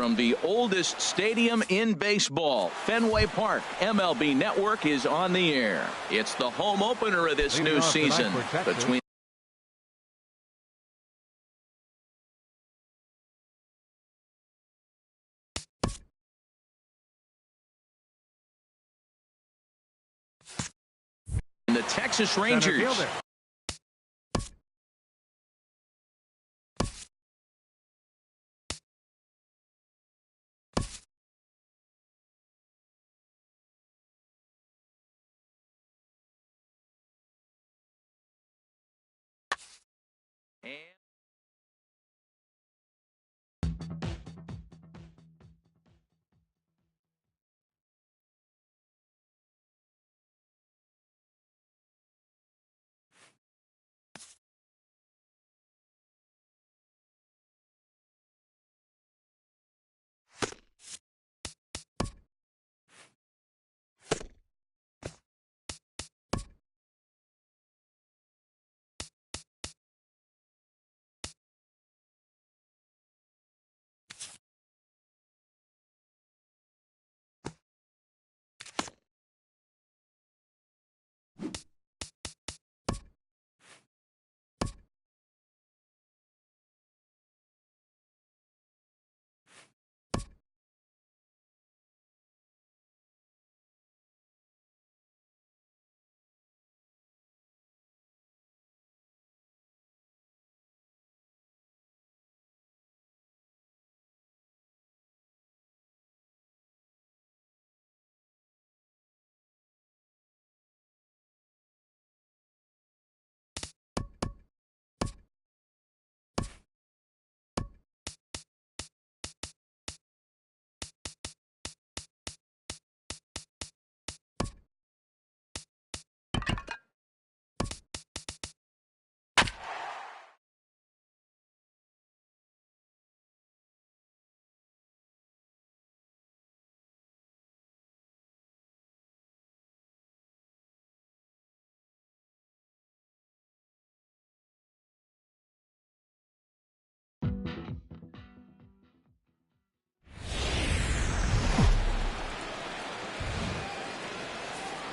from the oldest stadium in baseball, Fenway Park. MLB Network is on the air. It's the home opener of this new season between the Texas Rangers.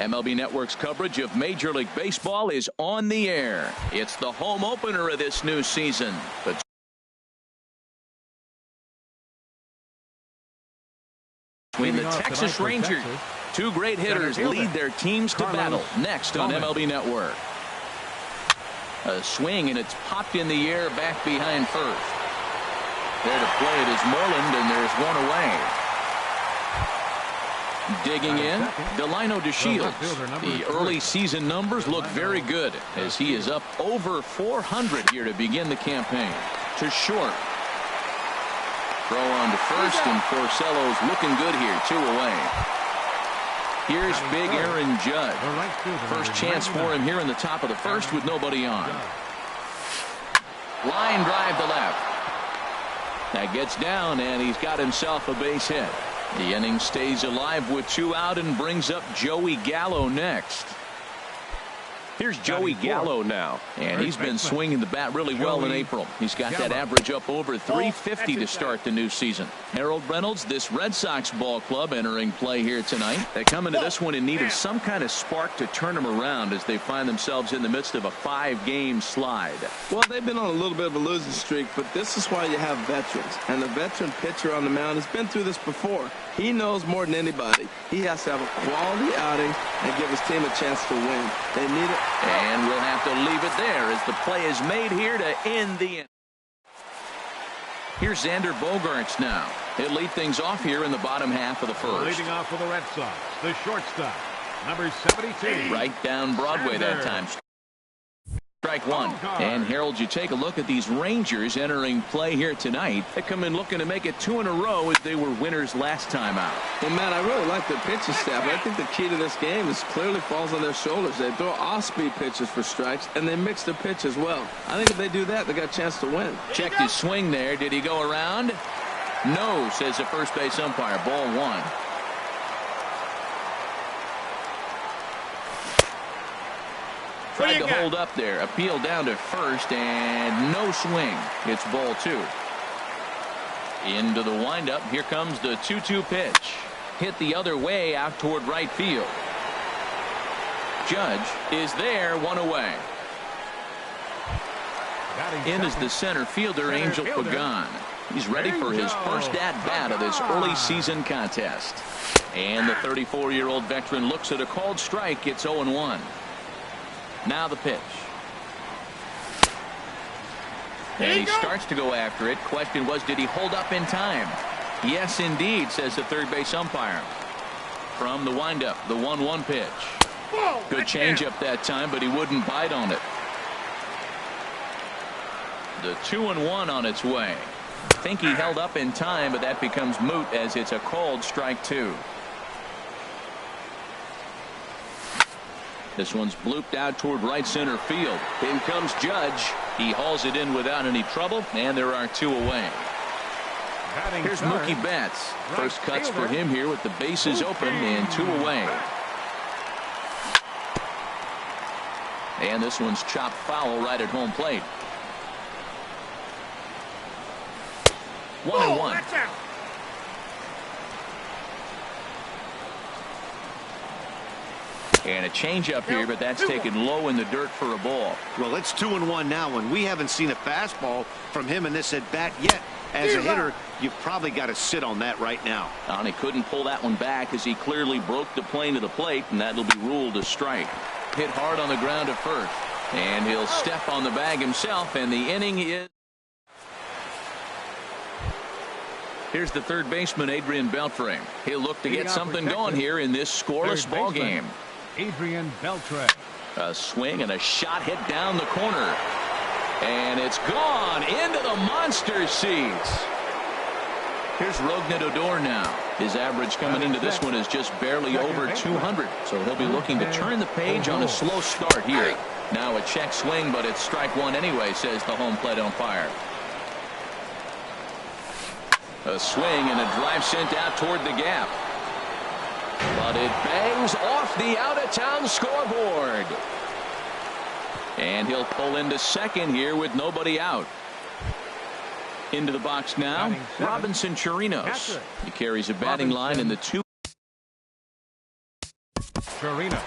MLB Network's coverage of Major League Baseball is on the air. It's the home opener of this new season. Between the Texas Rangers, two great hitters lead their teams to battle. Next on MLB Network. A swing, and it's popped in the air back behind first. There to play it is Moreland, and there's one away. Digging in, Delino DeShields. The early season numbers look very good as he is up over 400 here to begin the campaign. To short. Throw on to first, and Porcello's looking good here. 2 away. Here's big Aaron Judd. First chance for him here in the top of the first with nobody on. Line drive to left. That gets down, and he's got himself a base hit. The inning stays alive with 2 out and brings up Joey Gallo next. Here's Joey Gallo now, and he's been swinging the bat really well in April. He's got that average up over 350 to start the new season. Harold Reynolds, this Red Sox ball club entering play here tonight. They come into this one in need of some kind of spark to turn them around as they find themselves in the midst of a 5-game slide. Well, they've been on a little bit of a losing streak, but this is why you have veterans. And the veteran pitcher on the mound has been through this before. He knows more than anybody. He has to have a quality outing and give his team a chance to win. They need it. And we'll have to leave it there as the play is made here to end the inning. Here's Xander Bogaerts now. He'll lead things off here in the bottom half of the first. Leading off for the Red Sox, the shortstop, number 72. Right down Broadway that time. Strike one. And Harold, you take a look at these Rangers entering play here tonight. They come in looking to make it 2 in a row as they were winners last time out. Well, Matt, I really like their pitching staff. I think the key to this game is clearly falls on their shoulders. They throw off-speed pitches for strikes, and they mix their pitch as well. I think if they do that, they got a chance to win. Checked his swing there. Did he go around? No, says the first base umpire. Ball 1. Tried to hold up there. Appeal down to first, and no swing. It's ball 2. Into the windup. Here comes the 2-2 pitch. Hit the other way out toward right field. Judge is there, one away. In is the center fielder, Angel Pagan. He's ready for his first at-bat of this early season contest. And the 34-year-old veteran looks at a called strike. It's 0-1. Now the pitch. And he starts to go after it. Question was, did he hold up in time? Yes, indeed, says the third base umpire. From the windup, the 1-1 pitch. Good changeup that time, but he wouldn't bite on it. The 2-1 on its way. I think he held up in time, but that becomes moot as it's a called strike 2. This one's blooped out toward right center field. In comes Judge. He hauls it in without any trouble, and there are 2 away. Here's Mookie Betts. First cuts for him here with the bases open and 2 away. And this one's chopped foul right at home plate. 1-1. And a changeup here, but that's taken low in the dirt for a ball. Well, it's 2-1 now, and we haven't seen a fastball from him in this at bat yet. As a hitter, you've probably got to sit on that right now. And he couldn't pull that one back as he clearly broke the plane to the plate, and that'll be ruled a strike. Hit hard on the ground at first, and he'll step on the bag himself, and the inning is. Here's the third baseman, Adrian Beltre. He'll look to get something going here in this scoreless ball game. Adrian Beltre. A swing and a shot hit down the corner. And it's gone into the monster seats. Here's Rougned Odor now. His average coming into this one is just barely over 200. So he'll be looking to turn the page on a slow start here. Now a check swing, but it's strike 1 anyway, says the home plate umpire. A swing and a drive sent out toward the gap. But it bangs off the out-of-town scoreboard. And he'll pull into second here with nobody out. Into the box now, Robinson Chirinos. He carries a batting line in the 2. Chirinos.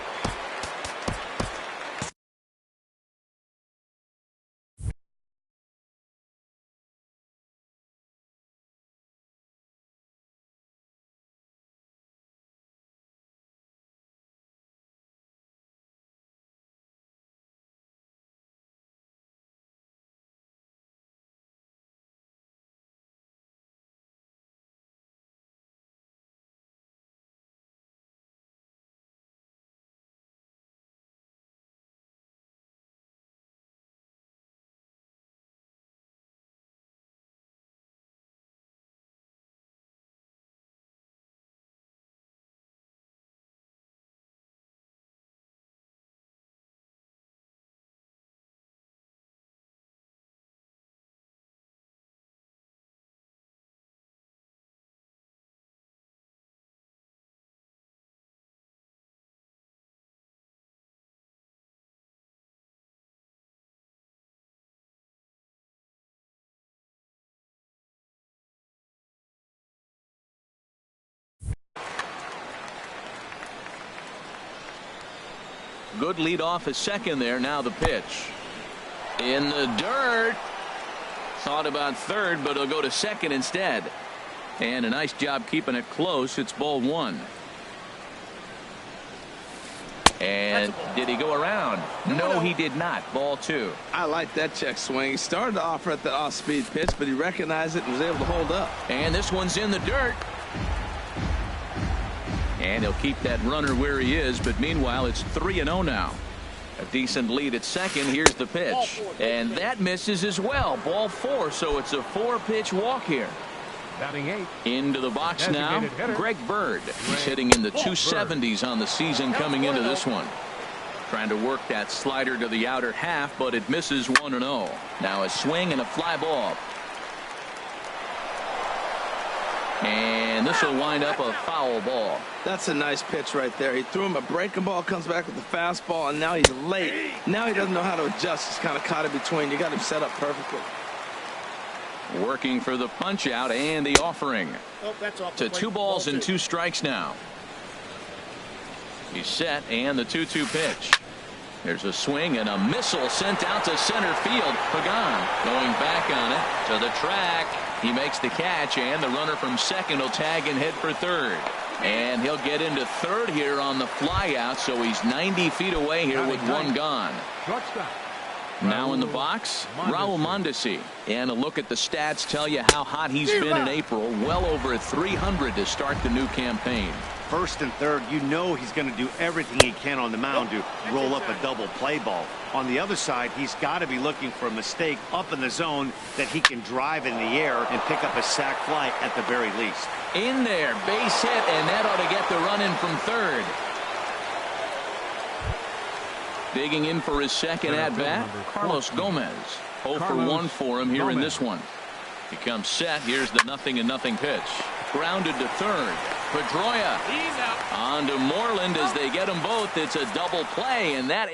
Good lead off at second there. Now the pitch. In the dirt. Thought about third, but he'll go to second instead. And a nice job keeping it close. It's ball 1. And did he go around? No, he did not. Ball 2. I like that check swing. He started off at the off-speed pitch, but he recognized it and was able to hold up. And this one's in the dirt. And he'll keep that runner where he is, but meanwhile it's 3-0 now. A decent lead at second. Here's the pitch, and that misses as well. Ball 4, so it's a 4-pitch walk here. Batting 8. Into the box now, Greg Bird. He's hitting in the 270s on the season coming into this one. Trying to work that slider to the outer half, but it misses 1-0. Now a swing and a fly ball. And this will wind up a foul ball. That's a nice pitch right there. He threw him a breaking ball, comes back with the fastball, and now he's late. Now he doesn't know how to adjust. He's kind of caught in between. You got him set up perfectly. Working for the punch out and the offering. To 2 balls and 2 strikes now. He's set and the 2-2 pitch. There's a swing and a missile sent out to center field. Pagan going back on it to the track. He makes the catch, and the runner from second will tag and head for third. And he'll get into third here on the flyout, so he's 90 feet away here with 1 gone. Now in the box, Raul Mondesi. And a look at the stats tell you how hot he's been in April. Well over 300 to start the new campaign. First and third, you know he's going to do everything he can on the mound to roll up a double play ball. On the other side, he's got to be looking for a mistake up in the zone that he can drive in the air and pick up a sac fly at the very least. In there, base hit, and that ought to get the run in from third. Digging in for his second at-bat, Carlos Gomez. 0 for 1 for him here in this one. He comes set. Here's the 0-0 pitch. Grounded to third. Pedroia on to Moreland as they get them both. It's a double play, and that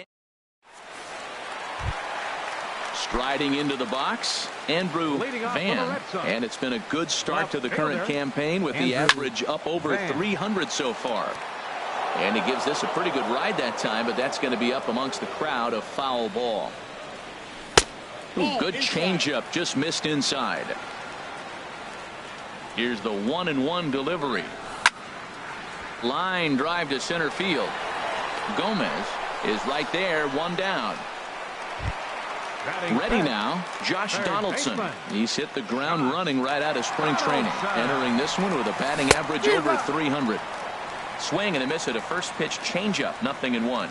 striding into the box, Andrew Van. And it's been a good start to the current campaign with the average up over 300 so far. And he gives this a pretty good ride that time, but that's going to be up amongst the crowd. A foul ball. Ooh, good changeup, just missed inside. Here's the 1-1 delivery. Line drive to center field. Gomez is right there, 1 down. Ready now, Josh Donaldson. He's hit the ground running right out of spring training. Entering this one with a batting average over 300. Swing and a miss at a first pitch changeup, 0-1.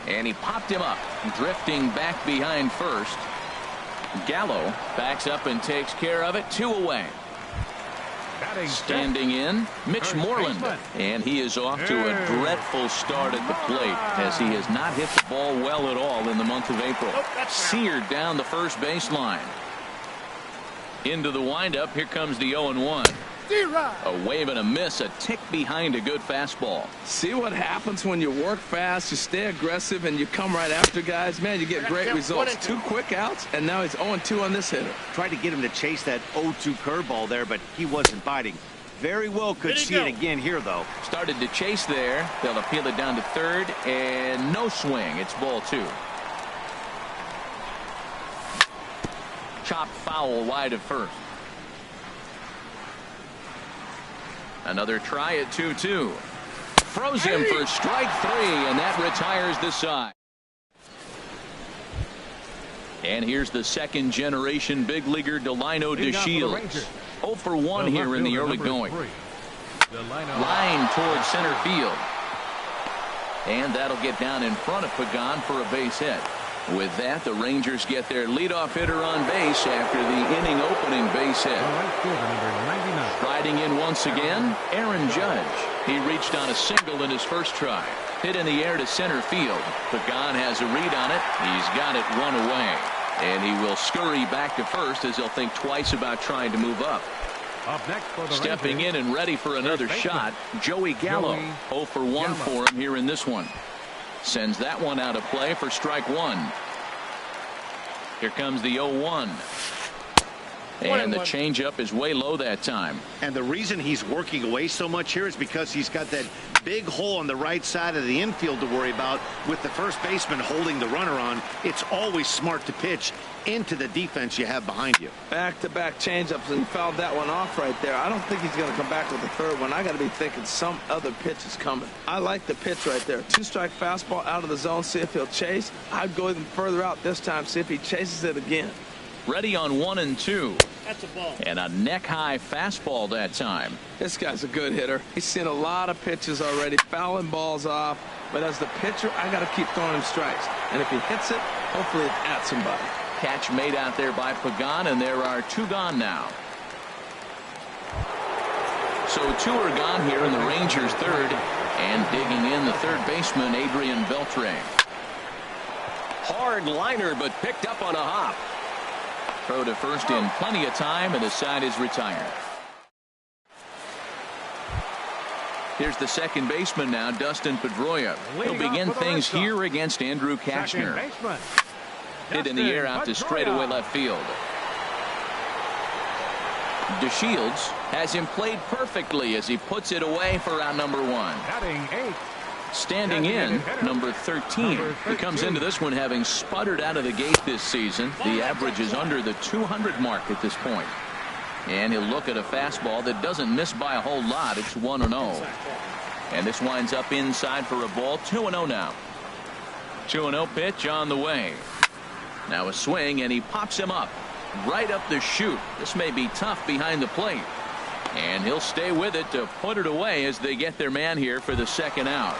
And he popped him up, drifting back behind first. Gallo backs up and takes care of it. 2 away. Standing in, Mitch Moreland. And he is off to a dreadful start at the plate as he has not hit the ball well at all in the month of April. Seared down the first baseline. Into the windup. Here comes the 0-1. A wave and a miss, a tick behind a good fastball. See what happens when you work fast, you stay aggressive, and you come right after guys? Man, you get great results. 2 quick outs, and now he's 0-2 on this hitter. Tried to get him to chase that 0-2 curveball there, but he wasn't biting. Very well could see it again here, though. Started to chase there. They'll appeal it down to third, and no swing. It's ball 2. Chop foul wide of first. Another try at 2-2. Throws him for strike 3, and that retires the side. And here's the second generation big leaguer Delino DeShields. 0 for 1 here in the early going. Line towards center field. And that'll get down in front of Pagan for a base hit. With that, the Rangers get their leadoff hitter on base after the inning opening base hit. Striding in once again, Aaron Judge. He reached on a single in his first try. Hit in the air to center field. Pagan has a read on it. He's got it 1 away. And he will scurry back to first as he'll think twice about trying to move up. Stepping in and ready for another shot, Joey Gallo. 0 for 1 for him here in this one. Sends that one out of play for strike 1. Here comes the 0-1. And the changeup is way low that time. And the reason he's working away so much here is because he's got that big hole on the right side of the infield to worry about. With the first baseman holding the runner on, it's always smart to pitch into the defense you have behind you. Back-to-back changeups, and he fouled that one off right there. I don't think he's going to come back with the third one. I got to be thinking some other pitch is coming. I like the pitch right there. 2-strike fastball out of the zone, see if he'll chase. I'd go even further out this time, see if he chases it again. Ready on 1 and 2. That's a ball. And a neck-high fastball that time. This guy's a good hitter. He's seen a lot of pitches already, fouling balls off. But as the pitcher, I got to keep throwing him strikes. And if he hits it, hopefully it's at somebody. Catch made out there by Pagan, and there are 2 gone now. So 2 are gone here in the Rangers' third. And digging in the third baseman, Adrian Beltre. Hard liner, but picked up on a hop. Throw to first in plenty of time, and the side is retired. Here's the second baseman now, Dustin Pedroia. He'll begin things here against Andrew Kashner. Hit in the air out to straightaway left field. DeShields has him played perfectly as he puts it away for out number 1. Batting 8. Standing in, number 13. He comes into this one having sputtered out of the gate this season. The average is under the 200 mark at this point. And he'll look at a fastball that doesn't miss by a whole lot. It's 1-0. And this winds up inside for a ball. 2-0 now. 2-0 pitch on the way. Now a swing, and he pops him up. Right up the chute. This may be tough behind the plate. And he'll stay with it to put it away as they get their man here for the second out.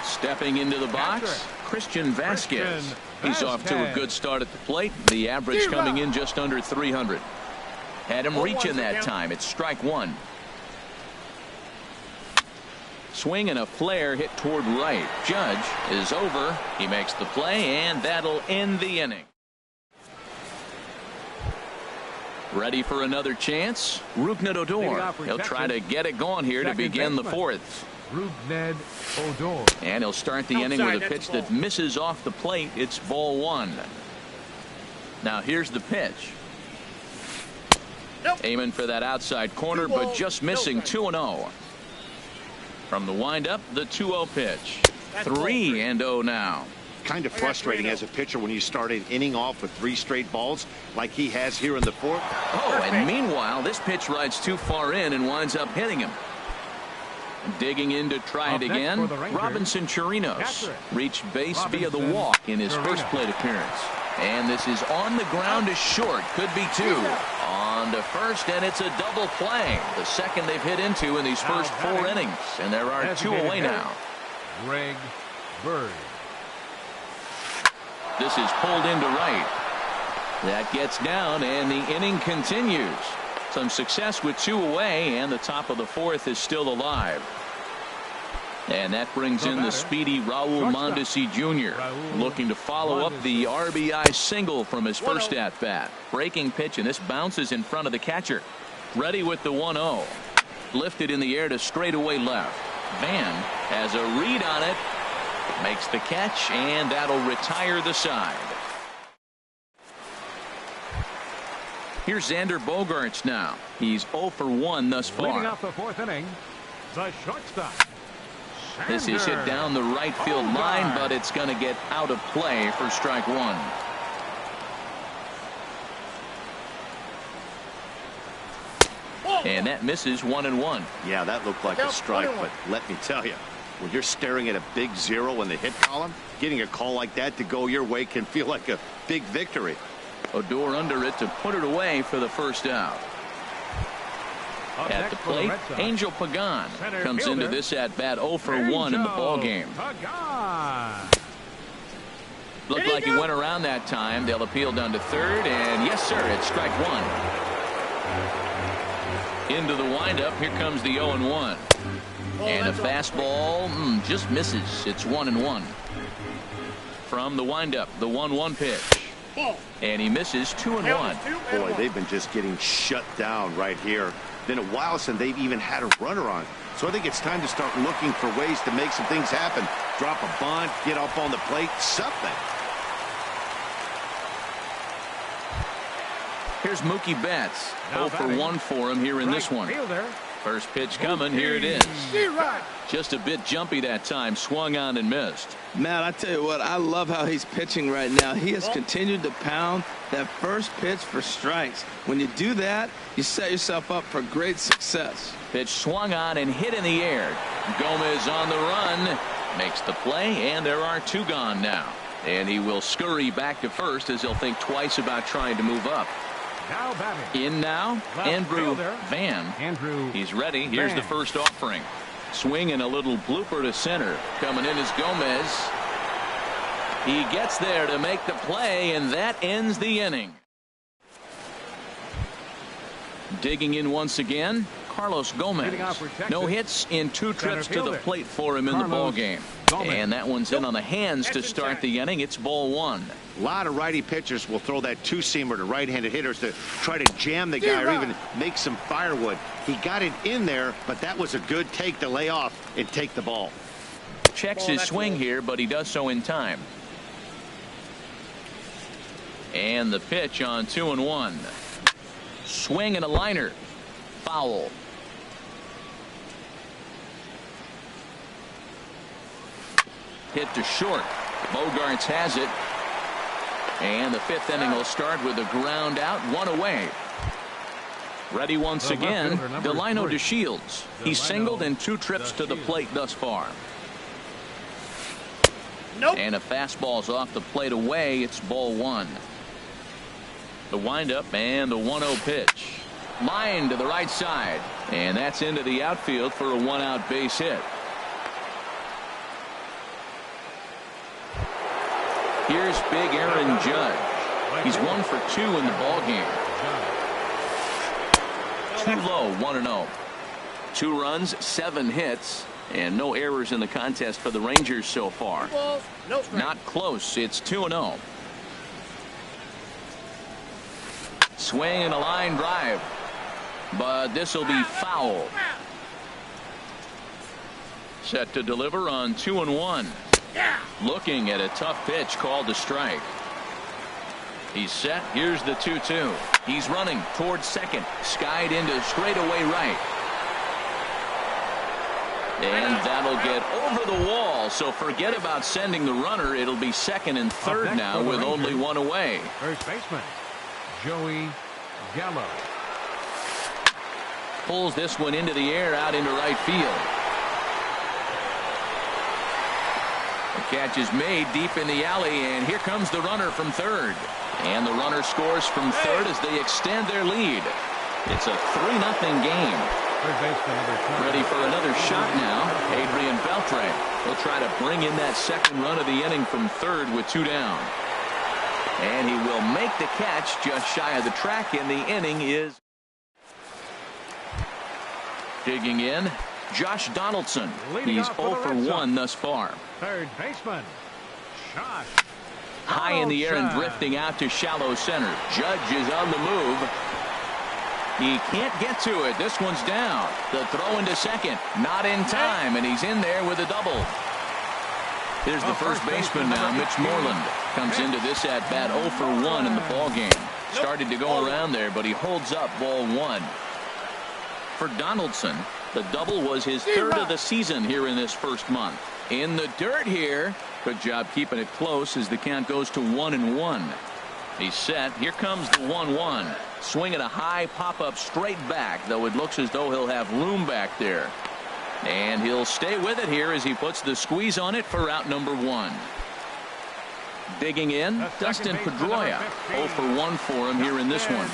Stepping into the box, Christian Vasquez. He's off to a good start at the plate. The average coming in just under 300. Had him reaching that time. It's strike 1. Swing and a flare hit toward right. Judge is over. He makes the play, and that'll end the inning. Ready for another chance? Rougned Odor. He'll try to get it going here to begin the 4th. Rougned Odor. And he'll start the inning with a pitch that misses off the plate. It's ball 1. Now here's the pitch. Aiming for that outside corner, but just missing. 2-0. From the windup, the 2-0 pitch. 3-0 now. Kind of frustrating as a pitcher when you start an inning off with 3 straight balls like he has here in the 4th. Oh, and meanwhile, this pitch rides too far in and winds up hitting him. Digging in to try it again, Robinson Chirinos reached base via the walk in his first plate appearance. And this is on the ground to short. Could be 2. On to first, and it's a double play. The second they've hit into in these first 4 innings. And there are 2 away now. Greg Bird. This is pulled into right. That gets down, and the inning continues. Some success with 2 away, and the top of the 4th is still alive. And that brings in the speedy Raul Mondesi Jr. looking to follow up the RBI single from his first at-bat. Breaking pitch, and this bounces in front of the catcher. Ready with the 1-0. Lifted in the air to straightaway left. Van has a read on it. Makes the catch, and that'll retire the side. Here's Xander Bogaerts now. He's 0 for 1 thus far. Leading off the 4th inning, the shortstop. This is hit down the right field line, but it's going to get out of play for strike 1. And that misses 1-1. Yeah, that looked like a strike, but let me tell you, when you're staring at a big 0 in the hit column, getting a call like that to go your way can feel like a big victory. Odor under it to put it away for the first out. At the plate, Angel Pagan comes into this at bat 0 for 1 in the ball game. Looked like he went around that time. They'll appeal down to third, and yes, sir, it's strike 1. Into the windup. Here comes the 0-1. And a fastball just misses. It's 1-1. From the windup, the 1-1 pitch. And he misses 2-1. Boy, they've been just getting shut down right here. Been a while since they've even had a runner on. So I think it's time to start looking for ways to make some things happen. Drop a bunt, get up on the plate, something. Here's Mookie Betts. 0 for 1 for him here in this one. First pitch coming. Here it is. Just a bit jumpy that time. Swung on and missed. Matt, I tell you what, I love how he's pitching right now. He has continued to pound that first pitch for strikes. When you do that, you set yourself up for great success. Pitch swung on and hit in the air. Gomez on the run. Makes the play, and there are 2 gone now. And he will scurry back to first as he'll think twice about trying to move up. Now batting. In now, Andrew Van. He's ready. Here's the first offering. Swing and a little blooper to center. Coming in is Gomez. He gets there to make the play, and that ends the inning. Digging in once again, Carlos Gomez. No hits in 2 trips to the plate for him in the ball game. And that one's in on the hands to start the inning. It's ball 1. A lot of righty pitchers will throw that 2-seamer to right-handed hitters to try to jam the guy or even make some firewood. He got it in there, but that was a good take to lay off and take the ball. Checks his swing here, but he does so in time. And the pitch on 2-1. Swing and a liner. Foul. Hit to short. Bogarts has it. And the fifth inning will start with a ground out, one away. Ready once again, Delino DeShields. He's singled in 2 trips to the plate thus far. Nope. And a fastball's off the plate away. It's ball 1. The windup and the 1-0 pitch. Line to the right side. And that's into the outfield for a 1-out base hit. Here's big Aaron Judge. He's 1 for 2 in the ballgame. Too low, 1-0. 2 runs, 7 hits, and no errors in the contest for the Rangers so far. Not close. It's 2-0. Swing and a line drive, but this will be foul. Set to deliver on 2-1. Looking at a tough pitch called a strike. He's set. Here's the 2-2. He's running towards second. Skied into straightaway right. And that'll get over the wall. So forget about sending the runner. It'll be second and third now with only 1 away. First baseman, Joey Gallo. Pulls this one into the air out into right field. The catch is made deep in the alley, and here comes the runner from third. And the runner scores from third as they extend their lead. It's a 3-0 game. Ready for another shot now. Adrian Beltre will try to bring in that second run of the inning from third with 2 down. And he will make the catch just shy of the track, and the inning is digging in. Josh Donaldson. He's 0 for 1 thus far. Third baseman, Josh. High in the air and drifting out to shallow center. Judge is on the move. He can't get to it. This one's down. The throw into second. Not in time, and he's in there with a double. Here's the first baseman now, Mitch Moreland. Comes into this at-bat 0 for 1 in the ballgame. Started to go around there, but he holds up ball 1. For Donaldson, the double was his third of the season here in this first month. In the dirt here. Good job keeping it close as the count goes to 1-1. He's set. Here comes the 1-1. Swinging a high pop-up straight back, though it looks as though he'll have room back there. And he'll stay with it here as he puts the squeeze on it for out number 1. Digging in, Dustin Pedroia. 0 for 1 for him here in this one.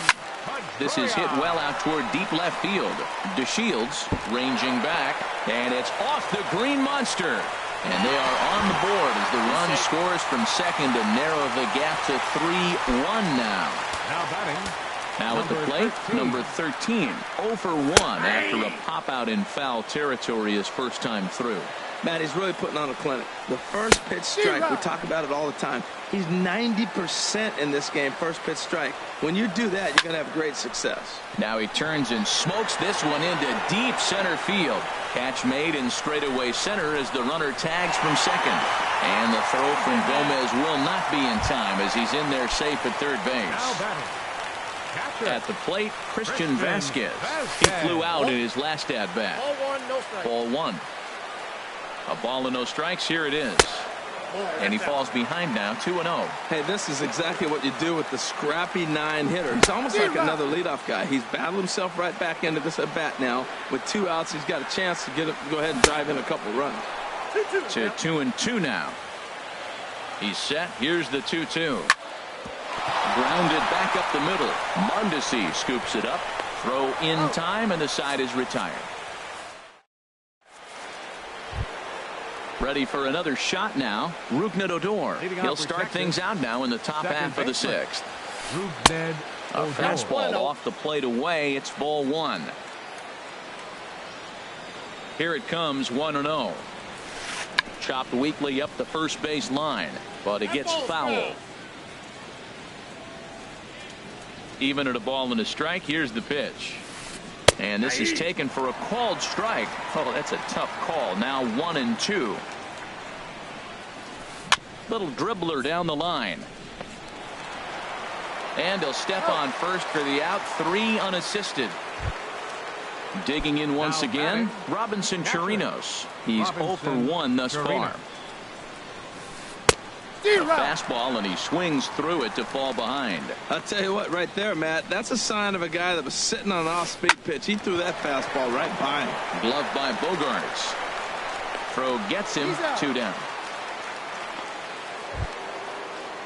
This is hit well out toward deep left field. DeShields ranging back, and it's off the green monster. And they are on the board as the run scores from second to narrow the gap to 3-1 now. Now batting. Now at the plate, number 13. 0 for 1 after a pop-out in foul territory his first time through. Matt, he's really putting on a clinic. The first pitch strike, we talk about it all the time. He's 90% in this game, first pitch strike. When you do that, you're going to have great success. Now he turns and smokes this one into deep center field. Catch made in straightaway center as the runner tags from second. And the throw from Gomez will not be in time as he's in there safe at third base. At the plate, Christian Vasquez. He flew out in his last at-bat. Ball 1. A ball and no strikes. Here it is. And he falls behind now, 2-0. Hey, this is exactly what you do with the scrappy 9-hitter. He's almost like another leadoff guy. He's battled himself right back into this at-bat now. With 2 outs, he's got a chance to go ahead and drive in a couple runs. To 2-2 now. He's set. Here's the 2-2. Grounded back up the middle. Mondesi scoops it up. Throw in time, and the side is retired. Ready for another shot now. Rougned Odor. He'll start things out now in the top half of the 6th. A fastball off the plate away. It's ball 1. Here it comes, 1-0. Chopped weakly up the first base line, but it gets foul. Even at a ball and a strike. Here's the pitch. And this is taken for a called strike. Oh, that's a tough call. Now 1-2. Little dribbler down the line. And he'll step on first for the out. 3 unassisted. Digging in once again, Robinson Chirinos. He's 0 for 1 thus far. A fastball, and he swings through it to fall behind. I'll tell you what, right there, Matt, that's a sign of a guy that was sitting on an off-speed pitch. He threw that fastball right by him. Gloved by Bogarts. Throw gets him. 2 down.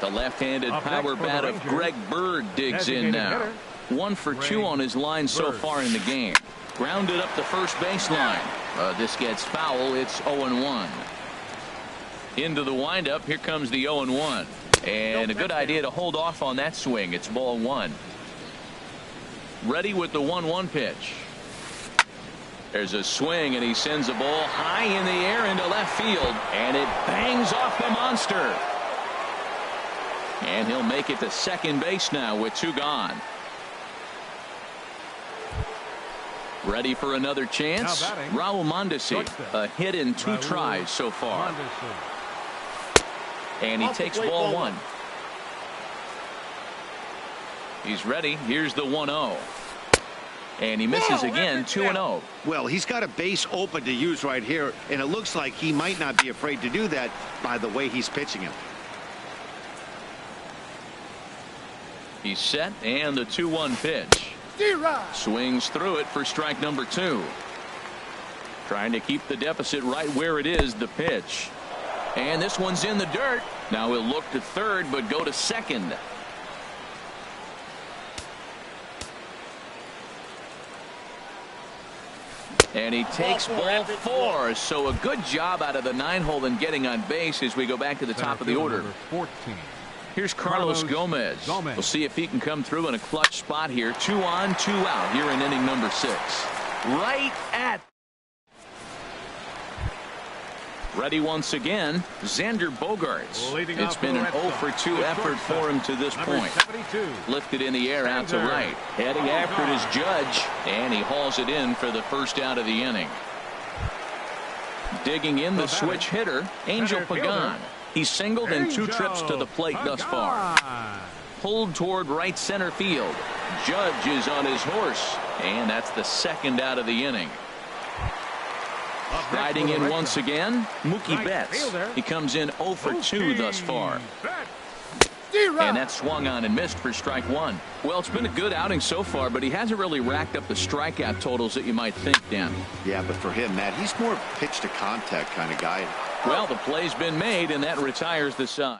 The left-handed power bat of Greg Bird digs in now. 1 for 2 on his line so far in the game. Grounded up the first baseline. This gets foul. It's 0-1. Into the windup. Here comes the 0-1. And a good idea to hold off on that swing. It's ball 1. Ready with the 1-1 pitch. There's a swing, and he sends a ball high in the air into left field. And it bangs off the monster. And he'll make it to second base now with 2 gone. Ready for another chance. Raul Mondesi, a hit in 2 tries so far. And he takes ball 1. He's ready. Here's the 1-0. And he misses again. 2-0. Well, he's got a base open to use right here, and it looks like he might not be afraid to do that by the way he's pitching him. He's set, and the 2-1 pitch. Swings through it for strike number 2. Trying to keep the deficit right where it is. The pitch. And this one's in the dirt. Now he'll look to third, but go to second. And he takes ball 4. So a good job out of the 9-hole in getting on base as we go back to the top of the order. 14. Here's Carlos Gomez. We'll see if he can come through in a clutch spot here. 2 on, 2 out here in inning number 6. Right at. Ready once again, Xander Bogaerts. It's been an 0 for 2 effort for him to this point. Lifted in the air out to right. Heading after it is Judge, and he hauls it in for the first out of the inning. Digging in the switch hitter, Angel Pagan. He's singled in 2 trips to the plate thus far. Pulled toward right center field. Judge is on his horse, and that's the second out of the inning. Riding in once again, Mookie Betts. He comes in 0 for 2 thus far. And that's swung on and missed for strike 1. Well, it's been a good outing so far, but he hasn't really racked up the strikeout totals that you might think, Dan. Yeah, but for him, Matt, he's more pitch to contact kind of guy. Well, the play's been made, and that retires the side.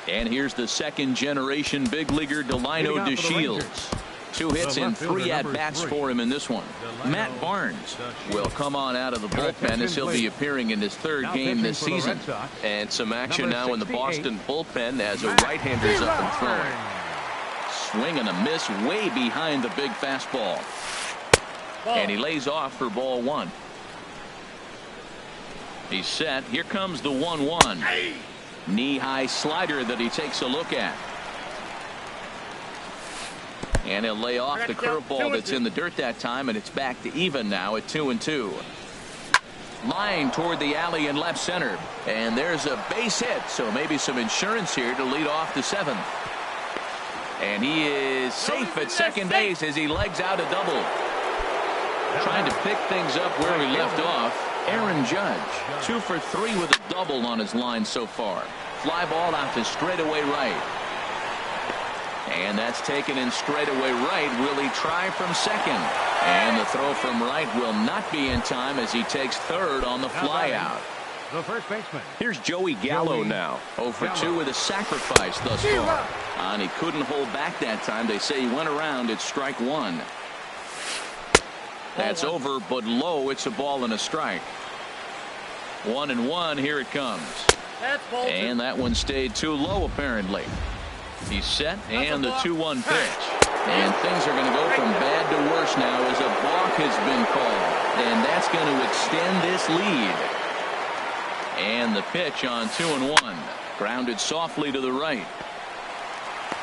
And here's the second-generation big leaguer Delino DeShields. 2 hits and 3 at-bats for him in this one. Matt Barnes will come on out of the bullpen as he'll be appearing in his 3rd game this season. And some action now in the Boston bullpen as a right-hander's up and throwing. Swing and a miss way behind the big fastball. And he lays off for ball 1. He's set. Here comes the 1-1. Knee-high slider that he takes a look at. And he'll lay off the curveball that's in the dirt that time, and it's back to even now at 2-2. Line toward the alley in left center. And there's a base hit, so maybe some insurance here to lead off the 7th. And he is safe at second base as he legs out a double. Trying to pick things up where he left off. Aaron Judge, 2 for 3 with a double on his line so far. Fly ball out to straightaway right. And that's taken in straightaway right. Will he try from second? And the throw from right will not be in time as he takes third on the fly out. The first baseman. Here's Joey Gallo now. 0 for 2 with a sacrifice thus far. And he couldn't hold back that time. They say he went around. It's strike 1. That's over, but low. It's a ball and a strike. 1-1. Here it comes. And that one stayed too low, apparently. He's set, and the 2-1 pitch. And things are going to go from bad to worse now as a balk has been called. And that's going to extend this lead. And the pitch on 2-1. Grounded softly to the right.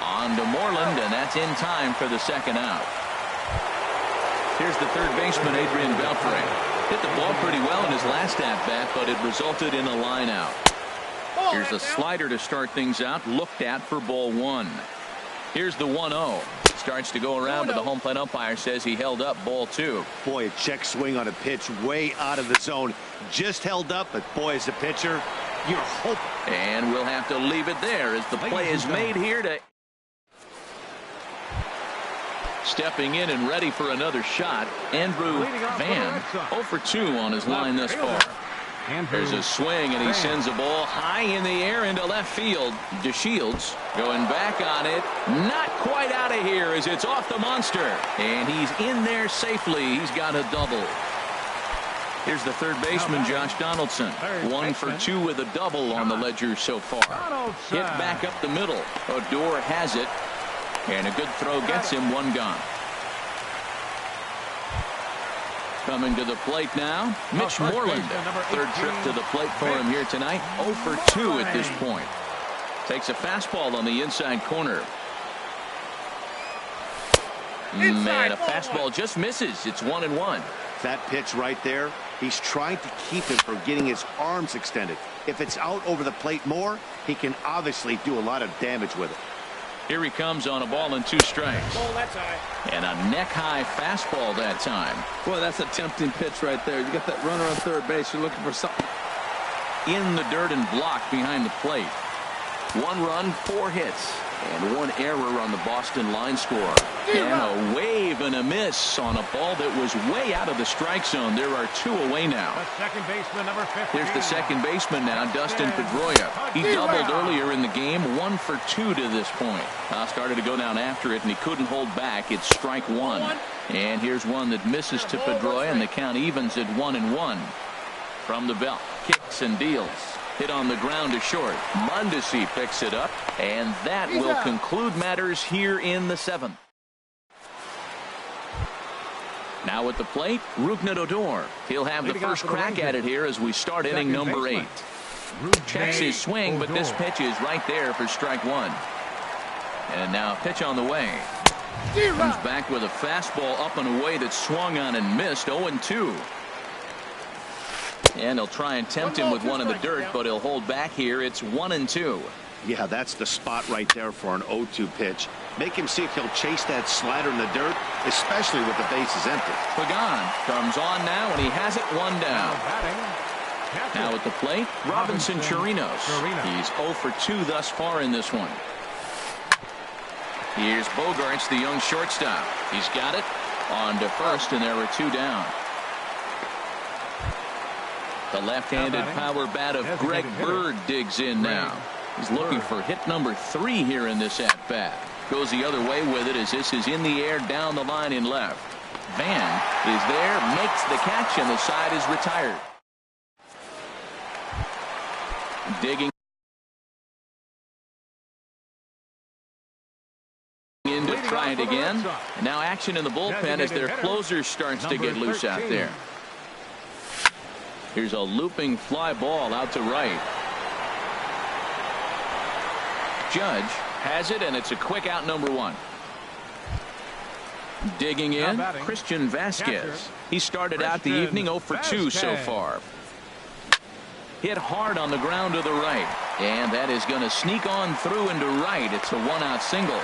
On to Moreland, and that's in time for the second out. Here's the third baseman, Adrian Beltre. Hit the ball pretty well in his last at-bat, but it resulted in a line out. Here's a slider to start things out, looked at for ball one. Here's the 1-0. Starts to go around, but the home plate umpire says he held up ball two. Boy, a check swing on a pitch way out of the zone. Just held up, but boy, as a pitcher, you're hoping. And we'll have to leave it there as the play is made here to... Stepping in and ready for another shot, Andrew Van, 0 for 2 on his line thus far. There's a swing, and he sends a ball high in the air into left field. DeShields going back on it. Not quite out of here as it's off the monster. And he's in there safely. He's got a double. Here's the third baseman, Josh Donaldson. 1 for 2 with a double on the ledger so far. Hit back up the middle. Odor has it. And a good throw gets him one gone. Coming to the plate now, Mitch Moreland. Third trip to the plate for him here tonight. 0 for 2 at this point. Takes a fastball on the inside corner. Man, a fastball just misses. It's 1-1. That pitch right there, he's trying to keep him from getting his arms extended. If it's out over the plate more, he can obviously do a lot of damage with it. Here he comes on a ball and 2 strikes. And a neck-high fastball that time. Boy, that's a tempting pitch right there. You got that runner on third base. You're looking for something. In the dirt and blocked behind the plate. 1 run, 4 hits. And 1 error on the Boston line score. And a wave and a miss on a ball that was way out of the strike zone. There are 2 away now. Second baseman, number 15. Here's the second baseman now, Dustin Pedroia. He doubled earlier in the game, 1 for 2 to this point. Started to go down after it, and he couldn't hold back. It's strike 1. And here's one that misses to Pedroia, and the count evens at 1-1. From the belt, kicks and deals. Hit on the ground to short. Mondesi picks it up, and that will conclude matters here in the 7th. Now at the plate, Rougned Odor. He'll have the first crack at it here as we start inning number 8. Checks his swing, but this pitch is right there for strike 1. And now a pitch on the way. Comes back with a fastball up and away that swung on and missed. 0-2. And he'll try and tempt him with one in the dirt, but he'll hold back here. It's 1-2. Yeah, that's the spot right there for an 0-2 pitch. Make him see if he'll chase that slider in the dirt, especially with the bases empty. Pagan comes on now, and he has it 1 down. Now at the plate, Robinson Chirinos. He's 0 for 2 thus far in this one. Here's Bogaerts, the young shortstop. He's got it on to first, and there are 2 down. The left-handed power bat of Greg Bird digs in now. He's looking for hit number 3 here in this at-bat. Goes the other way with it as this is in the air down the line in left. Van is there, makes the catch, and the side is retired. Digging in to try it again. And now action in the bullpen as their closer starts to get loose out there. Here's a looping fly ball out to right. Judge has it, and it's a quick out number 1. Digging in, Christian Vasquez. He started out the evening 0 for 2 so far. Hit hard on the ground to the right. And that is going to sneak on through into right. It's a 1-out single.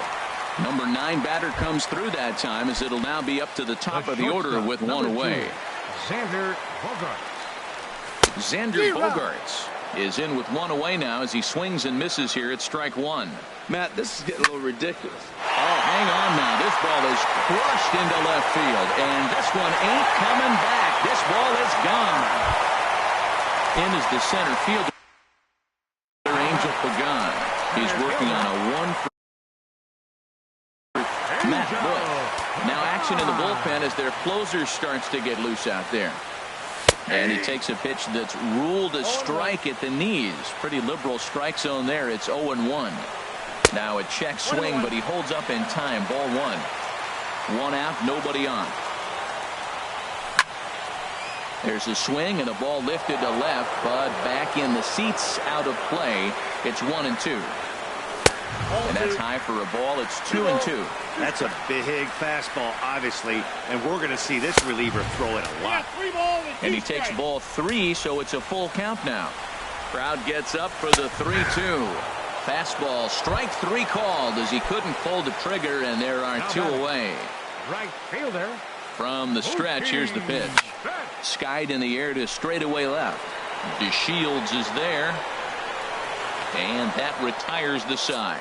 Number 9 batter comes through that time as it'll now be up to the top of the order with 1 away. Xander Bogaerts. Xander Bogaerts is in with 1 away now as he swings and misses here at strike 1. Matt, this is getting a little ridiculous. Oh, hang on now. This ball is crushed into left field, and this one ain't coming back. This ball is gone. In is the center fielder, Angel Pagan. He's working on a 1 for Matt Boyd. Now action in the bullpen as their closer starts to get loose out there. And he takes a pitch that's ruled a strike at the knees. Pretty liberal strike zone there. It's 0-1. Now a check swing, but he holds up in time. Ball 1. 1 out, nobody on. There's a swing and a ball lifted to left, but back in the seats, out of play. It's 1-2. And that's high for a ball. It's 2-2. That's a big fastball, obviously, and we're going to see this reliever throw it a lot. And he takes ball 3, so it's a full count now. Crowd gets up for the 3-2. Fastball, strike 3 called as he couldn't pull the trigger, and there are 2 away. Right fielder. From the stretch, here's the pitch. Skied in the air to straightaway left. DeShields is there, and that retires the side.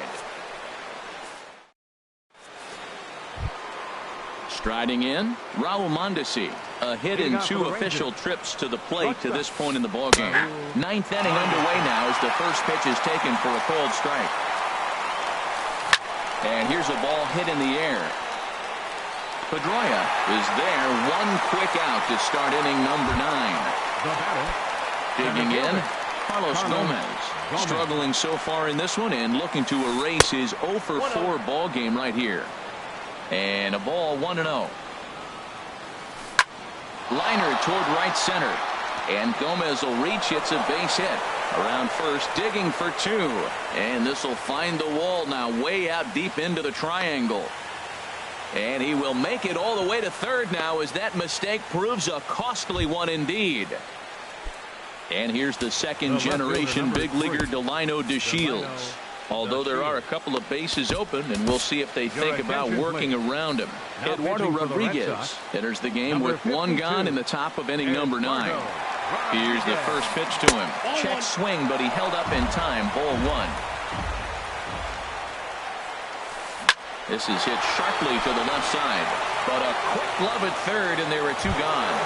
Striding in, Raul Mondesi. A hit in 2 official trips to the plate to this point in the ballgame. 9th inning underway now as the first pitch is taken for a cold strike. And here's a ball hit in the air. Pedroia is there. 1 quick out to start inning number 9. Digging in, Carlos Gomez. Struggling so far in this one and looking to erase his 0 for 4 ball game right here. And a ball, 1-0. Liner toward right center. And Gomez will reach. It's a base hit. Around first, digging for 2. And this will find the wall now, way out deep into the triangle. And he will make it all the way to third now as that mistake proves a costly one indeed. And here's the second generation big leaguer Delino DeShields. Although there are a couple of bases open, and we'll see if they think about working around him. Eduardo Rodriguez enters the game with 1 gone in the top of inning number 9. Here's the first pitch to him. Check swing, but he held up in time. Ball 1. This is hit sharply to the left side, but a quick glove at third, and there are 2 gone.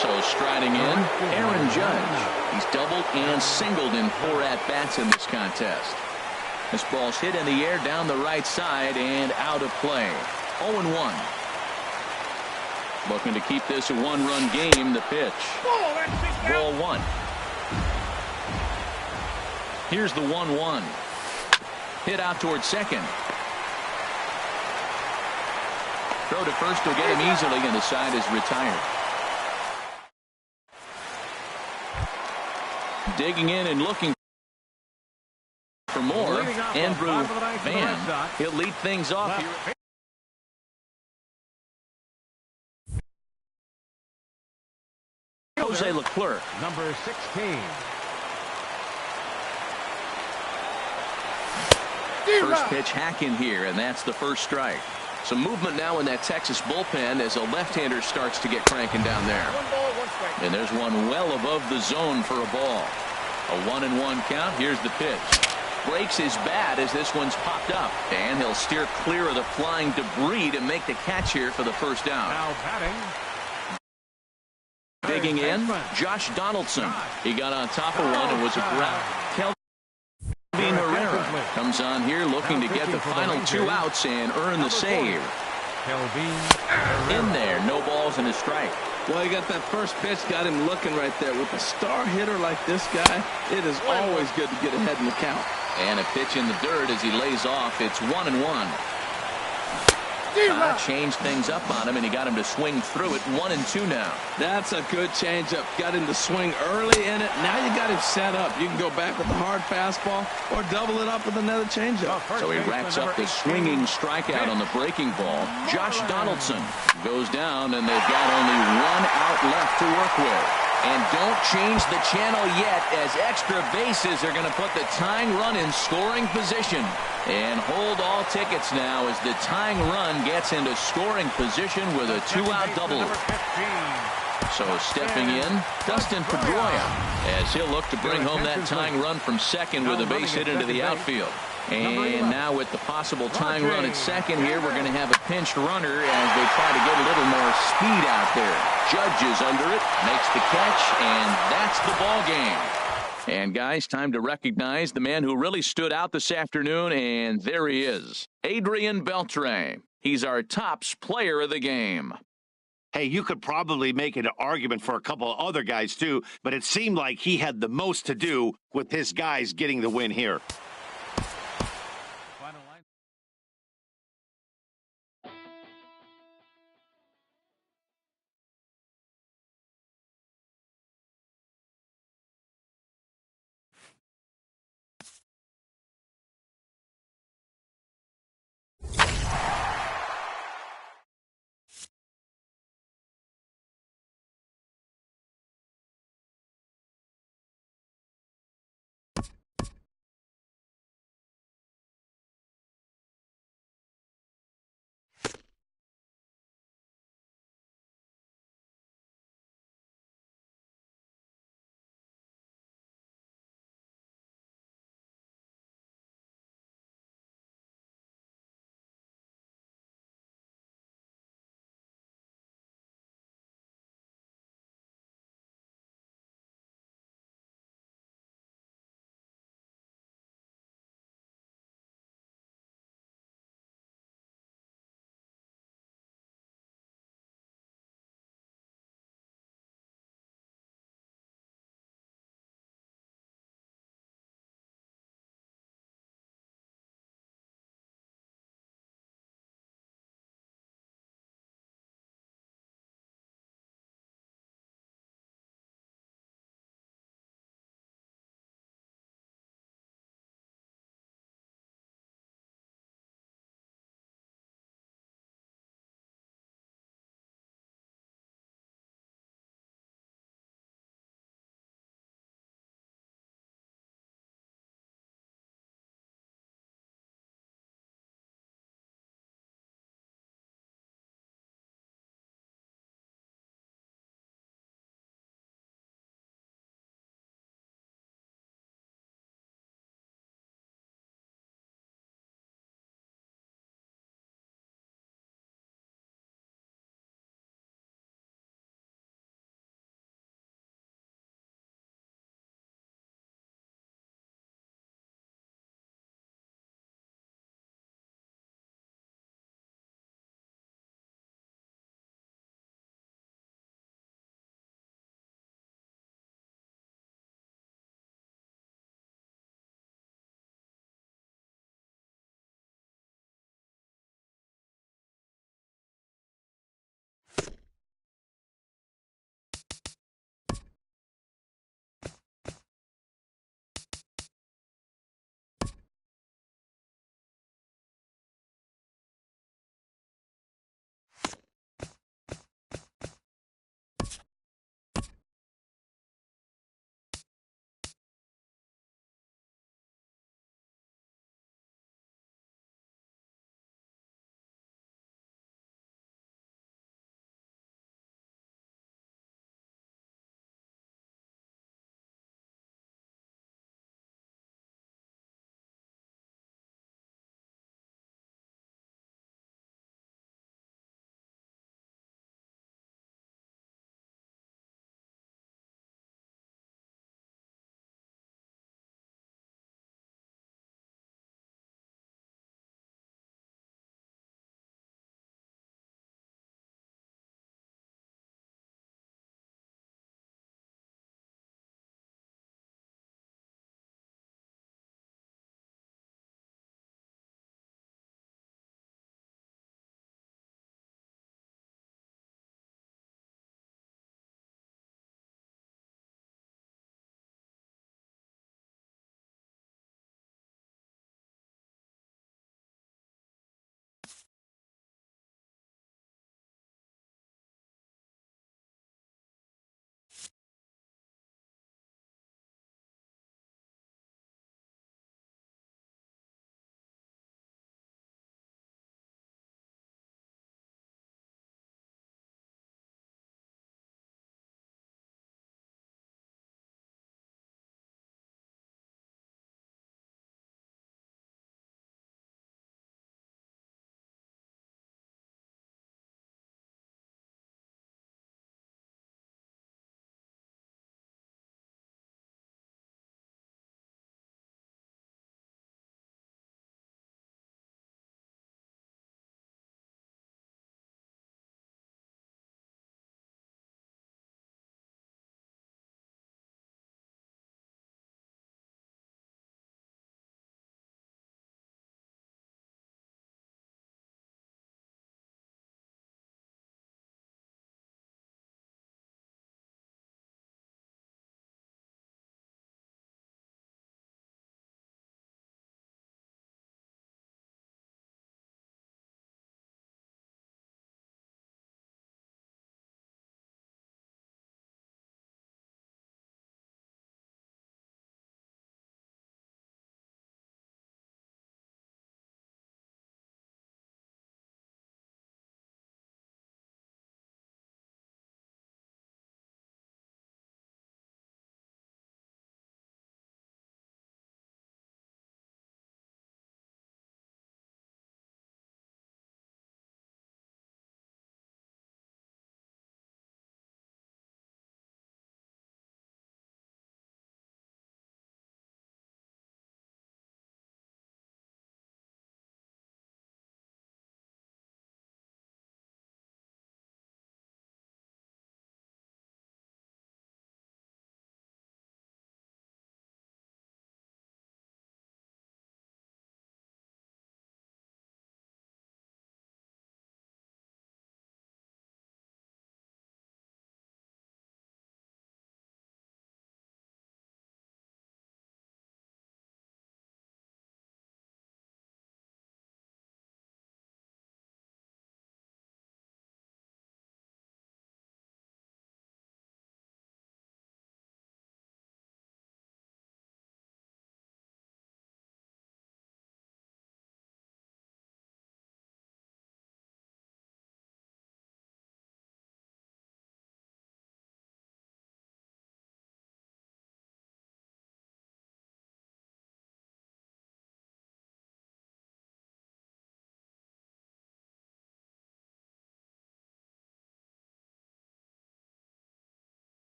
So striding in, Aaron Judge. He's doubled and singled in 4 at-bats in this contest. This ball's hit in the air down the right side and out of play. 0-1. Looking to keep this a 1-run game. The pitch. Ball 1. Here's the 1-1. Hit out towards second. Throw to first will get him easily, and the side is retired. Digging in and looking for more. Andrew Van. He'll lead things off here. Jose Leclerc. Number 16. First pitch hack in here, and that's the first strike. Some movement now in that Texas bullpen as a left-hander starts to get cranking down there. And there's one well above the zone for a ball. A 1-1 count. Here's the pitch. Breaks his bat as this one's popped up. And he'll steer clear of the flying debris to make the catch here for the first down. Now batting. Digging in, Josh Donaldson. He got on top of one and was a ground. Kelvin Herrera comes on here looking to get the final 2 outs and earn the save. In there, no balls and a strike. Well, you got that first pitch, got him looking right there. With a star hitter like this guy, it is always good to get ahead in the count. And a pitch in the dirt as he lays off. It's 1-1. Changed things up on him, and he got him to swing through it. 1-2 now. That's a good changeup. Got him to swing early in it. Now you got him set up. You can go back with a hard fastball or double it up with another changeup. So he racks up the swinging strikeout on the breaking ball. Josh Donaldson goes down, and they've got only 1 out left to work with. And don't change the channel yet, as extra bases are going to put the tying run in scoring position. And hold all tickets now as the tying run gets into scoring position with a 2-out double. So stepping in, Dustin Pedroia, as he'll look to bring home that tying run from second with a base hit into the outfield. And now with the possible tying run at second here, we're going to have a pinched runner as they try to get a little more speed out there. Judge is under it, makes the catch, and that's the ball game. And guys, time to recognize the man who really stood out this afternoon, and there he is, Adrian Beltre. He's our tops player of the game. Hey, you could probably make an argument for a couple of other guys too, but it seemed like he had the most to do with his guys getting the win here.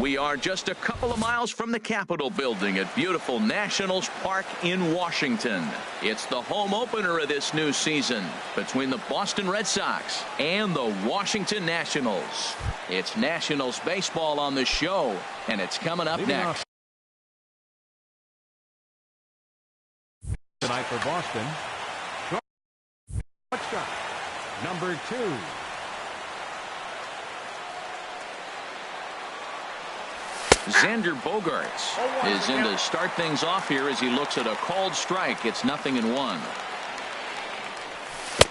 We are just a couple of miles from the Capitol building at beautiful Nationals Park in Washington. It's the home opener of this new season between the Boston Red Sox and the Washington Nationals. It's Nationals baseball on the show, and it's coming up next. Tonight for Boston, shortstop, number 2. Xander Bogaerts is in to start things off here as he looks at a called strike. It's 0-1.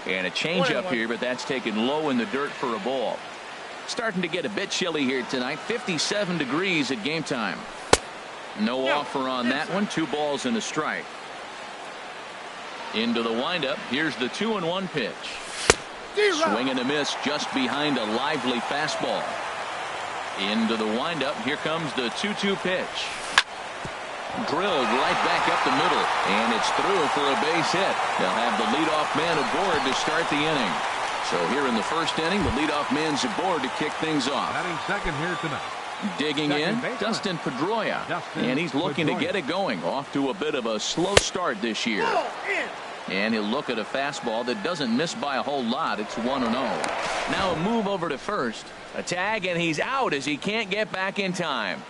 And a changeup here, but that's taken low in the dirt for a ball. Starting to get a bit chilly here tonight. 57 degrees at game time. No offer on that one. 2 balls and a strike. Into the windup. Here's the 2-1 pitch. Swing and a miss just behind a lively fastball. Into the windup. Here comes the 2-2 pitch. Drilled right back up the middle, and it's through for a base hit. They'll have the leadoff man aboard to start the inning. So here in the first inning, the leadoff man's aboard to kick things off. Batting second here tonight. Digging in, Dustin Pedroia, and he's looking to get it going. Off to a bit of a slow start this year. And he'll look at a fastball that doesn't miss by a whole lot. It's 1-0. Now a move over to first. A tag, and he's out as he can't get back in time.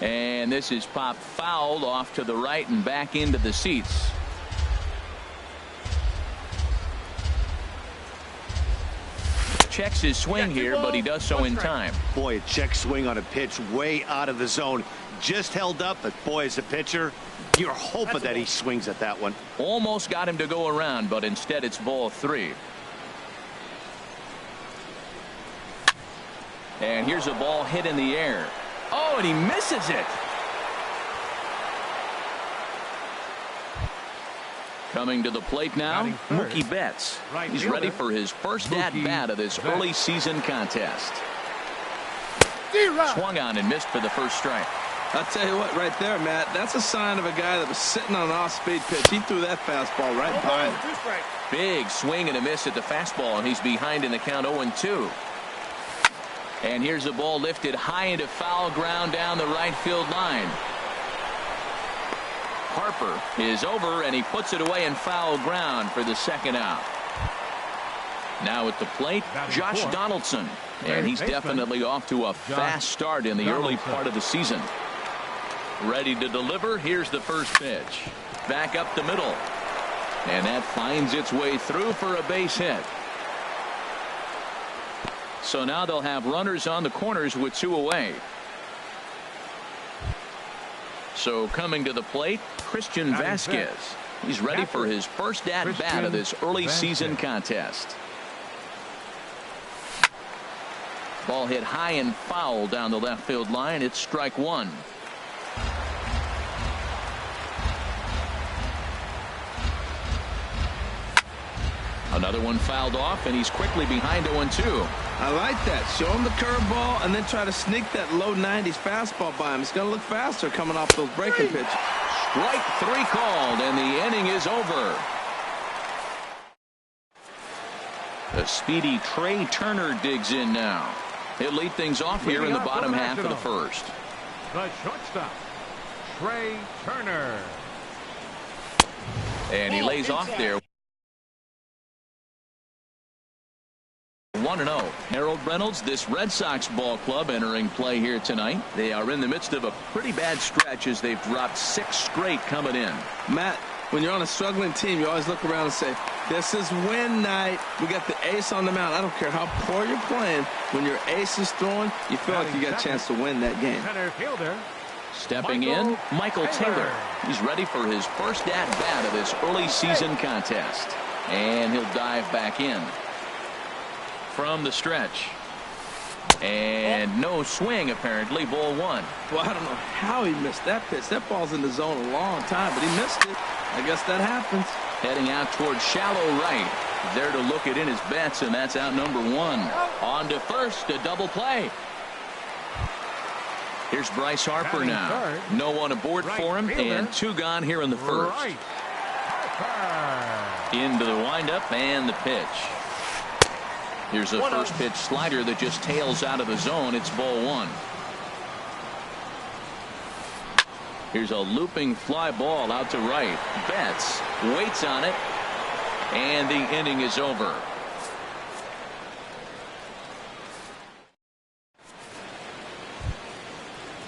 And this is popped foul off to the right and back into the seats. Checks his swing here, but he does so in time. Boy, a check swing on a pitch way out of the zone. Just held up, but boy, as a pitcher, you're hoping that he swings at that one. Almost got him to go around, but instead it's ball 3. And here's a ball hit in the air. Oh, and he misses it. Coming to the plate now, Mookie Betts. He's ready for his first at-bat of this early season contest. Swung on and missed for the first strike. I'll tell you what, right there, Matt, that's a sign of a guy that was sitting on an off-speed pitch. He threw that fastball right by him. Big swing and a miss at the fastball, and he's behind in the count 0-2. And here's the ball lifted high into foul ground down the right field line. Harper is over, and he puts it away in foul ground for the second out. Now at the plate, Josh Donaldson, and he's definitely off to a fast start in the early part of the season. Ready to deliver. Here's the first pitch. Back up the middle. And that finds its way through for a base hit. So now they'll have runners on the corners with 2 away. So coming to the plate, Christian Vasquez. He's ready for his first at-bat of this early season contest. Ball hit high and foul down the left field line. It's strike 1. Another one fouled off, and he's quickly behind 0-2. I like that. Show him the curveball and then try to sneak that low 90s fastball by him. He's going to look faster coming off those breaking pitches. Strike 3 called, and the inning is over. The speedy Trey Turner digs in now. He'll lead things off here in the bottom half of the first. The shortstop, Trey Turner. And he lays off there. 1-0. Harold Reynolds, this Red Sox ball club entering play here tonight. They are in the midst of a pretty bad stretch as they've dropped 6 straight coming in. Matt, when you're on a struggling team, you always look around and say, this is win night. We got the ace on the mound. I don't care how poor you're playing. When your ace is throwing, you feel like you got a chance to win that game. Center fielder. Stepping in, Michael Taylor. He's ready for his first at-bat of this early season contest. And he'll dive back in. From the stretch. And no swing, apparently. Ball 1. Well, I don't know how he missed that pitch. That ball's in the zone a long time, but he missed it. I guess that happens. Heading out towards shallow right. There to look it in his bets, and that's out number 1. On to first, a double play. Here's Bryce Harper now. No one aboard for him, and 2 gone here in the first. Into the windup and the pitch. Here's a first pitch slider that just tails out of the zone. It's ball one. Here's a looping fly ball out to right. Betts waits on it, and the inning is over.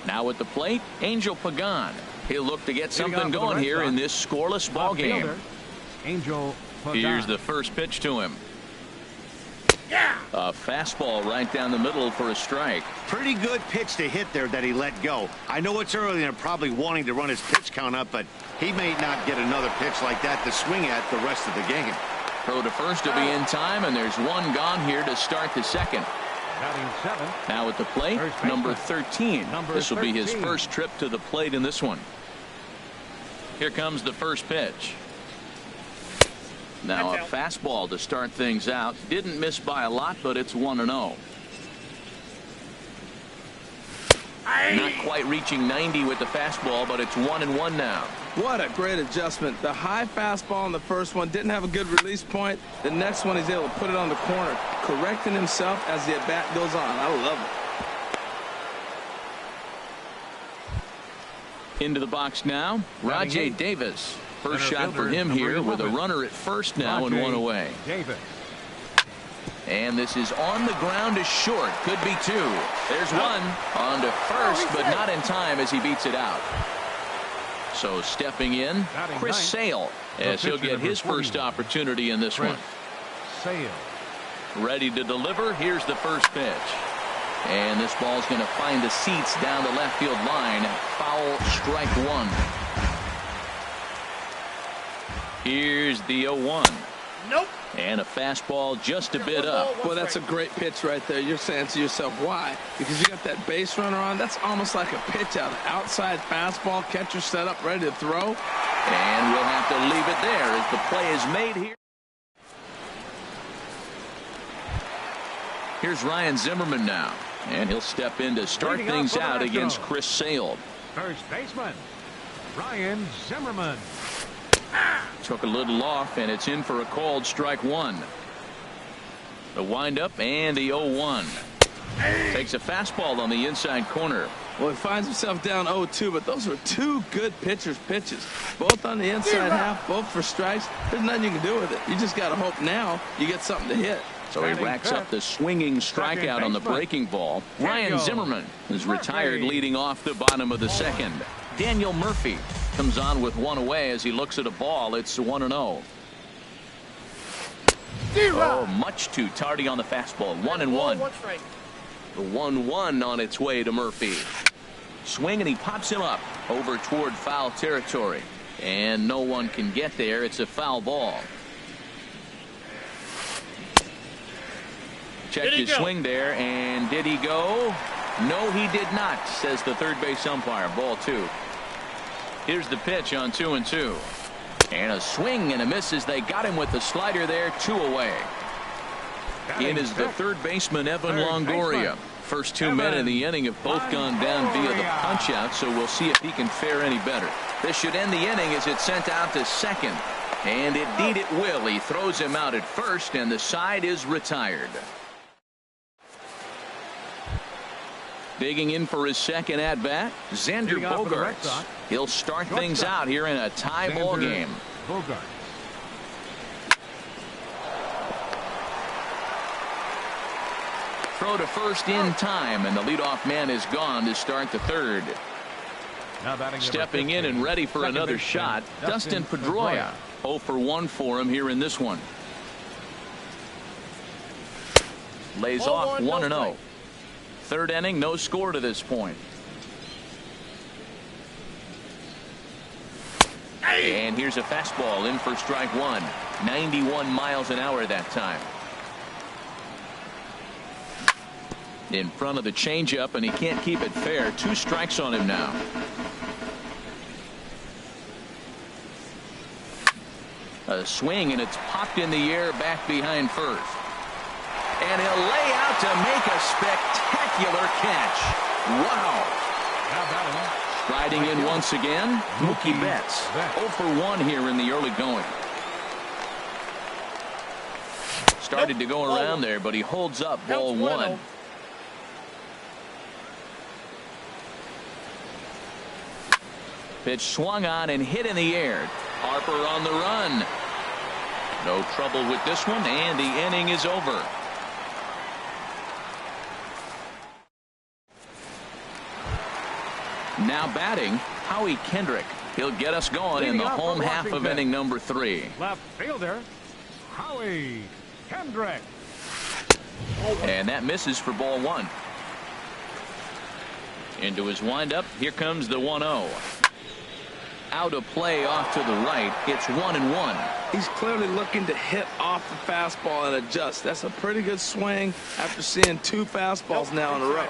Now at the plate, Angel Pagan. He'll look to get something going here in this scoreless ball game. Angel Pagan. Here's the first pitch to him. A fastball right down the middle for a strike. Pretty good pitch to hit there that he let go. I know it's early and probably wanting to run his pitch count up, but he may not get another pitch like that to swing at the rest of the game. Throw to first to be in time, and there's one gone here to start the second. Now at the plate, number 13. This will be his first trip to the plate in this one. Here comes the first pitch. Now a fastball to start things out. Didn't miss by a lot, but it's 1-0. Not quite reaching 90 with the fastball, but it's 1-1 now. What a great adjustment. The high fastball in the first one didn't have a good release point. The next one he's able to put it on the corner, correcting himself as the at-bat goes on. I love it. Into the box now, Rajay Davis. First shot for him here with a runner at first now and one away. And this is on the ground to short. Could be two. There's one on to first, but not in time as he beats it out. So stepping in, Chris Sale, as he'll get his first opportunity in this one. Ready to deliver. Here's the first pitch. And this ball's going to find the seats down the left field line. Foul, strike one. Here's the 0-1. Nope. And a fastball just a bit up. Well, that's a great pitch right there. You're saying to yourself, why? Because you got that base runner on. That's almost like a pitch out. Outside fastball, catcher set up, ready to throw. And we'll have to leave it there as the play is made here. Here's Ryan Zimmerman now. And he'll step in to start things out against Chris Sale. First baseman, Ryan Zimmerman. Took a little off, and it's in for a called strike one. The windup and the 0-1. Takes a fastball on the inside corner. Well, he finds himself down 0-2, but those were two good pitchers' pitches. Both on the inside half, both for strikes. There's nothing you can do with it. You just got to hope now you get something to hit. So he racks up the swinging strikeout on the breaking ball. Ryan Zimmerman is retired leading off the bottom of the second. Daniel Murphy comes on with one away as he looks at a ball. It's 1-0. Oh, much too tardy on the fastball. 1-1. The 1-1 on its way to Murphy. Swing, and he pops him up over toward foul territory. And no one can get there. It's a foul ball. Checked his swing there, and did he go? No, he did not, says the third base umpire. Ball two. Here's the pitch on 2-2. And a swing and a miss as they got him with the slider there. 2 away. In is the third baseman, Evan Longoria. First two men in the inning have both gone down via the punch out, so we'll see if he can fare any better. This should end the inning as it's sent out to second. And indeed it will. He throws him out at first, and the side is retired. Digging in for his second at-bat, Xander Bogaerts. He'll start things out here in a tie ball game. Throw to first in time, and the leadoff man is gone to start the third. Stepping in and ready for another shot, Dustin Pedroia. 0 for 1 for him here in this one. Lays off 1-0. Third inning, no score to this point. And here's a fastball in for strike one. 91 miles an hour that time. In front of the changeup, and he can't keep it fair. 2 strikes on him now. A swing, and it's popped in the air back behind first. And he'll lay out to make a spectacular catch. Wow. Striding in once again, Mookie Betts. 0 for 1 here in the early going. started to go around there, but he holds up ball one. Pitch swung on and hit in the air. Harper on the run. No trouble with this one, and the inning is over. Now batting, Howie Kendrick. He'll get us going in the home half of inning number 3. Left fielder, Howie Kendrick. And that misses for ball one. Into his windup. Here comes the 1-0. Out of play off to the right. It's 1-1. He's clearly looking to hit off the fastball and adjust. That's a pretty good swing after seeing 2 fastballs now in a row.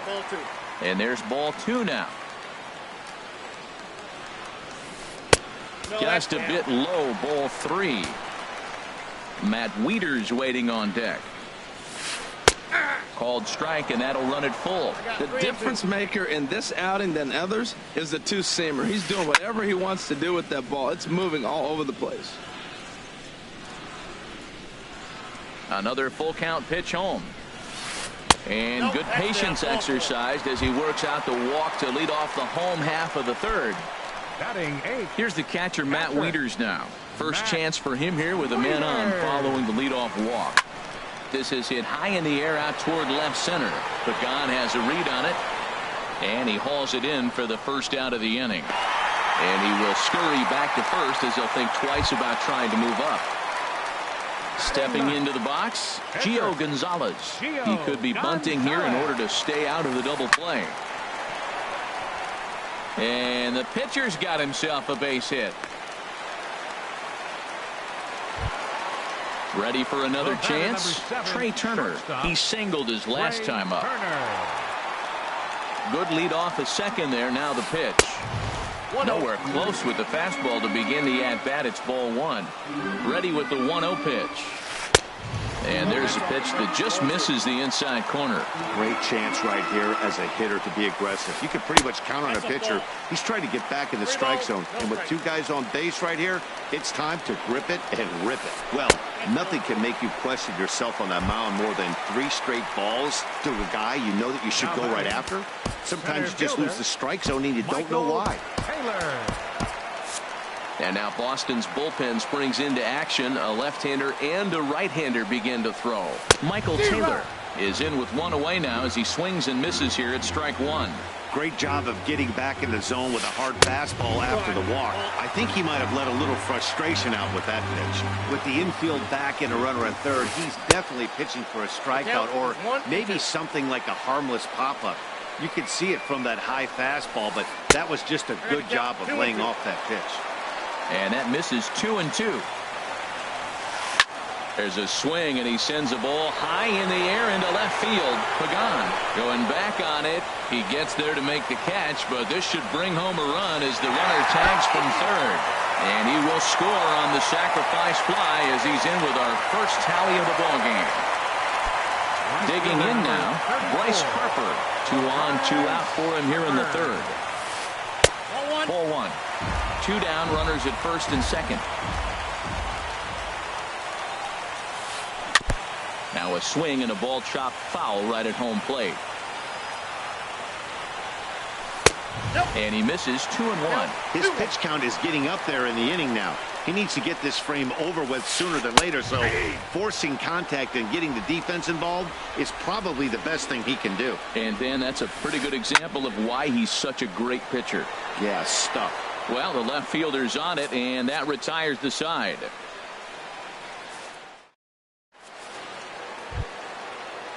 And there's ball 2 now. Just a bit low, ball 3. Matt Wieters waiting on deck. Called strike, and that'll run it full. The difference maker in this outing than others is the 2-seamer. He's doing whatever he wants to do with that ball. It's moving all over the place. Another full count pitch home. And good patience exercised as he works out the walk to lead off the home half of the 3rd. Batting 8. Here's the catcher, Matt Wieters now. First chance for him here with a man on following the leadoff walk. This is hit high in the air out toward left center. Pagan has a read on it, and he hauls it in for the first out of the inning. And he will scurry back to first as he'll think twice about trying to move up. Stepping into the box, Gio Gonzalez. He could be bunting here in order to stay out of the double play. And the pitcher's got himself a base hit. Ready for another chance? Trey Turner. He singled his last time up. Good lead off a second there. Now the pitch. Nowhere close with the fastball to begin the at-bat. It's ball 1. Ready with the 1-0 pitch. And there's a pitch that just misses the inside corner. Great chance right here as a hitter to be aggressive. You can pretty much count on a pitcher. He's trying to get back in the strike zone. And with 2 guys on base right here, it's time to grip it and rip it. Well, nothing can make you question yourself on that mound more than 3 straight balls to a guy you know that you should go right after. Sometimes you just lose the strike zone and you don't know why. And now Boston's bullpen springs into action. A left-hander and a right-hander begin to throw. Michael Taylor is in with 1 away now as he swings and misses here at strike 1. Great job of getting back in the zone with a hard fastball after the walk. I think he might have let a little frustration out with that pitch. With the infield back and a runner at third, he's definitely pitching for a strikeout or maybe something like a harmless pop-up. You could see it from that high fastball, but that was just a good job of laying off that pitch. And that misses 2-2. There's a swing, and he sends a ball high in the air into left field. Pagan going back on it. He gets there to make the catch, but this should bring home a run as the runner tags from third. And he will score on the sacrifice fly as he's in with our first tally of the ballgame. Digging in now, Bryce Harper. 2 on, 2 out for him here in the 3rd. Ball 1. 2 down, runners at first and second. Now a swing and a ball chopped foul right at home plate. And he misses 2-1. His pitch count is getting up there in the inning now. He needs to get this frame over with sooner than later, so forcing contact and getting the defense involved is probably the best thing he can do. And Dan, that's a pretty good example of why he's such a great pitcher. Yeah, stuff. Well, the left fielder's on it, and that retires the side.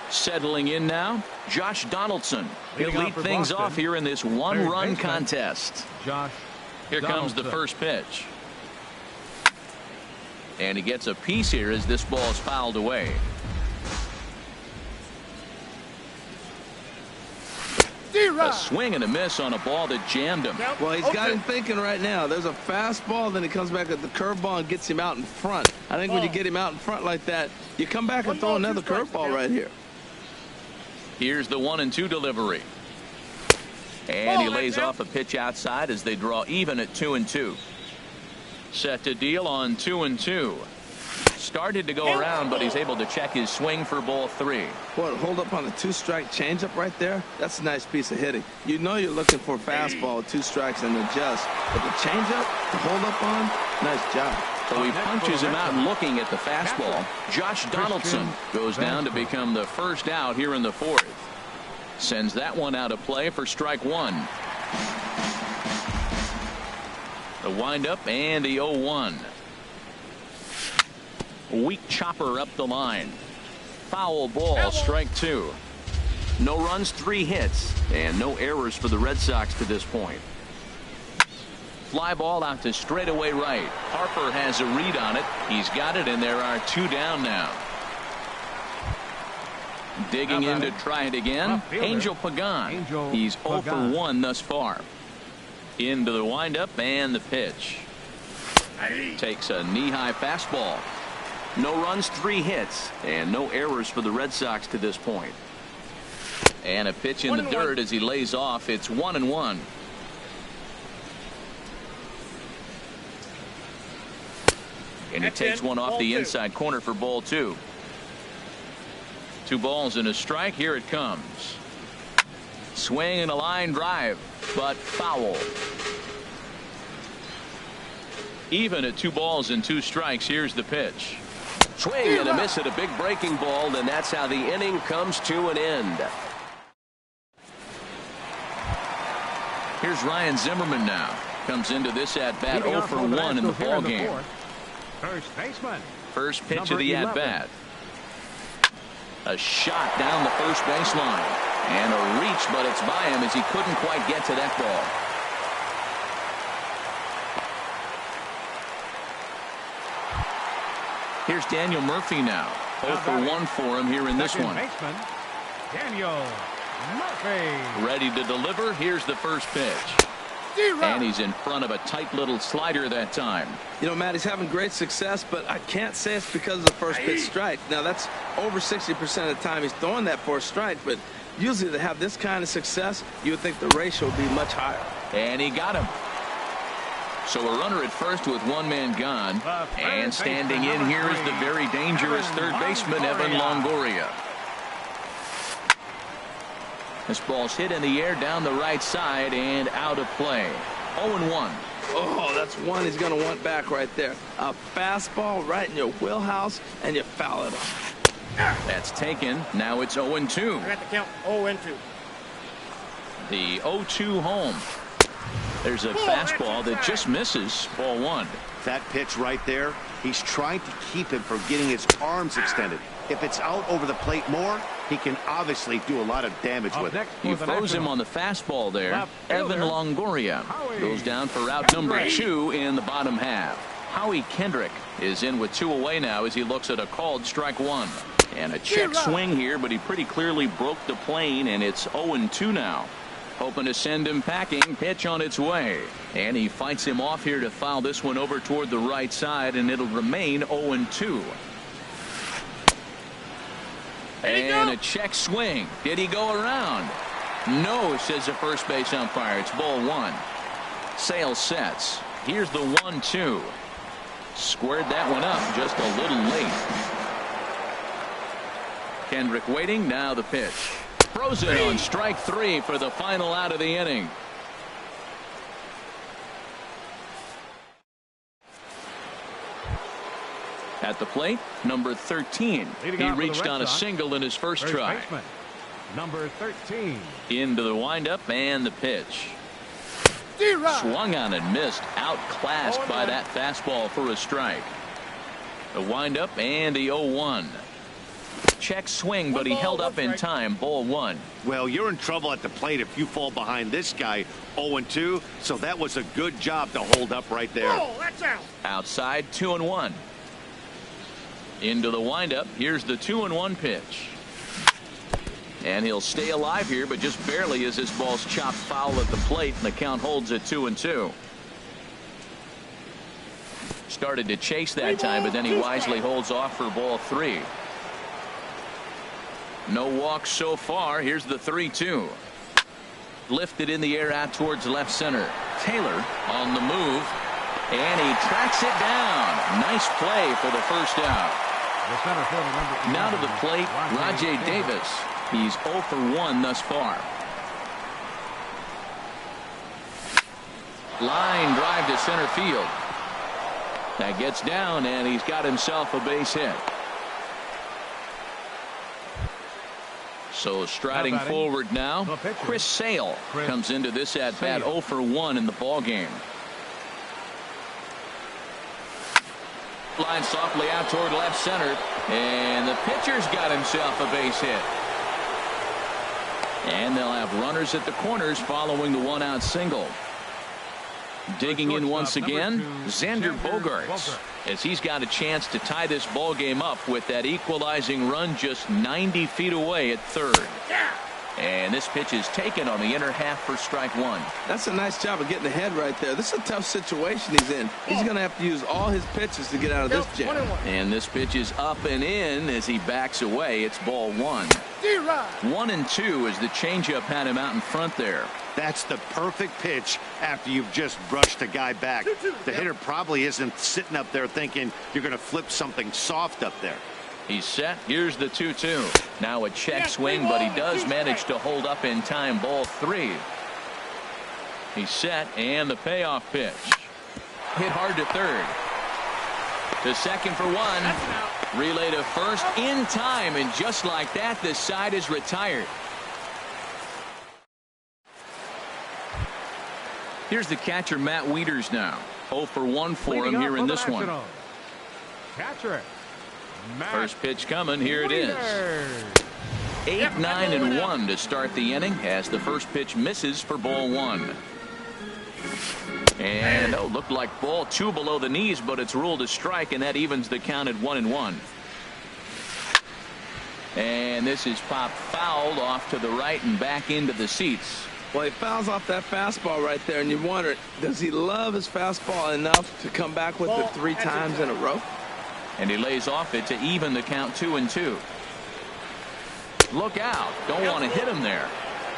Settling in now, Josh Donaldson. He'll lead things off here in this 1-run contest. Here comes the first pitch. And he gets a piece here as this ball is fouled away. A swing and a miss on a ball that jammed him. Well, he's got him thinking right now. There's a fastball, then he comes back at the curveball and gets him out in front. I think when you get him out in front like that, you come back and throw another curveball right here. Here's the 1-2 delivery. And he lays off a pitch outside as they draw even at 2-2. Set to deal on 2-2. started to go around, but he's able to check his swing for ball 3. Boy, hold up on a 2-strike changeup right there. That's a nice piece of hitting. You know you're looking for a fastball with 2 strikes and adjust. But the changeup to hold up on, nice job. So he punches him out looking at the fastball. Josh Donaldson goes down to become the first out here in the 4th. Sends that one out of play for strike 1. The windup and the 0-1. Weak chopper up the line. Foul ball, strike 2. No runs, 3 hits, and no errors for the Red Sox to this point. Fly ball out to straightaway right. Harper has a read on it. He's got it, and there are 2 down now. Digging in to try it again. Angel Pagan. He's 0 for 1 thus far. Into the windup and the pitch. Takes a knee-high fastball. No runs, 3 hits, and no errors for the Red Sox to this point. And a pitch in the dirt as he lays off. It's 1-1. And he takes one off the inside corner for ball 2. 2 balls and a strike. Here it comes. Swing and a line drive, but foul. Even at 2 balls and 2 strikes. Here's the pitch. Swing and a miss at a big breaking ball, and that's how the inning comes to an end. Here's Ryan Zimmerman now. Comes into this at bat 0 for 1 in the ball game. First baseman. First pitch of the at bat. A shot down the first baseline. And a reach, but it's by him as he couldn't quite get to that ball. Here's Daniel Murphy now. 0 for 1 for him here in this one. Baseman, Daniel Murphy. Ready to deliver. Here's the first pitch. And he's in front of a tight little slider that time. You know, Matt, he's having great success, but I can't say it's because of the first pitch strike. Now, that's over 60% of the time he's throwing that for a strike, but usually to have this kind of success, you would think the ratio would be much higher. And he got him. So a runner at first with 1 man gone. And standing in here is the very dangerous third baseman, Evan Longoria. This ball's hit in the air down the right side and out of play. 0-1. Oh, that's one he's going to want back right there. A fastball right in your wheelhouse, and you foul it off. That's taken. Now it's 0-2. I got the count 0-2. The 0-2 home. There's a fastball that just misses. Ball 1. That pitch right there, he's trying to keep him from getting his arms extended. If it's out over the plate more, he can obviously do a lot of damage with it. You froze him on the fastball there. Evan Longoria goes down for route number 2 in the bottom half. Howie Kendrick is in with 2 away now as he looks at a called strike 1. And a check swing here, but he pretty clearly broke the plane, and it's 0-2 now. Hoping to send him packing. Pitch on its way. And he fights him off here to foul this one over toward the right side, and it'll remain 0-2. And a check swing. Did he go around? No, says the first base umpire. It's ball 1. Sale sets. Here's the 1-2. Squared that one up just a little late. Kendrick waiting. Now the pitch. Frozen on strike 3 for the final out of the inning. At the plate, number 13. He reached on a single in his first try. Baseman, number 13. Into the windup and the pitch. Swung on and missed. Outclassed by that fastball for a strike. The windup and the 0-1. Check swing, but he held up in time. Ball 1. Well, you're in trouble at the plate if you fall behind this guy. 0-2, so that was a good job to hold up right there. That's out. Outside, 2-1. Into the windup. Here's the 2-1 pitch. And he'll stay alive here, but just barely as this ball's chopped foul at the plate, and the count holds at 2-2. Started to chase that time, but then he wisely holds off for ball 3. No walks so far. Here's the 3-2. Lifted in the air out towards left center. Taylor on the move. And he tracks it down. Nice play for the first out. The center fielder, number Now to the plate, Rajay Davis. He's 0 for 1 thus far. Line drive to center field. That gets down, and he's got himself a base hit. So striding forward now, Chris Sale comes into this at bat 0 for 1 in the ball game. Line softly out toward left center, and the pitcher's got himself a base hit. And they'll have runners at the corners following the 1-out single. Digging in once again, Xander Bogaerts, as he's got a chance to tie this ball game up with that equalizing run just 90 feet away at third. And this pitch is taken on the inner half for strike one. That's a nice job of getting ahead right there. This is a tough situation he's in. He's going to have to use all his pitches to get out of this jam. And this pitch is up and in as he backs away. It's ball one. 1-2 as the changeup had him out in front there. That's the perfect pitch after you've just brushed a guy back. The hitter probably isn't sitting up there thinking you're going to flip something soft up there. He's set. Here's the 2-2. Now a check swing, but he does manage to hold up in time. Ball three. He's set, and the payoff pitch. Hit hard to third. To second for one. Relay to first in time, and just like that, the side is retired. Here's the catcher, Matt Wieters now. 0 for 1 for him here in this one. Catcher. First pitch coming. Here it is. 8, 9, and 1 to start the inning as the first pitch misses for ball one. And looked like ball two below the knees, but it's ruled a strike, and that evens the count at 1-1. And this is popped fouled off to the right and back into the seats. Well, he fouls off that fastball right there, and you wonder, does he love his fastball enough to come back with it 3 times in a row? And he lays off it to even the count 2-2. Look out. Don't want to hit him there.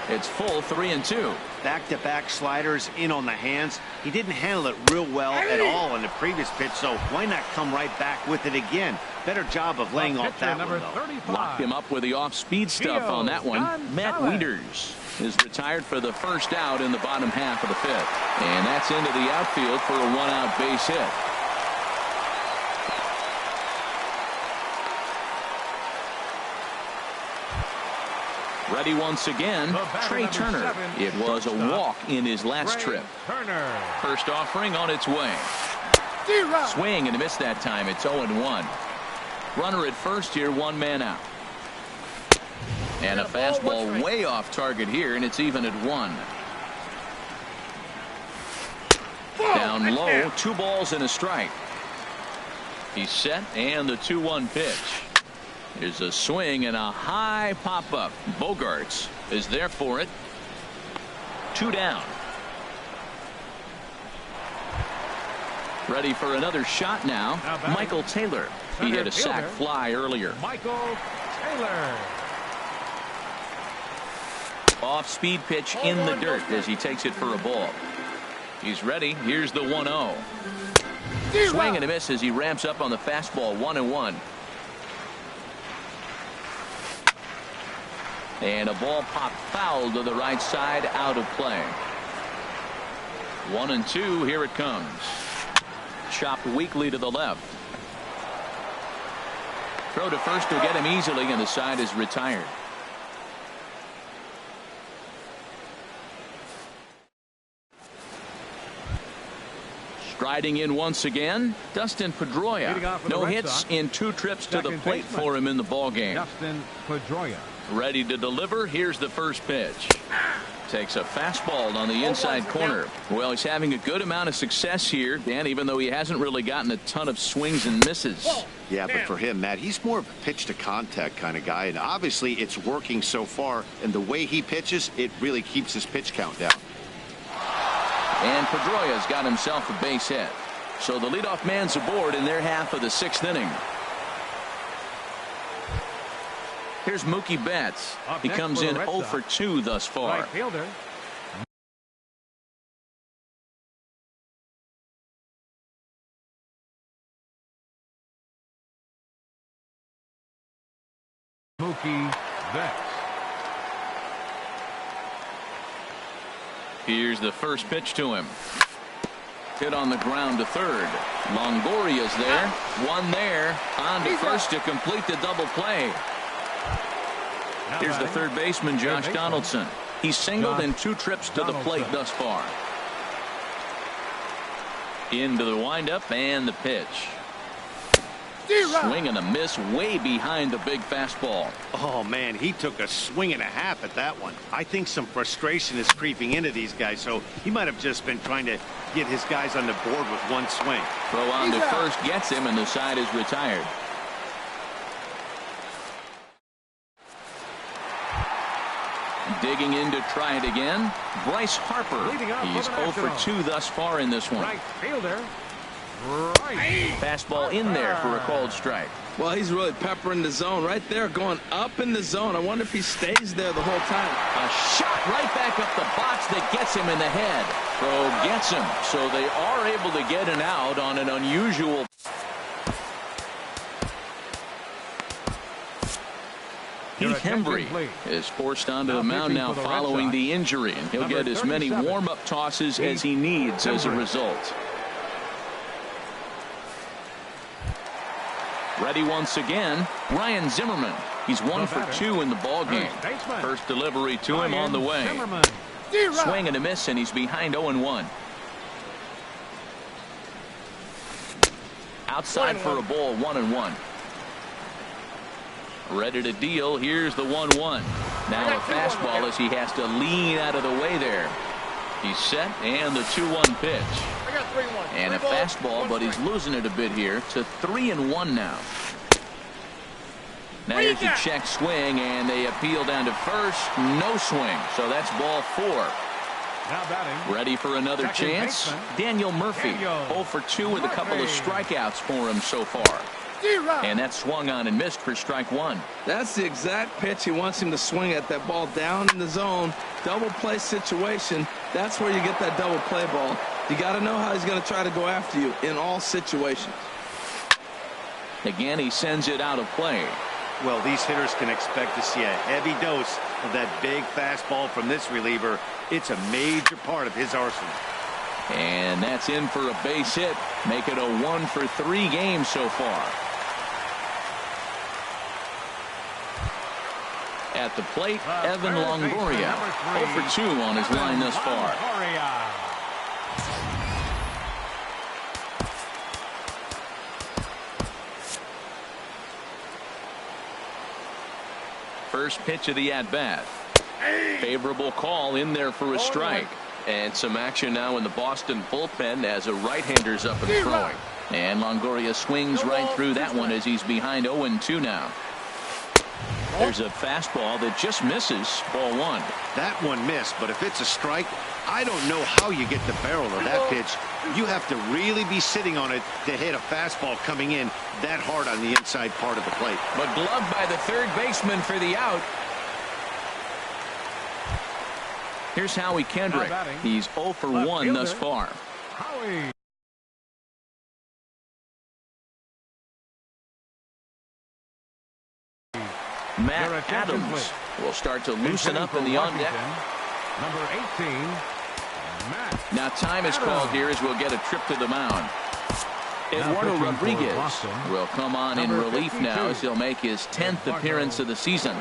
It's full 3-2. Back-to-back sliders in on the hands. He didn't handle it real well at all in the previous pitch, so why not come right back with it again? Better job of laying off that one, though. Locked him up with the off-speed stuff on that one. Matt Wieters is retired for the first out in the bottom half of the fifth. And that's into the outfield for a 1-out base hit. Ready once again, Trey Turner. It was a walk in his last trip. First offering on its way. Swing and a miss that time. It's 0-1. Runner at first here, 1 man out. And a fastball way off target here, and it's even at 1. Down low, 2 balls and a strike. He's set, and the 2-1 pitch. Here's a swing and a high pop-up. Bogaerts is there for it. 2 down. Ready for another shot now. Michael Taylor. He hit a sac fly earlier. Michael Taylor. Off-speed pitch in the dirt as he takes it for a ball. He's ready. Here's the 1-0. Swing and a miss as he ramps up on the fastball. 1-1. And a ball popped foul to the right side, out of play. 1-2. Here it comes. Chopped weakly to the left. Throw to first will get him easily, and the side is retired. Striding in once again, Dustin Pedroia. No hits in 2 trips to the plate for him in the ball game. Dustin Pedroia. Ready to deliver. Here's the first pitch. Takes a fastball on the inside corner. Well, he's having a good amount of success here, Dan, even though he hasn't really gotten a ton of swings and misses. Yeah, but for him, Matt, he's more of a pitch to contact kind of guy, and obviously it's working so far, and the way he pitches, it really keeps his pitch count down. And Pedroia's got himself a base hit. So the leadoff man's aboard in their half of the 6th inning. Here's Mookie Betts. He comes in 0 for 2 thus far. Right fielder Mookie Betts. Here's the first pitch to him. Hit on the ground to third. Longoria's there. One there. On to first to complete the double play. Here's the third baseman, Josh Donaldson. He's singled in 2 trips to the plate thus far. Into the windup and the pitch. Swing and a miss way behind the big fastball. Oh, man, he took a swing and a half at that one. I think some frustration is creeping into these guys, so he might have just been trying to get his guys on the board with one swing. Throw on to first gets him, and the side is retired. Digging in to try it again, Bryce Harper. He's 0 for 2 thus far in this one. Right fielder. Right. Fastball in there for a called strike. Well, he's really peppering the zone right there, going up in the zone. I wonder if he stays there the whole time. A shot right back up the box that gets him in the head. Throw gets him, so they are able to get an out on an unusual. Heath Hembry is forced onto the mound now following the injury, and he'll get as many warm-up tosses as he needs as a result. Ready once again, Ryan Zimmerman. He's 1 for 2 in the ballgame. First delivery to him on the way. Swing and a miss, and he's behind 0-1. Outside for a ball, 1-1. Ready to deal. Here's the 1-1. Now a fastball as he has to lean out of the way there. He's set, and the 2-1 pitch. And a fastball, but he's losing it a bit here to 3-1 now. Now here's a check swing, and they appeal down to first. No swing, so that's ball 4. Now batting. Ready for another chance? Daniel Murphy, 0 for 2 with a couple of strikeouts for him so far. And that swung on and missed for strike 1. That's the exact pitch he wants him to swing at, that ball down in the zone. Double play situation. That's where you get that double play ball. You got to know how he's going to try to go after you in all situations. Again, he sends it out of play. Well, these hitters can expect to see a heavy dose of that big fastball from this reliever. It's a major part of his arsenal. And that's in for a base hit. Make it a 1 for 3 game so far. At the plate, Evan Longoria, 0 for 2 on his line thus far. First pitch of the at-bat. Favorable call in there for a strike. And some action now in the Boston bullpen as a right-hander's up and throwing. And Longoria swings right through that one as he's behind 0-2 now. There's a fastball that just misses, ball 1. That one missed, but if it's a strike, I don't know how you get the barrel of that pitch. You have to really be sitting on it to hit a fastball coming in that hard on the inside part of the plate. But gloved by the third baseman for the out. Here's Howie Kendrick. He's 0 for 1 thus far. Howie. Matt Adams will start to loosen up in the on-deck. Number 18, Matt. Now time is called here as we'll get a trip to the mound. Eduardo Rodriguez will come on in relief now as he'll make his 10th appearance of the season.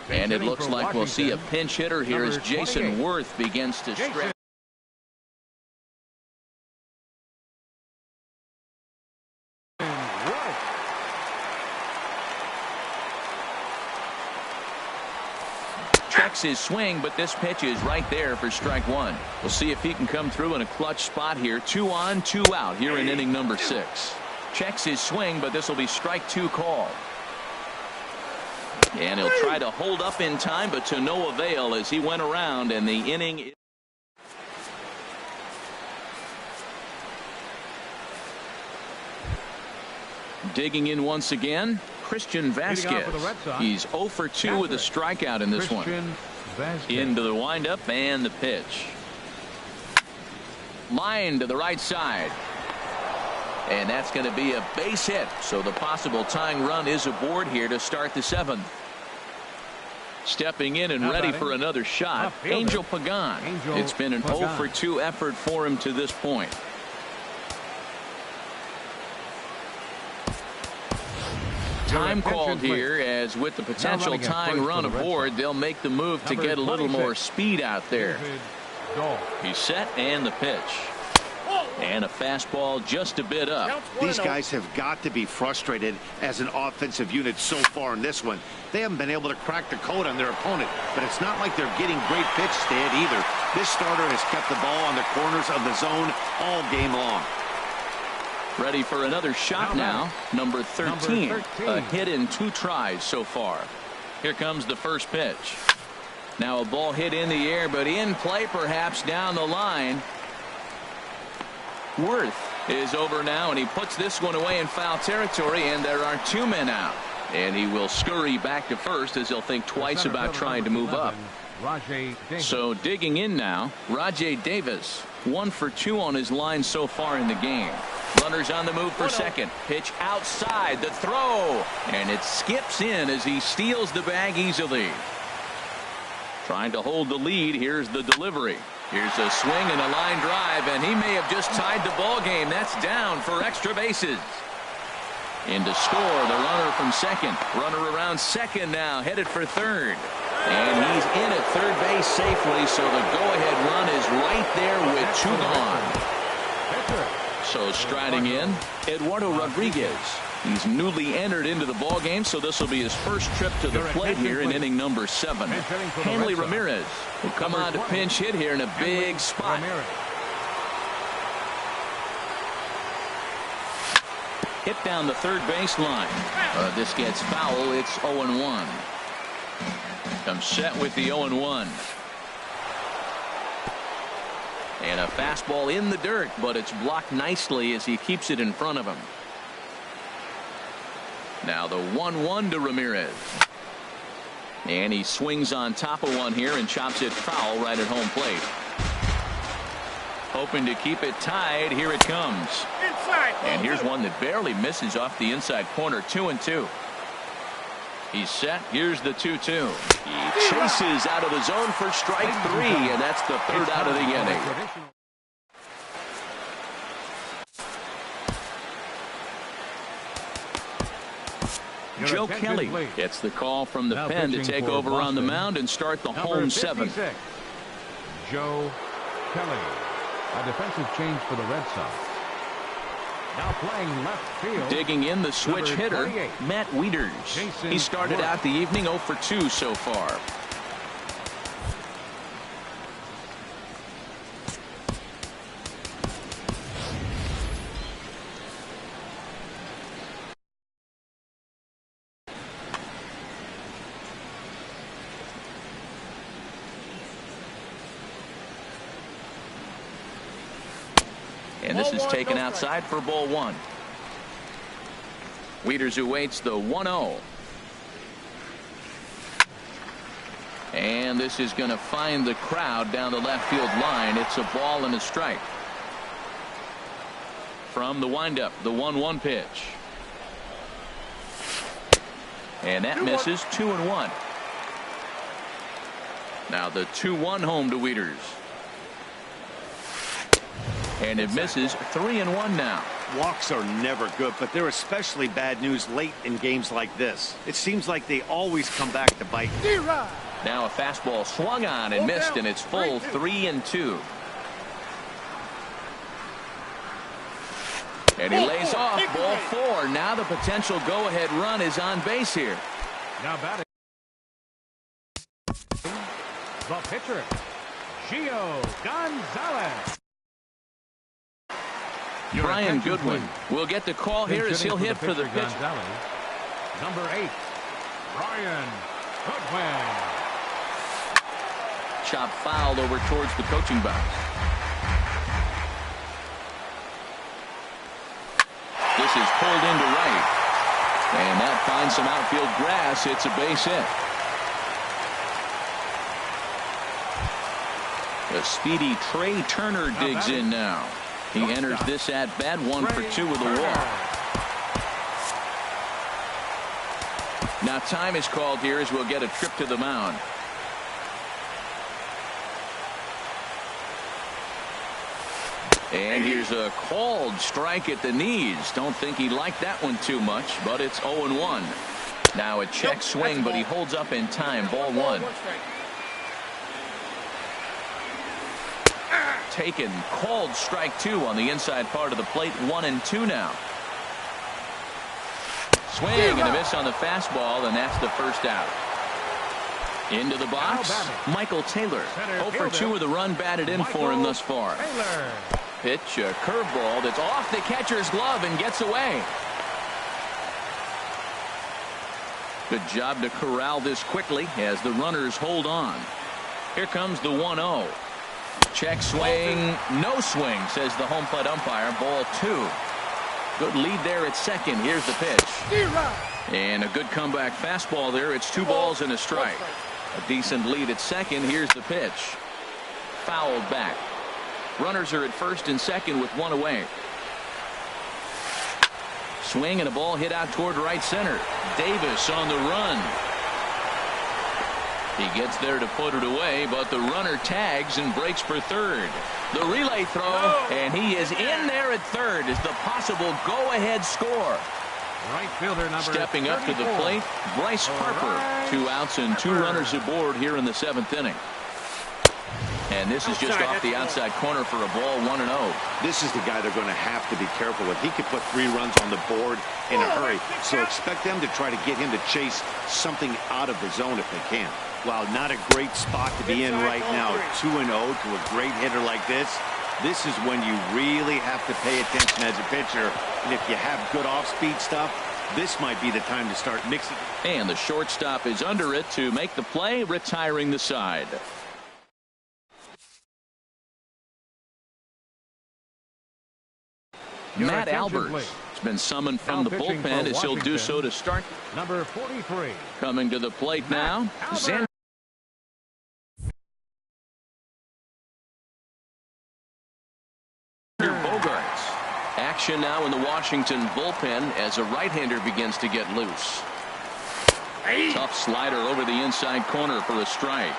And it looks like we'll see a pinch hitter here as Jason Worth begins to stretch. Checks his swing, but this pitch is right there for strike 1. We'll see if he can come through in a clutch spot here. 2 on, 2 out here in inning number 6. Checks his swing, but this will be strike 2 call. And he'll try to hold up in time, but to no avail as he went around, and the inning. Digging in once again, Christian Vasquez. He's 0 for 2 with a strikeout in this one. Into the windup and the pitch. Line to the right side. And that's going to be a base hit. So the possible tying run is aboard here to start the seventh. Stepping in and ready for another shot, Angel Pagan. It's been an 0 for 2 effort for him to this point. Time called here, as with the potential tying run aboard, they'll make the move to get a little more speed out there. He's set and the pitch. And a fastball just a bit up. These guys have got to be frustrated as an offensive unit so far in this one. They haven't been able to crack the code on their opponent, but it's not like they're getting great pitches to hit either. This starter has kept the ball on the corners of the zone all game long. Ready for another shot now. Number 13. A hit in 2 tries so far. Here comes the first pitch. Now a ball hit in the air, but in play perhaps down the line. Worth is over now, and he puts this one away in foul territory, and there are 2 men out. And he will scurry back to first as he'll think twice about trying to move up. So digging in now, Rajay Davis. 1 for 2 on his line so far in the game. Runners on the move for second. Pitch outside, the throw, and it skips in as he steals the bag easily. Trying to hold the lead. Here's the delivery. Here's a swing and a line drive, and he may have just tied the ball game. That's down for extra bases. In to score, the runner from second. Runner around second now, headed for third. And he's in at third base safely, so the go-ahead run is right there with 2 gone. So striding in, Eduardo Rodriguez. He's newly entered into the ball game, so this will be his first trip to the plate here in inning number 7. Hanley Ramirez will come on to pinch hit here in a big spot. Hit down the third baseline. This gets foul. It's 0-1. Comes set with the 0-1. And a fastball in the dirt, but it's blocked nicely as he keeps it in front of him. Now the 1-1 to Ramirez. And he swings on top of one here and chops it foul right at home plate. Hoping to keep it tied. Here it comes. And here's one that barely misses off the inside corner. 2-2. He's set. Here's the 2-2. He chases out of the zone for strike 3, and that's the third out of the inning. Joe Kelly gets the call from the pen to take over on the mound and start the home 7. Joe Kelly, a defensive change for the Red Sox. Now playing left field. Digging in the switch hitter, Matt Wieters. He started out the evening 0 for 2 so far. And this is taken outside for ball 1. Wieters awaits the 1-0. And this is going to find the crowd down the left field line. It's a ball and a strike. From the windup, the 1-1 pitch. And that misses. 2-1. Now the 2-1 home to Wieters. And it misses. 3-1 now. Walks are never good, but they're especially bad news late in games like this. It seems like they always come back to bite. Now a fastball swung on and missed, and it's full. 3-2. And he lays off. Ball 4. Now the potential go-ahead run is on base here. Now batting. The pitcher, Gio Gonzalez. Brian Goodwin will get the call here as he'll hit for the pitch. Number 8, Brian Goodwin. Chop fouled over towards the coaching box. This is pulled into right. And that finds some outfield grass. It's a base hit. A speedy Trey Turner digs in now. He enters this at bat 1 for 2 with a walk. Now time is called here as we'll get a trip to the mound. And here's a called strike at the knees. Don't think he liked that one too much, but it's 0-1. Now a check swing, but he holds up in time. Ball 1. Taken. Called strike 2 on the inside part of the plate. 1-2 now. Swing and a miss on the fastball, and that's the first out. Into the box, Michael Taylor. 0 for 2 with a run batted in for him thus far. Pitch, a curveball that's off the catcher's glove and gets away. Good job to corral this quickly as the runners hold on. Here comes the 1-0. Check swing, no swing, says the home plate umpire. Ball 2. Good lead there at second. Here's the pitch. And a good comeback fastball there. It's 2 balls and a strike. A decent lead at second. Here's the pitch. Fouled back. Runners are at first and second with 1 away. Swing and a ball hit out toward right center. Davis on the run. He gets there to put it away, but the runner tags and breaks for third. The relay throw, and he is in there at third as the possible go-ahead score. Right fielder number Stepping up to the plate, Bryce Harper. 2 outs and 2 runners aboard here in the 7th inning. And this is just off the outside corner for a ball. 1-0. This is the guy they're going to have to be careful with. He could put 3 runs on the board in a hurry, so expect them to try to get him to chase something out of the zone if they can. Wow, not a great spot to be in right now. 2-0 to a great hitter like this. This is when you really have to pay attention as a pitcher. And if you have good off-speed stuff, this might be the time to start mixing. And the shortstop is under it to make the play, retiring the side. Matt Albers has been summoned from the bullpen as he'll do so to start. Number 43. Coming to the plate now, Xander Bogaerts. Action now in the Washington bullpen as a right-hander begins to get loose. Tough slider over the inside corner for a strike.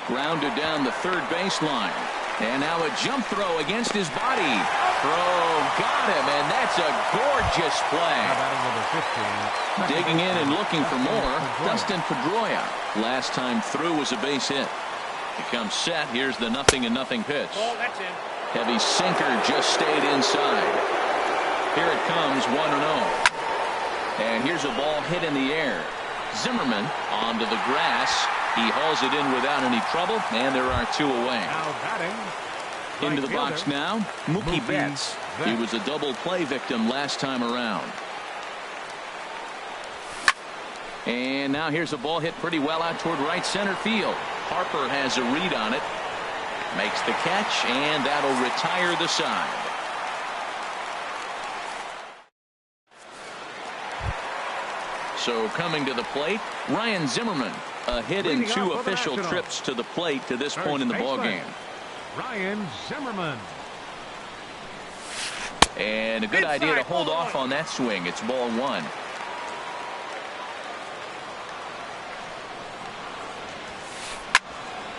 Grounded down the third baseline. And now a jump throw against his body. Throw got him, and that's a gorgeous play. Digging in and looking for more, Dustin Pedroia. Last time through was a base hit. He comes set. Here's the 0-0 pitch. Heavy sinker just stayed inside. Here it comes, 1-0. And here's a ball hit in the air. Zimmerman onto the grass. He hauls it in without any trouble, and there are 2 away. Now batting. Into the box now, Mookie Betts. He was a double play victim last time around. And now here's a ball hit pretty well out toward right center field. Harper has a read on it. Makes the catch, and that'll retire the side. So coming to the plate, Ryan Zimmerman. A hit in 2 official trips to the plate to this point in the ballgame. Ryan Zimmerman. And a good idea to hold off on that swing. It's ball 1.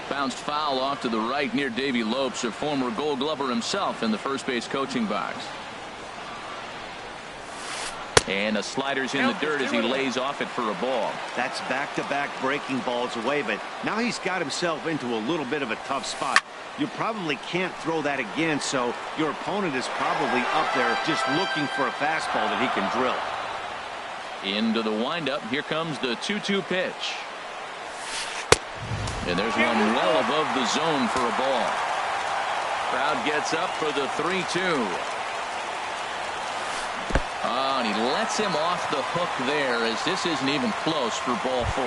Bounced foul off to the right near Davey Lopes, a former Gold Glover himself in the first base coaching box. And the slider's in the dirt as he lays off it for a ball. That's back-to-back breaking balls away, but now he's got himself into a little bit of a tough spot. You probably can't throw that again, so your opponent is probably up there just looking for a fastball that he can drill. Into the windup. Here comes the 2-2 pitch. And there's one well above the zone for a ball. Crowd gets up for the 3-2. And he lets him off the hook there as this isn't even close for ball 4.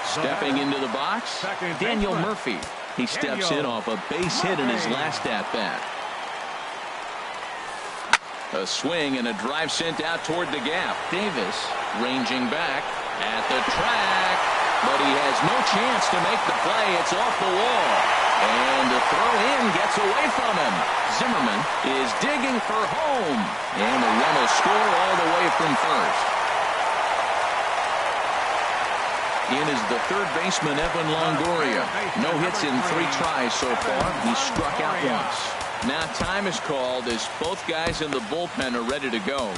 Stepping into the box, Daniel Murphy. He steps in off a base hit in his last at-bat. A swing and a drive sent out toward the gap. Davis ranging back at the track, but he no chance to make the play. It's off the wall. And the throw in gets away from him. Zimmerman is digging for home. And the run will score all the way from first. In is the third baseman, Evan Longoria. No hits in 3 tries so far. He struck out once. Now time is called as both guys in the bullpen are ready to go.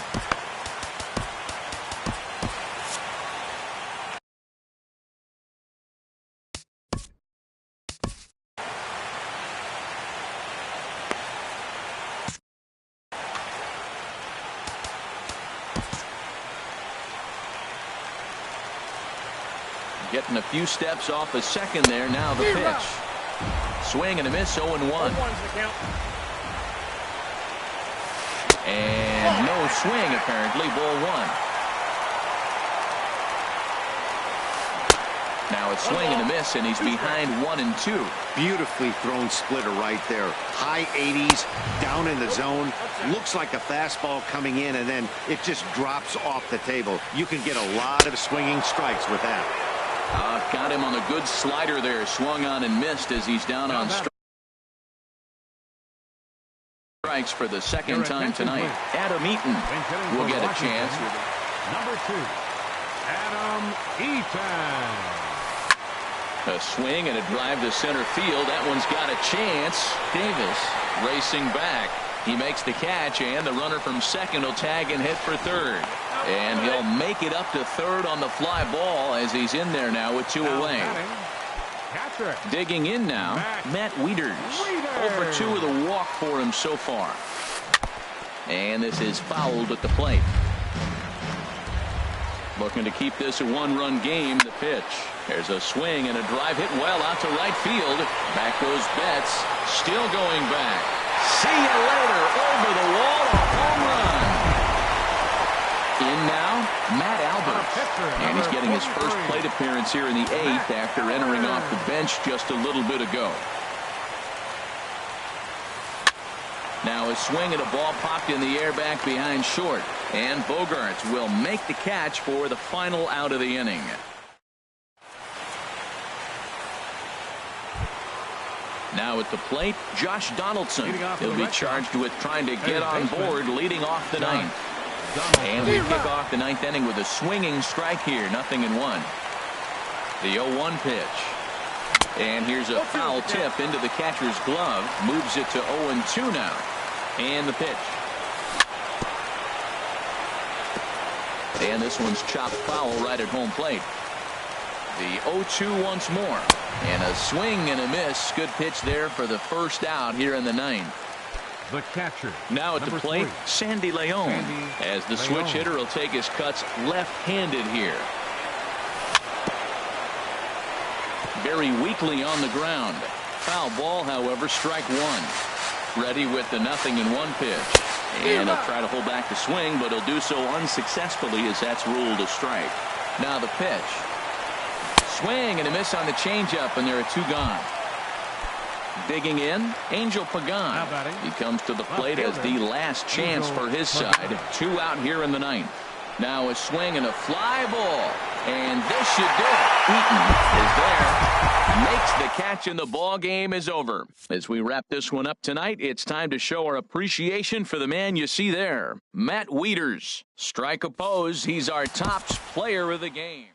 Getting a few steps off the second there. Now the pitch. Swing and a miss, 0-1. And no swing, apparently. Ball 1. Now it's swing and a miss, and he's behind 1-2. Beautifully thrown splitter right there. High 80s, down in the zone. Looks like a fastball coming in, and then it just drops off the table. You can get a lot of swinging strikes with that. Got him on a good slider there. Swung on and missed as he's down on strikes for the second time tonight. Adam Eaton will get a chance. Number 2, Adam Eaton. A swing and a drive to center field. That one's got a chance. Davis racing back. He makes the catch, and the runner from second will tag and hit for third. And he'll make it up to third on the fly ball as he's in there now with 2 away. Digging in now, Matt Wieters. 0-for-2 with a walk for him so far. And this is fouled at the plate. Looking to keep this a 1-run game. The pitch. There's a swing and a drive hit well out to right field. Back goes Betts. Still going back. See you later. Over the wall. A home run. In now, Matt Albert. And he's getting his first plate appearance here in the 8th after entering off the bench just a little bit ago. Now a swing and a ball popped in the air back behind short. And Bogaerts will make the catch for the final out of the inning. Now at the plate, Josh Donaldson. He'll be charged with trying to get on board leading off the 9th. And we kick off the 9th inning with a swinging strike here. 0-1. The 0-1 pitch. And here's a foul tip into the catcher's glove. Moves it to 0-2 now. And the pitch. And this one's chopped foul right at home plate. The 0-2 once more. And a swing and a miss. Good pitch there for the first out here in the 9th. The catcher. Now at the plate, Sandy Leon. As the switch hitter will take his cuts left-handed here. Very weakly on the ground. Foul ball, however, strike 1. Ready with the 0-1 pitch. And he'll try to hold back the swing, but he'll do so unsuccessfully as that's ruled a strike. Now the pitch. Swing and a miss on the changeup, and there are 2 gone. Digging in, Angel Pagan. He comes to the plate as the last chance for his side. 2 out here in the 9th. Now a swing and a fly ball. And this should do it. Eaton is there. Makes the catch, and the ball game is over. As we wrap this one up tonight, it's time to show our appreciation for the man you see there, Matt Wieters. Strike opposed. He's our top player of the game.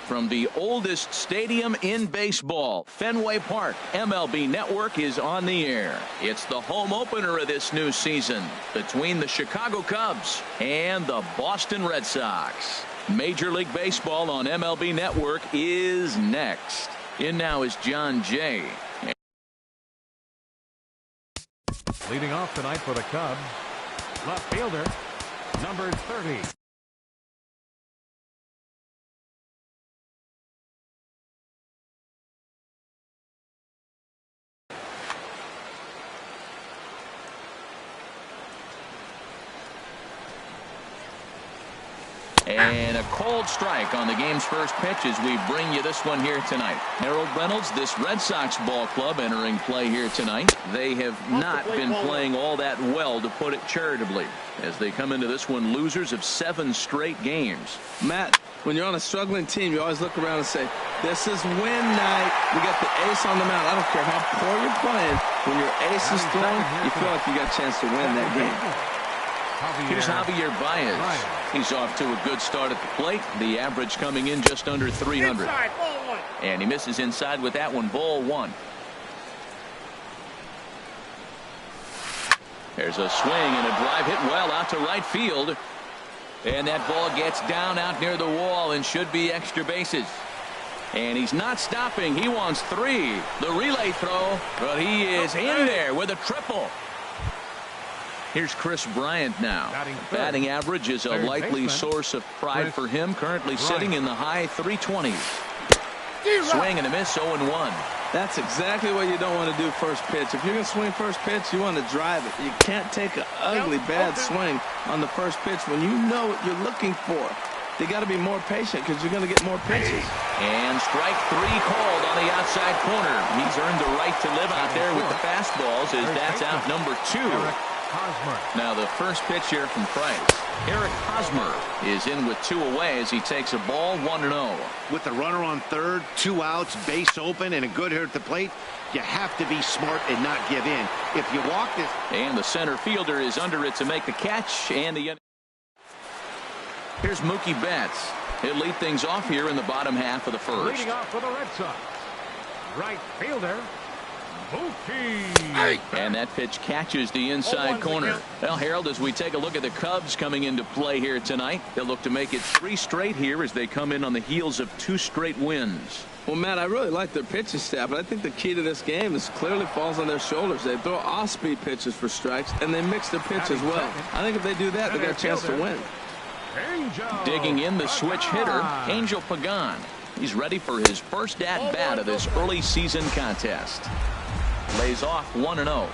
from the oldest stadium in baseball, Fenway Park. MLB Network is on the air. It's the home opener of this new season between the Chicago Cubs and the Boston Red Sox. Major League Baseball on MLB Network is next. In now is John Jay. Leading off tonight for the Cubs, left fielder, number 30. And a cold strike on the game's first pitch as we bring you this one here tonight. Harold Reynolds, this Red Sox ball club entering play here tonight. They have not been playing all that well, to put it charitably, as they come into this one losers of 7 straight games. Matt, when you're on a struggling team, you always look around and say, this is win night. We got the ace on the mound. I don't care how poor you're playing. When your ace is thrown, you feel like you got a chance to win that game. Here's Javier Baez. He's off to a good start at the plate. The average coming in just under 300. And he misses inside with that one. Ball 1. There's a swing and a drive hit well out to right field. And that ball gets down out near the wall and should be extra bases. And he's not stopping. He wants 3. The relay throw, but he is in there with a triple. Here's Chris Bryant now. Batting average is a likely source of pride for him. Currently sitting in the high 320s. Swing and a miss, 0-1. That's exactly what you don't want to do first pitch. If you're going to swing first pitch, you want to drive it. You can't take an ugly, bad swing on the first pitch when you know what you're looking for. You got to be more patient because you're going to get more pitches. And strike 3 called on the outside corner. He's earned the right to live out there with the fastballs, as that's out number 2. Now the first pitch here from Price. Eric Hosmer is in with 2 away as he takes a ball 1-0. With the runner on third, 2 outs, base open, and a good hitter at the plate, you have to be smart and not give in. If you walk this. And the center fielder is under it to make the catch. And the here's Mookie Betts. He'll lead things off here in the bottom half of the first. Leading off for the Red Sox, right fielder, Mookie. And that pitch catches the inside corner. Well, Harold, as we take a look at the Cubs coming into play here tonight, they'll look to make it 3 straight here as they come in on the heels of 2 straight wins. Well, Matt, I really like their pitching staff, but I think the key to this game is clearly falls on their shoulders. They throw off-speed pitches for strikes, and they mix their pitch as well. I think if they do that, they got a chance to win. Digging in the switch hitter, Angel Pagan. He's ready for his first at-bat of this early season contest. Lays off 1-0.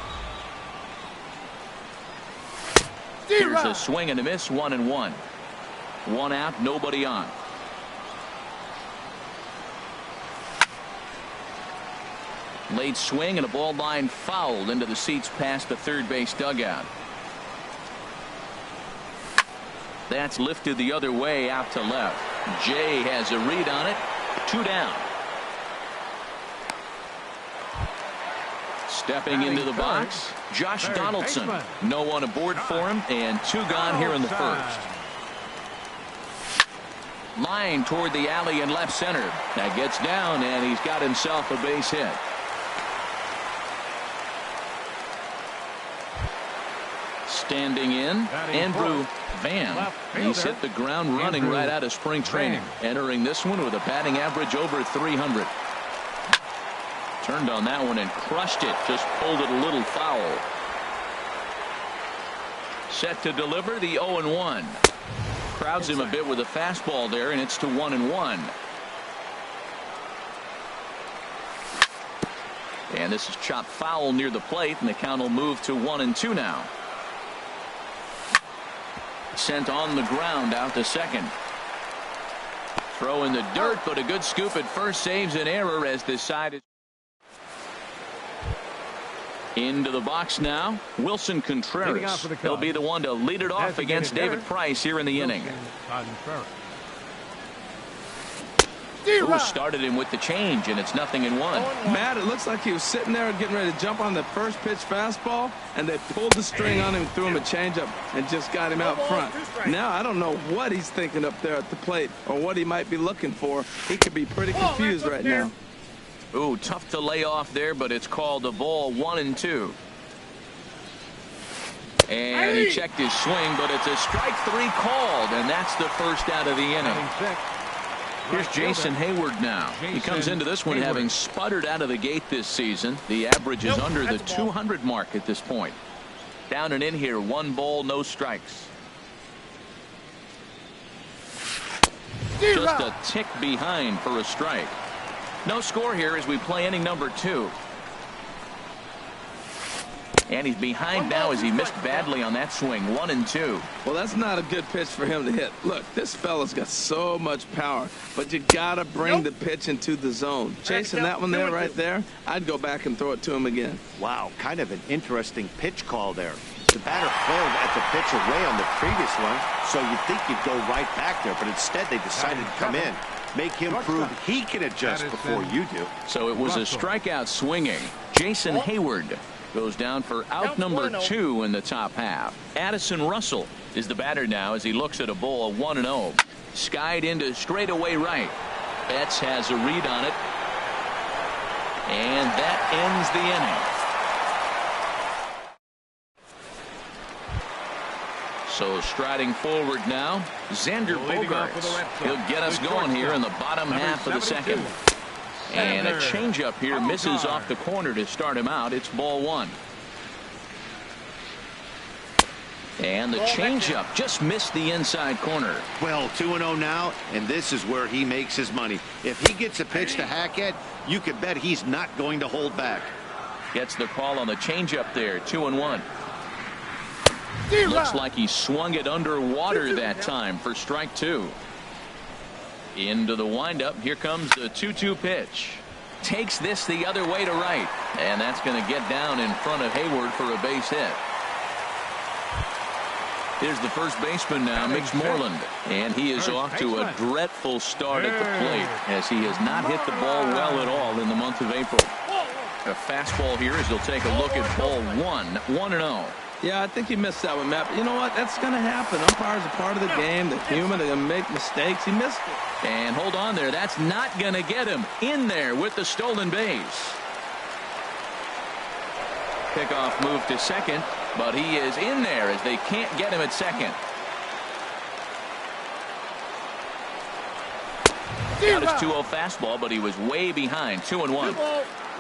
Here's a swing and a miss, 1-1. 1 out, nobody on. Late swing and a ball line fouled into the seats past the third base dugout. That's lifted the other way out to left. Jay has a read on it. 2 down. Stepping into the box, Josh Donaldson. No one aboard for him, and 2 gone here in the first. Line toward the alley in left center. That gets down, and he's got himself a base hit. Standing in, Andrew Van. He's hit the ground running right out of spring training. Entering this one with a batting average over 300. Turned on that one and crushed it. Just pulled it a little foul. Set to deliver the 0-1. Crowds him a bit with a fastball there, and it's to 1-1. And this is chopped foul near the plate, and the count will move to 1-2 now. Sent on the ground out to second. Throw in the dirt, but a good scoop at first saves an error as this side is. Into the box now, Wilson Contreras. He'll be the one to lead it off against David Price here in the inning. Who started him with the change, and it's 0-1. Matt, it looks like he was sitting there getting ready to jump on the first pitch fastball, and they pulled the string on him, threw him a changeup, and just got him out front. Now I don't know what he's thinking up there at the plate or what he might be looking for. He could be pretty confused right now. Ooh, tough to lay off there, but it's called a ball 1-2. And he checked his swing, but it's a strike 3 called, and that's the first out of the inning. Here's Jason Hayward now. He comes into this one having sputtered out of the gate this season. The average is under the 200 mark at this point. Down and in here, 1 ball, no strikes. Just a tick behind for a strike. No score here as we play inning number 2. And he's behind now as he missed badly on that swing. 1-2. Well, that's not a good pitch for him to hit. Look, this fella's got so much power, but you got to bring the pitch into the zone. Chasing that one there, right there, I'd go back and throw it to him again. Wow, kind of an interesting pitch call there. The batter flailed at the pitch away on the previous one, so you'd think you'd go right back there, but instead they decided to come in. Make him prove he can adjust before you do. So it was a strikeout swinging. Jason Hayward goes down for out number 2 in the top half. Addison Russell is the batter now as he looks at a ball 1-0. Skied into straightaway right. Betts has a read on it. And that ends the inning. So striding forward now, Xander Bogaerts. He'll get us going here in the bottom half of the second. And a changeup here misses off the corner to start him out. It's ball 1. And the changeup just missed the inside corner. Well, 2-0 now, and this is where he makes his money. If he gets a pitch to hack at, you can bet he's not going to hold back. Gets the call on the changeup there. 2-1. Looks like he swung it underwater that time for strike 2. Into the windup. Here comes the 2-2 pitch. Takes this the other way to right. And that's going to get down in front of Hayward for a base hit. Here's the first baseman now, Mitch Moreland. And he is off to a dreadful start at the plate as he has not hit the ball well at all in the month of April. A fastball here as he'll take a look at ball 1. 1-0. Yeah, I think he missed that one, Matt. But you know what? That's going to happen. Umpires are part of the game. They're human. They're going to make mistakes. He missed it. And hold on there. That's not going to get him in there with the stolen base. Pickoff move to second, but he is in there as they can't get him at second. Got his 2-0 fastball, but he was way behind. 2-1.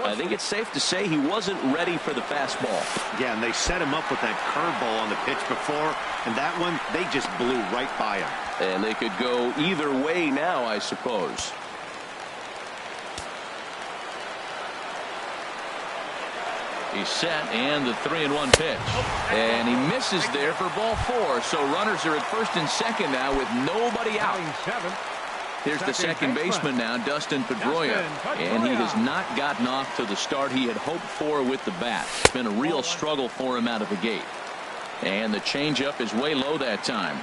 I think it's safe to say he wasn't ready for the fastball. Yeah, and they set him up with that curveball on the pitch before, and that one, they just blew right by him. And they could go either way now, I suppose. He's set, and the 3-1 pitch. And he misses there for ball 4. So runners are at first and second now with nobody out. Here's the second baseman now, Dustin Pedroia. And he has not gotten off to the start he had hoped for with the bat. It's been a real struggle for him out of the gate. And the changeup is way low that time.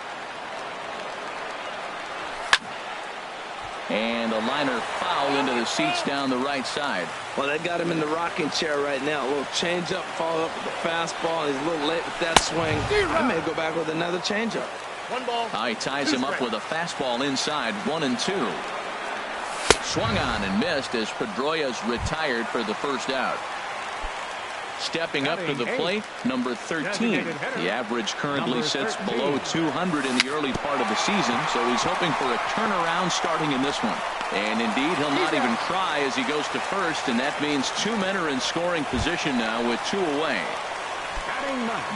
And a liner foul into the seats down the right side. Well, they got him in the rocking chair right now. A little changeup, followed up with a fastball. And he's a little late with that swing. I may go back with another changeup. 1 ball. He ties him up with a fastball inside. 1-2. Swung on and missed as Pedroia's retired for the first out. Stepping up to the plate, number 13. The average currently sits below 200 in the early part of the season, so he's hoping for a turnaround starting in this one. And indeed, he'll not even try as he goes to first, and that means 2 men are in scoring position now with 2 away.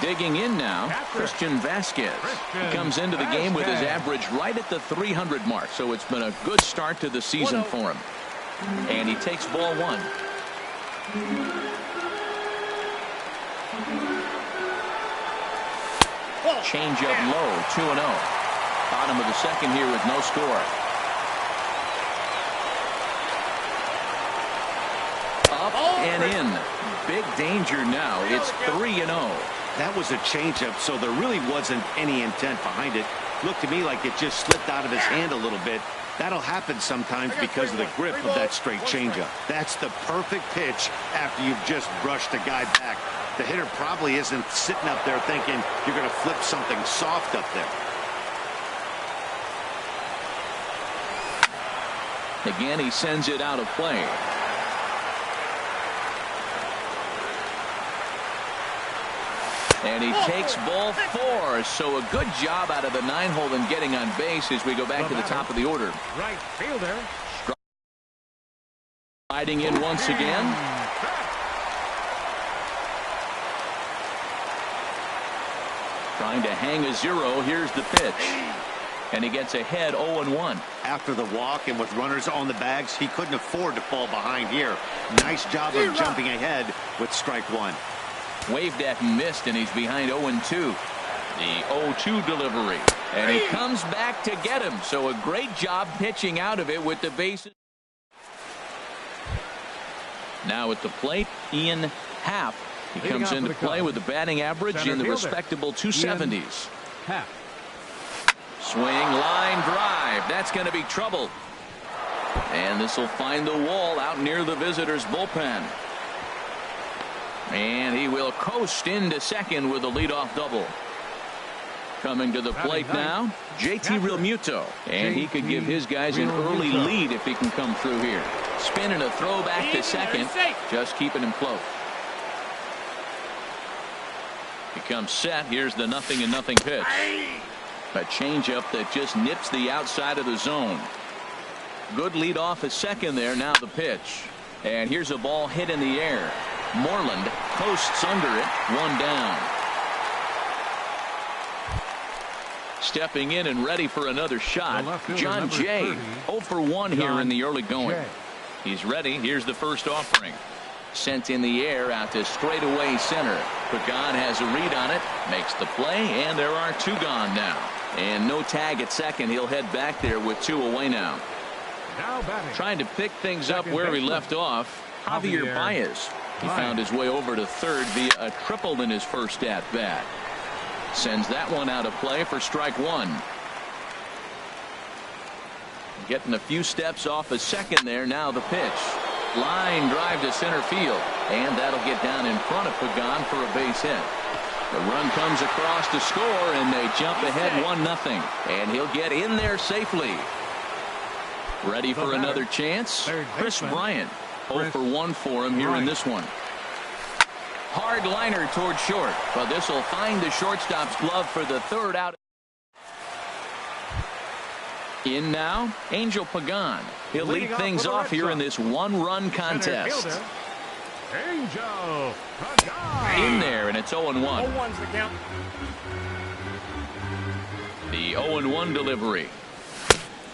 Digging in now, Christian Vasquez. He comes into the game with his average right at the 300 mark, so it's been a good start to the season for him. And he takes ball 1. Change up low, 2-0. Bottom of the second here with no score. Up and in. Big danger now. It's 3-0. That was a changeup, so there really wasn't any intent behind it. Looked to me like it just slipped out of his hand a little bit, That'll happen sometimes because of the grip of that straight changeup. That's the perfect pitch after you've just brushed a guy back. The hitter probably isn't sitting up there thinking you're going to flip something soft up there. Again, he sends it out of play. And he takes ball 4. So a good job out of the 9-hole in getting on base as we go back to the top of the order. Right fielder. Riding in once again. Trying to hang a 0. Here's the pitch. And he gets ahead 0-1. After the walk and with runners on the bags, he couldn't afford to fall behind here. Nice job of jumping ahead with strike 1. Waved at and missed, and he's behind 0-2. The 0-2 delivery. And he comes back to get him. So a great job pitching out of it with the bases. Now at the plate, Ian Happ. He comes into play with a batting average in the respectable 270s. Swing, line drive. That's going to be trouble. And this will find the wall out near the visitors' bullpen. And he will coast into second with a leadoff double. Coming to the plate now, JT Realmuto. And he could give his guys an early lead if he can come through here. Spin and a throw back to second. Just keeping him close. He comes set. Here's the 0-0 pitch. A changeup that just nips the outside of the zone. Good lead off at second there. Now the pitch. And here's a ball hit in the air. Moreland coasts under it. 1 down. Stepping in and ready for another shot. John Jay 0 for 1 here in the early going. He's ready. Here's the first offering. Sent in the air out to straightaway center. Pagan has a read on it. Makes the play. And there are 2 gone now. And no tag at second. He'll head back there with 2 away now. Trying to pick things up where he left off. Javier Baez. He found his way over to third via a triple in his first at bat. Sends that one out of play for strike 1. Getting a few steps off a second there. Now the pitch. Line drive to center field. And that'll get down in front of Pagan for a base hit. The run comes across to score, and they jump ahead 1-0. And he'll get in there safely. Ready for another chance. Chris Bryant. 0 for 1 for him here in this one. Hard liner toward short, but this will find the shortstop's glove for the third out. In now, Angel Pagan. He'll lead things off here in this 1-run contest. Angel Pagan. In there, and it's 0-1. 0-1's the count. The 0-1 delivery.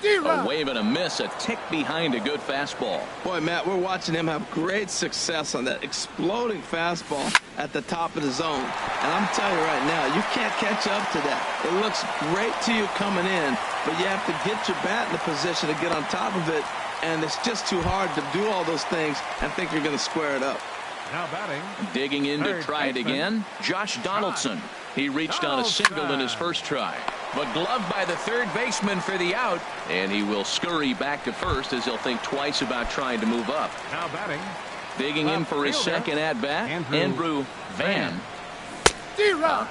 A wave and a miss, a tick behind a good fastball. Boy, Matt, we're watching him have great success on that exploding fastball at the top of the zone. And I'm telling you right now, you can't catch up to that. It looks great to you coming in, but you have to get your bat in the position to get on top of it. And it's just too hard to do all those things and think you're going to square it up. Now batting. Digging in to try it again. Josh Donaldson. He reached on a single in his first try, but gloved by the third baseman for the out, and he will scurry back to first as he'll think twice about trying to move up. Now batting. Digging in for his second at bat, Andrew Van.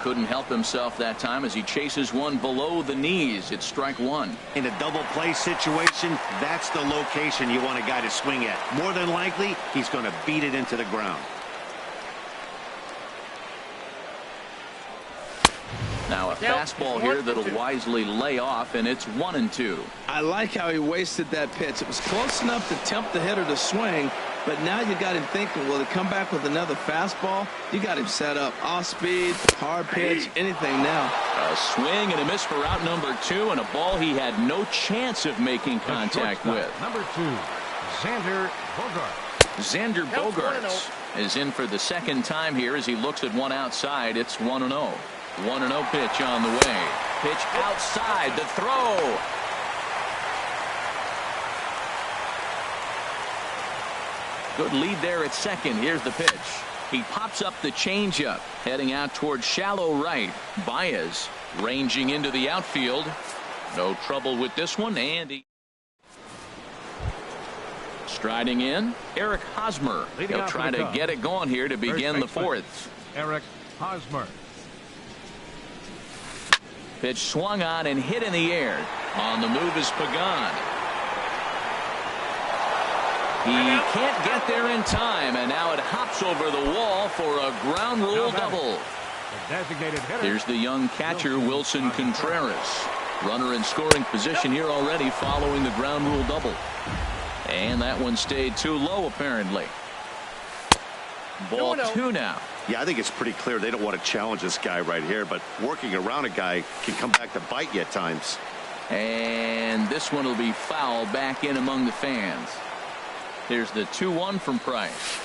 Couldn't help himself that time as he chases one below the knees. It's strike 1. In a double play situation, that's the location you want a guy to swing at. More than likely, he's going to beat it into the ground. Now a fastball here that'll wisely lay off, and it's 1-2. I like how he wasted that pitch. It was close enough to tempt the hitter to swing, but now you got him thinking, will he come back with another fastball? You got him set up. Off speed, hard pitch, anything now. A swing and a miss for out number 2, and a ball he had no chance of making contact with. Number 2, Xander Bogaerts. Xander Bogaerts is in for the second time here as he looks at one outside. It's 1-0. 1-0 pitch on the way. Pitch outside, the throw. Good lead there at second. Here's the pitch. He pops up the changeup, heading out towards shallow right. Baez ranging into the outfield. No trouble with this one, and he Striding in, Eric Hosmer. He'll try to get it going here to begin the fourth. Eric Hosmer. Pitch swung on and hit in the air. On the move is Pagan. He can't get there in time, and now it hops over the wall for a ground rule double. Here's the young catcher, Wilson Contreras. Runner in scoring position here already following the ground rule double. And that one stayed too low, apparently. Ball 2 now. Yeah, I think it's pretty clear they don't want to challenge this guy right here, but working around a guy can come back to bite you at times. And this one will be foul back in among the fans. Here's the 2-1 from Price.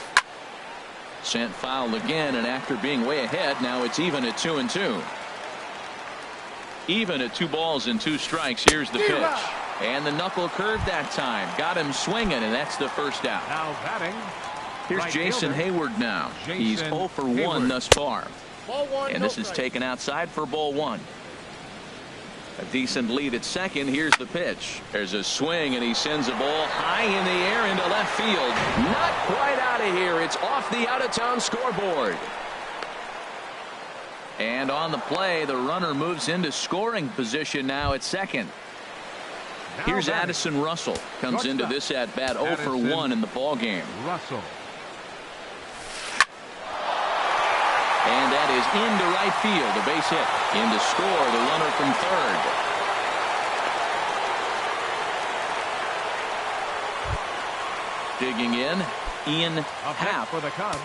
Sent foul again, and after being way ahead, now it's even at 2-2. Even at 2 balls and 2 strikes. Here's the pitch. And the knuckle curve that time. Got him swinging, and that's the first out. Now batting. Here's Right Jason fielder. Hayward now. He's Jason 0 for 1 Hayward. thus far. Ball 1, And no this is strike. taken outside for ball 1. A decent lead at second. Here's the pitch. There's a swing, and he sends a ball high in the air into left field. Not quite out of here. It's off the out-of-town scoreboard. And on the play, the runner moves into scoring position now at second. Now Here's batting. Addison Russell. Comes into this at-bat 0 for Addison 1 in the ballgame. Russell. And that is into right field. A base hit. In to score the runner from third. Digging in, Ian Up next Happ. for the Cubs.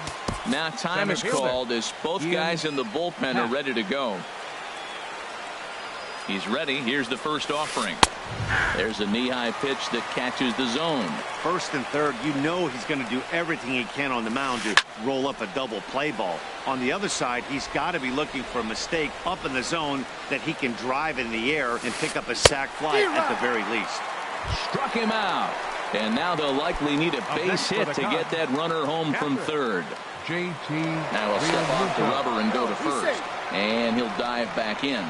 Now time Center is fielder. called as both Ian guys in the bullpen are Happ. ready to go. He's ready. Here's the first offering. There's a knee-high pitch that catches the zone. First and third, you know he's going to do everything he can on the mound to roll up a double play ball. On the other side, he's got to be looking for a mistake up in the zone that he can drive in the air and pick up a sac fly at the very least. Struck him out. And now they'll likely need a Up base next for hit the to get Cubs. that runner home from Catcher. third. JT. Now he'll step off the Realmuto. rubber and go to He's first. safe. And he'll dive back in.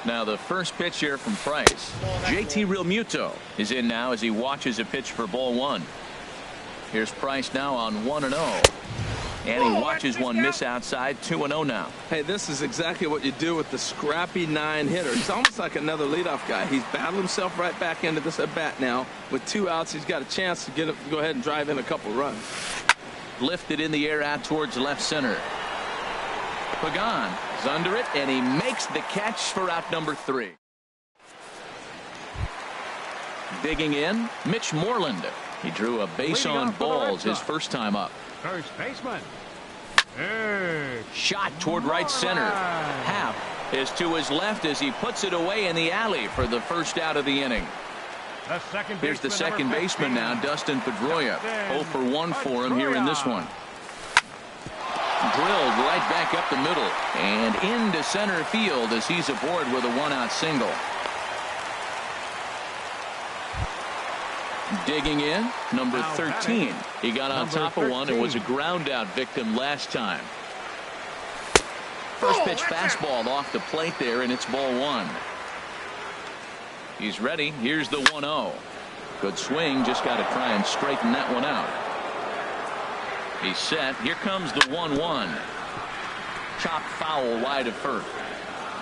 Now the first pitch here from Price. JT Realmuto is in now as he watches a pitch for ball 1. Here's Price now on 1-0. And he watches one miss outside. 2-0 now. Hey, this is exactly what you do with the scrappy 9 hitter. He's almost like another leadoff guy. He's battled himself right back into this at bat now. With 2 outs, he's got a chance to go ahead and drive in a couple runs. Lifted in the air out towards left center. Pagan is under it, and he makes the catch for out number 3. Digging in, Mitch Moreland. He drew a base Leading on off for the Red balls his Sox. first time up. First baseman. Hey. Shot toward right center. Moreland. Happ is to his left as he puts it away in the alley for the first out of the inning. The second Here's the baseman, second number baseman 15. now, Dustin Pedroia. Dustin 0 for 1 for him here in this one. Drilled right back up the middle and into center field as he's aboard with a 1-out single. Digging in, number Now 13. batting, He got on number top of one and was a 13. ground out victim last time. First pitch fastball off the plate there, and it's ball 1. He's ready. Here's the 1-0. Good swing. Just got to try and straighten that one out. He's set. Here comes the 1-1. Chopped foul wide of first.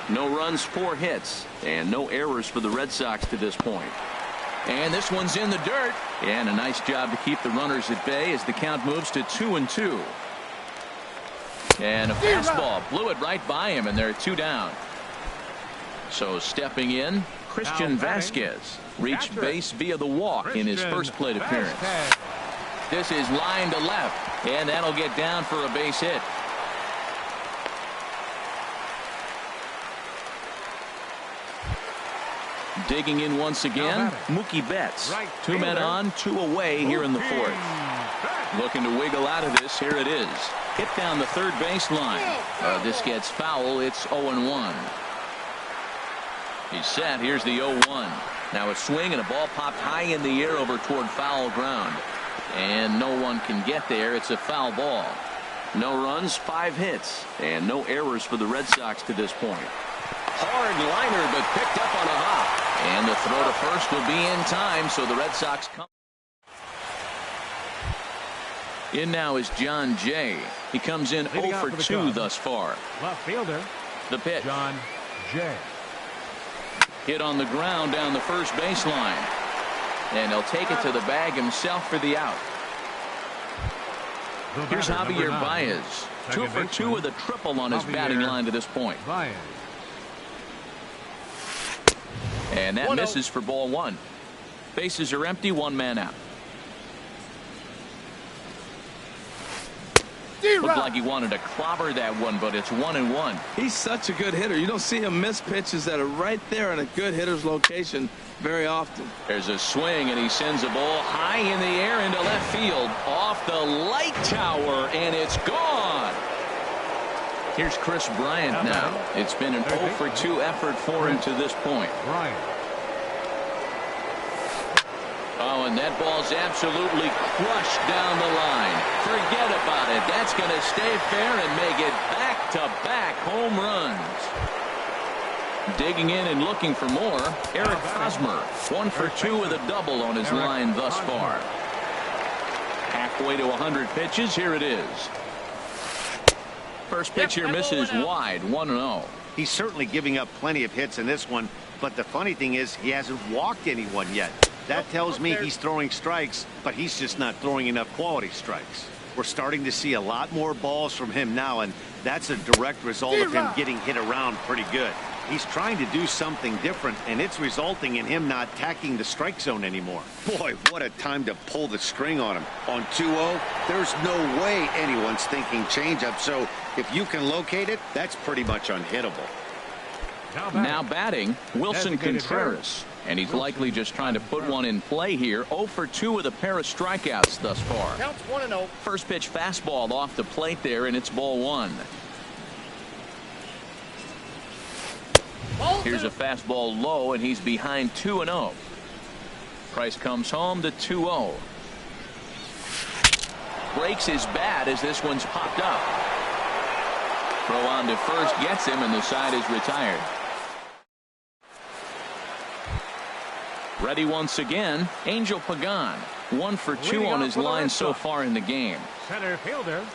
No runs, 4 hits, and no errors for the Red Sox to this point. And this one's in the dirt. And a nice job to keep the runners at bay as the count moves to 2-2. And a fastball blew it right by him, and they're 2 down. So stepping in, Christian Now batting, Vasquez reached catcher. base via the walk in his Christian first plate appearance. Vasquez. This is line to left, and that'll get down for a base hit. Digging in once again, Now batting. Mookie Betts. Right 2 men fielder. on, 2 away here in the Mookie fourth. Betts. Looking to wiggle out of this. Here it is. Hit down the third baseline. This gets foul. It's 0-1. He's set. Here's the 0-1. Now a swing and a ball popped high in the air over toward foul ground. And no one can get there. It's a foul ball. No runs, 5 hits, and no errors for the Red Sox to this point. Hard liner, but picked up on a hop. And the throw to first will be in time, so the Red Sox come. In now is John Jay. He comes in 0 for 2 thus far. Left fielder. The pitch. John Jay. Hit on the ground down the first baseline. And he'll take it to the bag himself for the out. Here's Javier Baez. 2 for 2 with a triple on his batting line to this point. Baez. And that misses for ball 1. Bases are empty, 1 man out. Looked like he wanted to clobber that one, but it's 1-1. He's such a good hitter. You don't see him miss pitches that are right there in a good hitter's location very often. There's a swing, and he sends a ball high in the air into left field, off the light tower, and it's gone. Here's Chris Bryant now. It's been an 0 for 2 effort for him to this point. Bryant. Oh, and that ball's absolutely crushed down the line. Forget about it. That's going to stay fair and make it back-to-back home runs. Digging in and looking for more, Eric Hosmer. 1 for 2 with a double on his line thus far. Halfway to 100 pitches. Here it is. First pitch here misses wide. 1-0. He's certainly giving up plenty of hits in this one, but the funny thing is he hasn't walked anyone yet. That tells me he's throwing strikes, but he's just not throwing enough quality strikes. We're starting to see a lot more balls from him now, and that's a direct result of him getting hit around pretty good. He's trying to do something different, and it's resulting in him not attacking the strike zone anymore. Boy, what a time to pull the string on him. On 2-0, there's no way anyone's thinking changeup, so if you can locate it, that's pretty much unhittable. Now batting, Wilson Contreras. And he's likely just trying to put one in play here. 0 for 2 with a pair of strikeouts thus far. Counts 1-0. First pitch fastball off the plate there, and it's ball 1. Here's a fastball low, and he's behind 2-0. Price comes home to 2-0. Breaks his bat as this one's popped up. Throw on to first gets him, and the side is retired. Ready once again, Angel Pagan. 1 for 2 on his line so far in the game. Center fielder.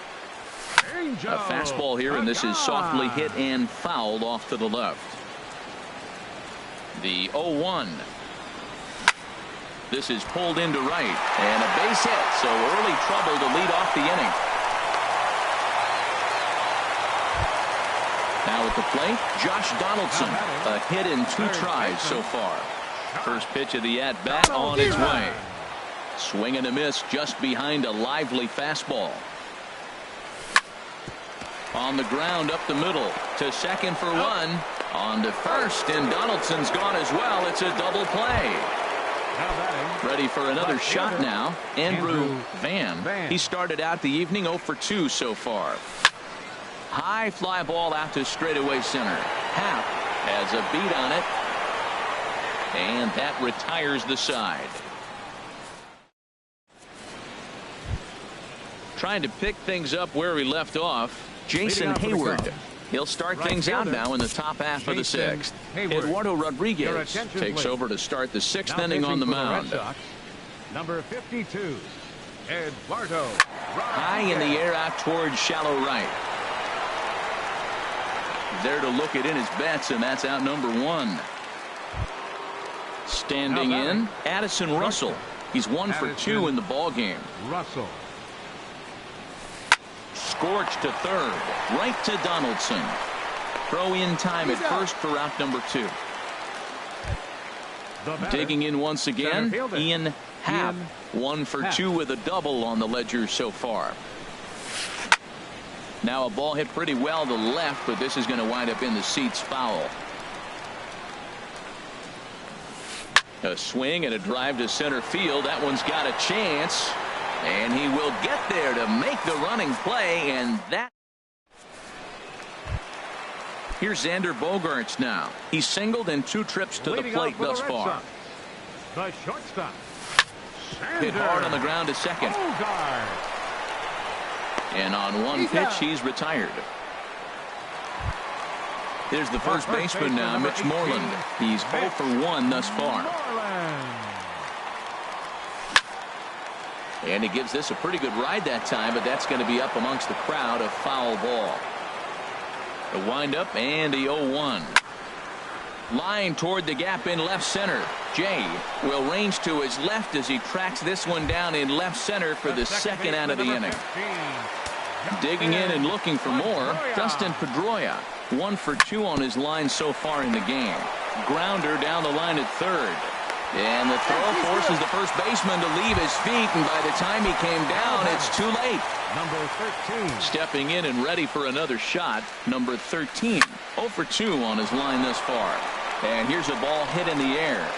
Angel A fastball here, and this is softly hit and fouled off to the left. The 0-1. This is pulled into right, and a base hit, so early trouble to lead off the inning. Now at the plate, Josh Donaldson. A hit in 2 tries so far. First pitch of the at-bat on its way. Swing and a miss just behind a lively fastball. On the ground up the middle to second for 1. On to first, and Donaldson's gone as well. It's a double play. Ready for another shot now. Andrew Van. He started out the evening 0 for 2 so far. High fly ball out to straightaway center. Happ has a beat on it. And that retires the side. Trying to pick things up where we left off, Jason Hayward. He'll start things out now in the top half of the 6th. Eduardo Rodriguez takes over to start the 6th inning on the mound. Number 52, Eduardo. High in the air out towards shallow right. There to look it in his bets, and that's out number 1. Standing in, Addison Russell. He's 1 for 2 in the ball game. Russell. Scorched to third, right to Donaldson. Throw in time at first for out number 2. Digging in once again, Ian Happ. 1 for 2 with a double on the ledger so far. Now a ball hit pretty well to left, but this is going to wind up in the seats foul. A swing and a drive to center field. That one's got a chance. And he will get there to make the running play, and that. Here's Xander Bogaerts now. He's singled in 2 trips to the plate thus far. The shortstop. Hit hard on the ground to second. Bogart. And on 1 pitch, he's retired. Here's the first baseman now, Mitch Moreland. He's 0 for 1 thus far. And he gives this a pretty good ride that time, but that's going to be up amongst the crowd, a foul ball. The windup and the 0-1. Line toward the gap in left center. Jay will range to his left as he tracks this one down in left center for the second out of the inning. Digging in and looking for more, Dustin Pedroia. 1 for 2 on his line so far in the game. Grounder down the line at third. And the throw forces the first baseman to leave his feet, and by the time he came down, it's too late. Number 13. Stepping in and ready for another shot, number 13. 0 for 2 on his line thus far. And here's a ball hit in the air.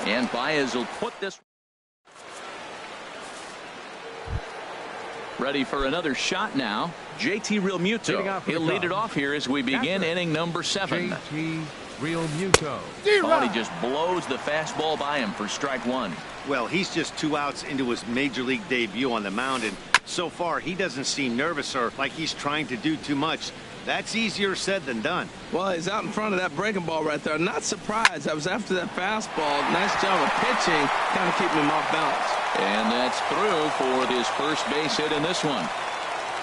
And Baez will put this. Ready for another shot now. JT Realmuto. He'll lead it off here as we begin inning number 7. JT Realmuto. Oh, and he just blows the fastball by him for strike 1. Well, he's just 2 outs into his major league debut on the mound, and so far he doesn't seem nervous or like he's trying to do too much. That's easier said than done. Well, he's out in front of that breaking ball right there. Not surprised. I was after that fastball. Nice job of pitching, kind of keeping him off balance. And that's through for his first base hit in this one.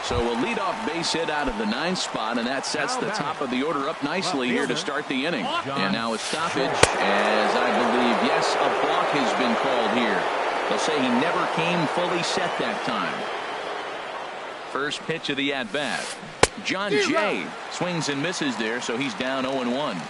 So a leadoff base hit out of the 9th spot, and that sets the top of the order up nicely here to start the inning. And now a stoppage, as I believe, yes, a balk has been called here. They'll say he never came fully set that time. First pitch of the at-bat. John Jay swings and misses there, so he's down 0-1.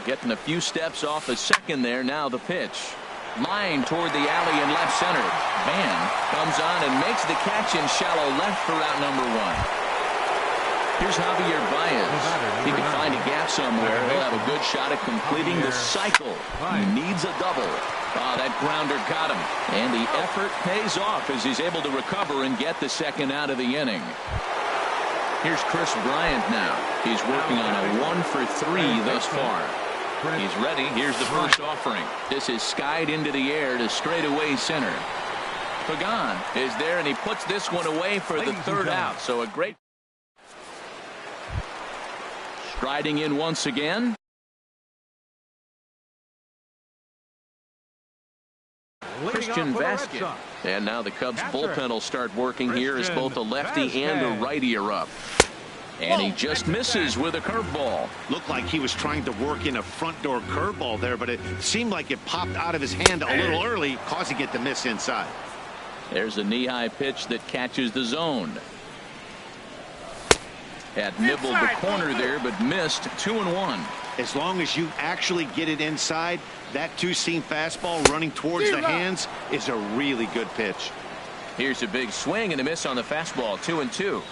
Getting a few steps off the second there. Now the pitch. Line toward the alley in left center. Van comes on and makes the catch in shallow left for out number 1. Here's Javier Baez. He can find a gap somewhere. He'll have a good shot at completing the cycle. He needs a double. That grounder got him. And the effort pays off as he's able to recover and get the second out of the inning. Here's Chris Bryant now. He's working on a 1 for 3 thus far. He's ready. Here's the first offering. This is skied into the air to straightaway center. Pagan is there, and he puts this one away for the third out. So a great. Striding in once again. Christian Vasquez. And now the Cubs bullpen will start working here as both a lefty and a righty are up. And he just misses with a curveball. Looked like he was trying to work in a front door curveball there, but it seemed like it popped out of his hand a little early, causing it to miss inside. There's a knee-high pitch that catches the zone. Had nibbled the corner there, but missed. 2-1. As long as you actually get it inside, that two-seam fastball running towards the hands is a really good pitch. Here's a big swing and a miss on the fastball. 2-2.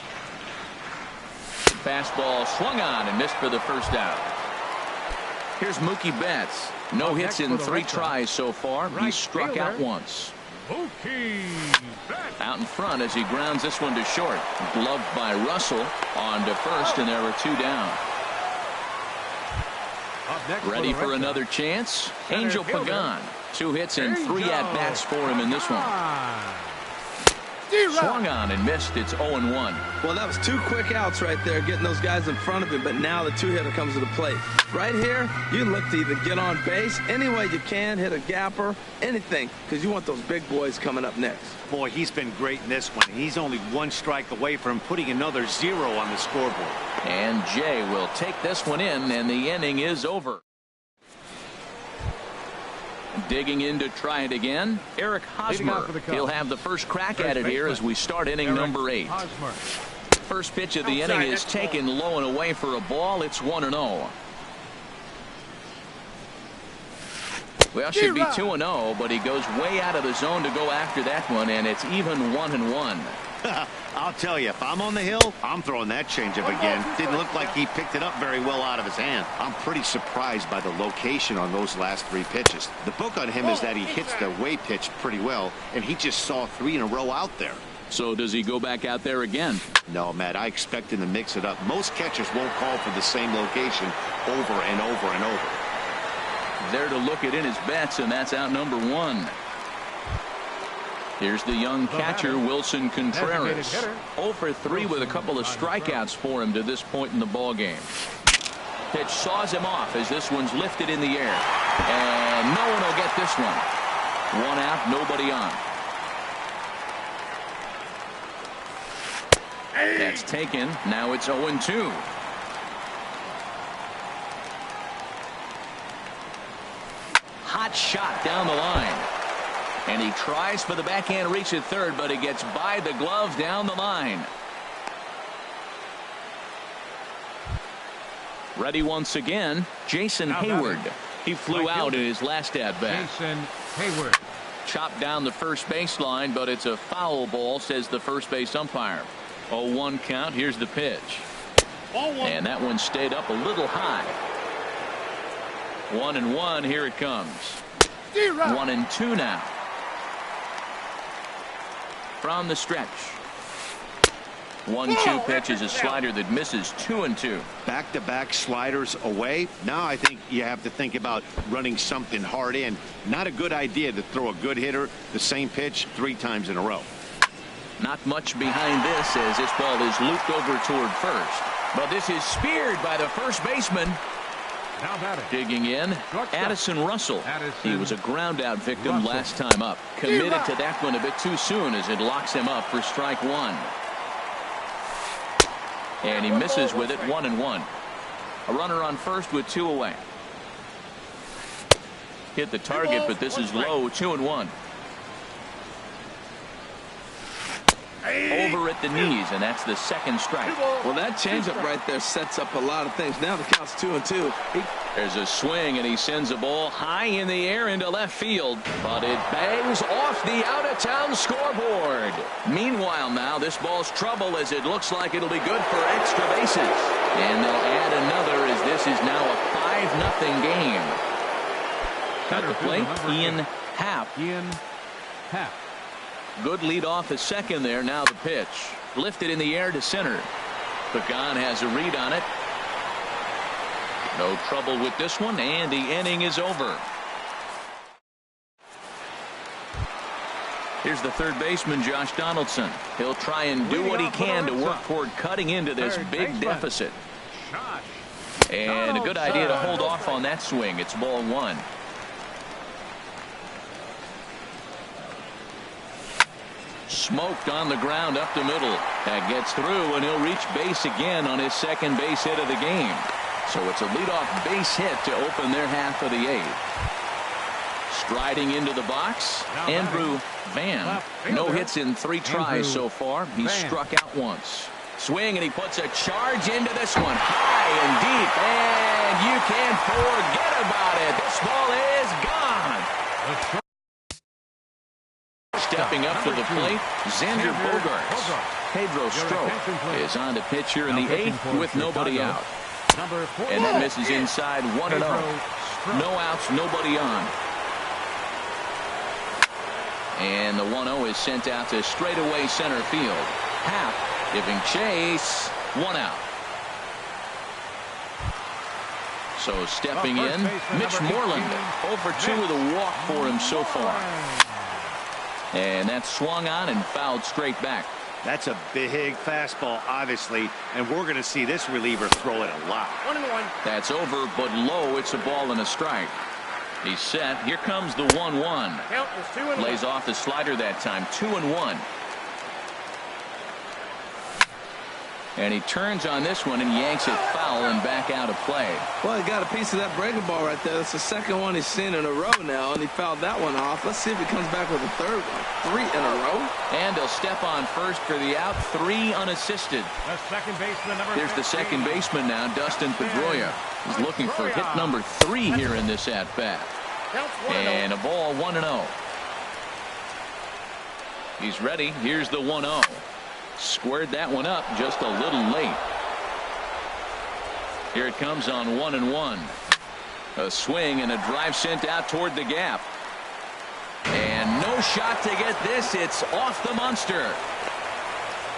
Fastball swung on and missed for the first out. Here's Mookie Betts. No hits in 3 tries so far. He struck out once. Out in front as he grounds this one to short. Gloved by Russell on to first, and there are 2 down. Ready for another chance? Angel Pagan. 2 hits and 3 at-bats for him in this one. Swung on and missed. It's 0-1. Well, that was 2 quick outs right there, getting those guys in front of him, but now the 2-hitter comes to the plate. Right here, you look to either get on base any way you can, hit a gapper, anything, because you want those big boys coming up next. Boy, he's been great in this one. He's only 1 strike away from putting another 0 on the scoreboard. And Jay will take this one in, and the inning is over. Digging in to try it again, Eric Hosmer. He'll have the first crack at it here as we start inning number 8. First pitch of the inning is taken low and away for a ball. It's 1-0. Well, should be 2-0, but he goes way out of the zone to go after that one, and it's even 1-1. I'll tell you, if I'm on the hill, I'm throwing that changeup again. Didn't look like he picked it up very well out of his hand. I'm pretty surprised by the location on those last 3 pitches. The book on him is that he hits the way pitch pretty well, and he just saw 3 in a row out there. So does he go back out there again? No, Matt, I expect him to mix it up. Most catchers won't call for the same location over and over and over. There to look it in his bets, and that's out number 1. Here's the young catcher, Wilson Contreras. 0 for 3 with a couple of strikeouts for him to this point in the ballgame. pitch saws him off as this one's lifted in the air. And no one will get this one. One out, nobody on. That's taken. Now it's 0-2. Hot shot down the line. And he tries for the backhand reach at third, but it gets by the glove down the line. Ready once again, Jason Hayward. He flew out in his last at-bat. Jason Hayward. Chopped down the first baseline, but it's a foul ball, says the first base umpire. 0-1 count. Here's the pitch. And that one stayed up a little high. 1-1. Here it comes. 1-2 now. From the stretch. 1-2 pitch is a slider that misses. 2-2. Back-to-back sliders away. Now I think you have to think about running something hard in. Not a good idea to throw a good hitter the same pitch 3 times in a row. Not much behind this as this ball is looped over toward first. But this is speared by the first baseman. Now batting. Digging in, Addison Russell. He was a ground out victim last time up. Committed to that one a bit too soon as it locks him up for strike one. And he misses with it. 1-1. A runner on first with 2 away. Hit the target, but this is low. 2-1. Over at the knees, and that's the second strike. Well, that changeup right there sets up a lot of things. Now the count's 2-2. There's a swing, and he sends a ball high in the air into left field, but it bangs off the out-of-town scoreboard. Meanwhile, now this ball's trouble as it looks like it'll be good for extra bases. And they'll add another as this is now a 5-0 game. At the plate, Ian Happ. Good lead off a second there. Now the pitch. Lifted in the air to center. Pagan has a read on it. No trouble with this one, and the inning is over. Here's the third baseman, Josh Donaldson. He'll try and do what he can to work toward cutting into this big deficit. And a good idea to hold off on that swing. It's ball one. Smoked on the ground up the middle. That gets through, and he'll reach base again on his second base hit of the game. So it's a leadoff base hit to open their half of the 8th. Striding into the box, Andrew Van. No hits in 3 tries so far. He's struck out once. Swing, and he puts a charge into this one. High and deep, and you can't forget about it. This ball is gone. Stepping up to the plate, Xander Bogaerts. Pedro Strop is on to pitch here in the 8th with nobody out. And that misses inside. 1-0. No outs, nobody on. And the 1-0 is sent out to straightaway center field. Happ giving chase. 1 out. So stepping in, Mitch Moreland. 0-for-2 with a walk for him so far. And that's swung on and fouled straight back. That's a big fastball, obviously, and we're going to see this reliever throw it a lot. 1-1. That's over, but low. It's a ball and a strike. He's set. Here comes the 1-1. Count is 2-1. Lays off the slider that time. 2-1. And he turns on this one and yanks it foul and back out of play. Well, he got a piece of that breaking ball right there. That's the second one he's seen in a row now, and he fouled that one off. Let's see if he comes back with a third one. 3 in a row. And he'll step on first for the out. 3 unassisted. The second baseman, number Here's the second baseman now, Dustin Pedroia. He's looking for hit number 3 here in this at-bat. And a ball. 1-0. He's ready. Here's the 1-0. Squared that one up just a little late. Here it comes on 1-1. A swing and a drive sent out toward the gap. And no shot to get this. It's off the Munster.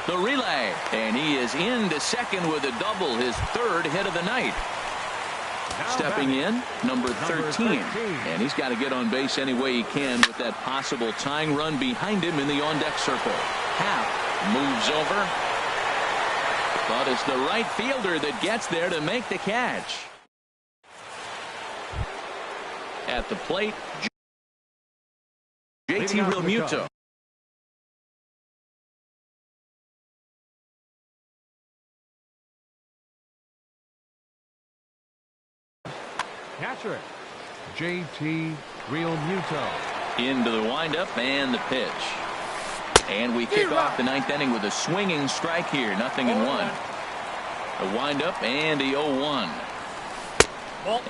The relay. And he is into second with a double, his 3rd hit of the night. Stepping in, number 13. And he's got to get on base any way he can with that possible tying run behind him in the on-deck circle. Happ moves over, but it's the right fielder that gets there to make the catch. At the plate, JT Realmuto. Catcher, JT Realmuto. Into the windup and the pitch. And we kick off the ninth inning with a swinging strike here. 0-1. The windup and the 0-1.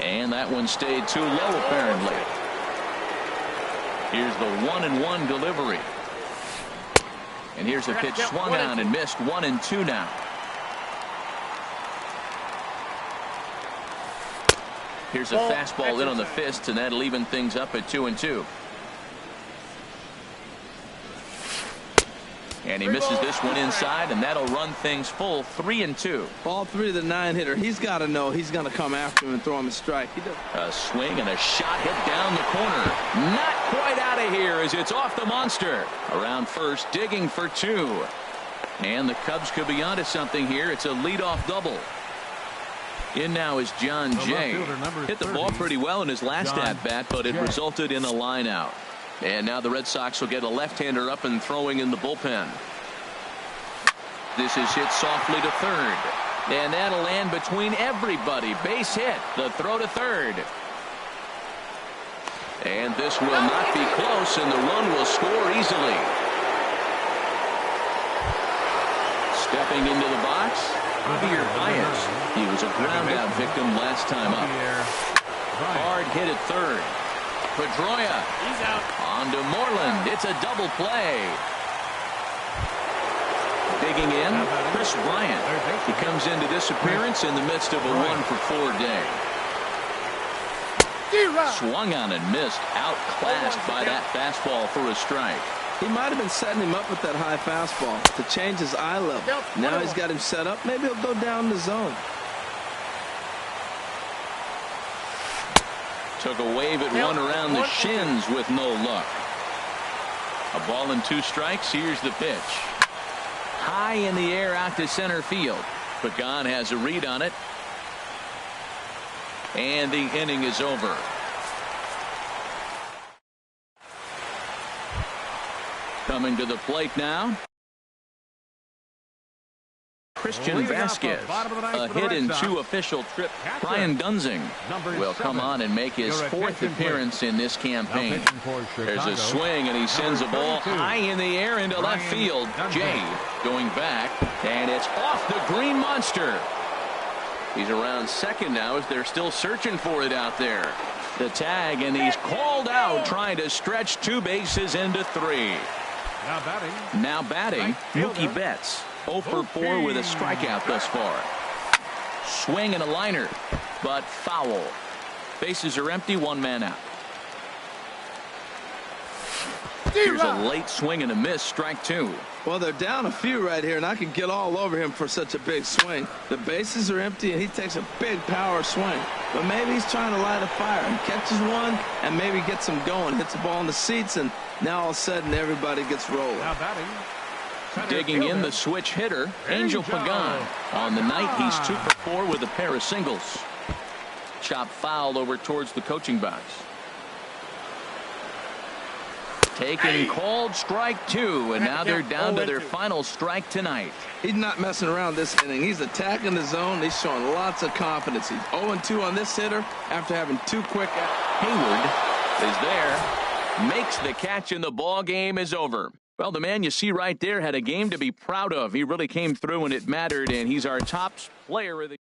And that one stayed too low apparently. Here's the 1-1 delivery. And here's a pitch swung on and missed. 1-2 now. Here's a fastball in on the fist, and that'll even things up at 2-2. And he misses this one inside, and that'll run things full 3-2. Ball 3 to the 9-hitter. He's got to know he's going to come after him and throw him a strike. He does. A swing and a shot hit down the corner. Not quite out of here as it's off the monster. Around first, digging for 2. And the Cubs could be onto something here. It's a leadoff double. In now is John Jay. Hit the ball pretty well in his last at-bat, but it resulted in a line out. And now the Red Sox will get a left-hander up and throwing in the bullpen. This is hit softly to third. And that'll land between everybody. Base hit. The throw to third. And this will not be close, and the run will score easily. Stepping into the box, Javier Baez. He was a ground-out victim last time up. Hard hit at third. Pedroia. He's out. On to Moreland. It's a double play. Digging in, Chris Bryant. He comes into this appearance in the midst of a 1-for-4 day. Swung on and missed. Outclassed by that fastball for a strike. He might have been setting him up with that high fastball to change his eye level. Now he's got him set up. Maybe he'll go down the zone. Took a wave at one around the shins with no luck. A ball and 2 strikes. Here's the pitch. High in the air out to center field. Pagan has a read on it. And the inning is over. Coming to the plate now, Christian Vasquez. A hit in 2 official trips. Brian Gunzing will come on and make his 4th appearance in this campaign. There's a swing, and he sends a ball high in the air into left field. Jay going back, and it's off the green monster. He's around second now as they're still searching for it out there. The tag, and he's called out trying to stretch 2 bases into 3. Now batting, Mookie Betts. 0 for 4 with a strikeout thus far. Swing and a liner, but foul. Bases are empty, 1 man out. Here's a late swing and a miss, strike 2. Well, they're down a few right here, and I can get all over him for such a big swing. The bases are empty, and he takes a big power swing. But maybe he's trying to light a fire. He catches one and maybe gets him going. Hits the ball in the seats, and now all of a sudden everybody gets rolling. Now batting. Digging in the switch hitter, Angel Pagan. On the night, he's 2 for 4 with a pair of singles. Chop foul over towards the coaching box. Taken called strike 2, and now they're down to their final strike tonight. He's not messing around this inning. He's attacking the zone. He's showing lots of confidence. He's 0-2 on this hitter after having 2 quick. Hayward is there, makes the catch, and the ball game is over. Well, the man you see right there had a game to be proud of. He really came through when it mattered, and he's our top player of the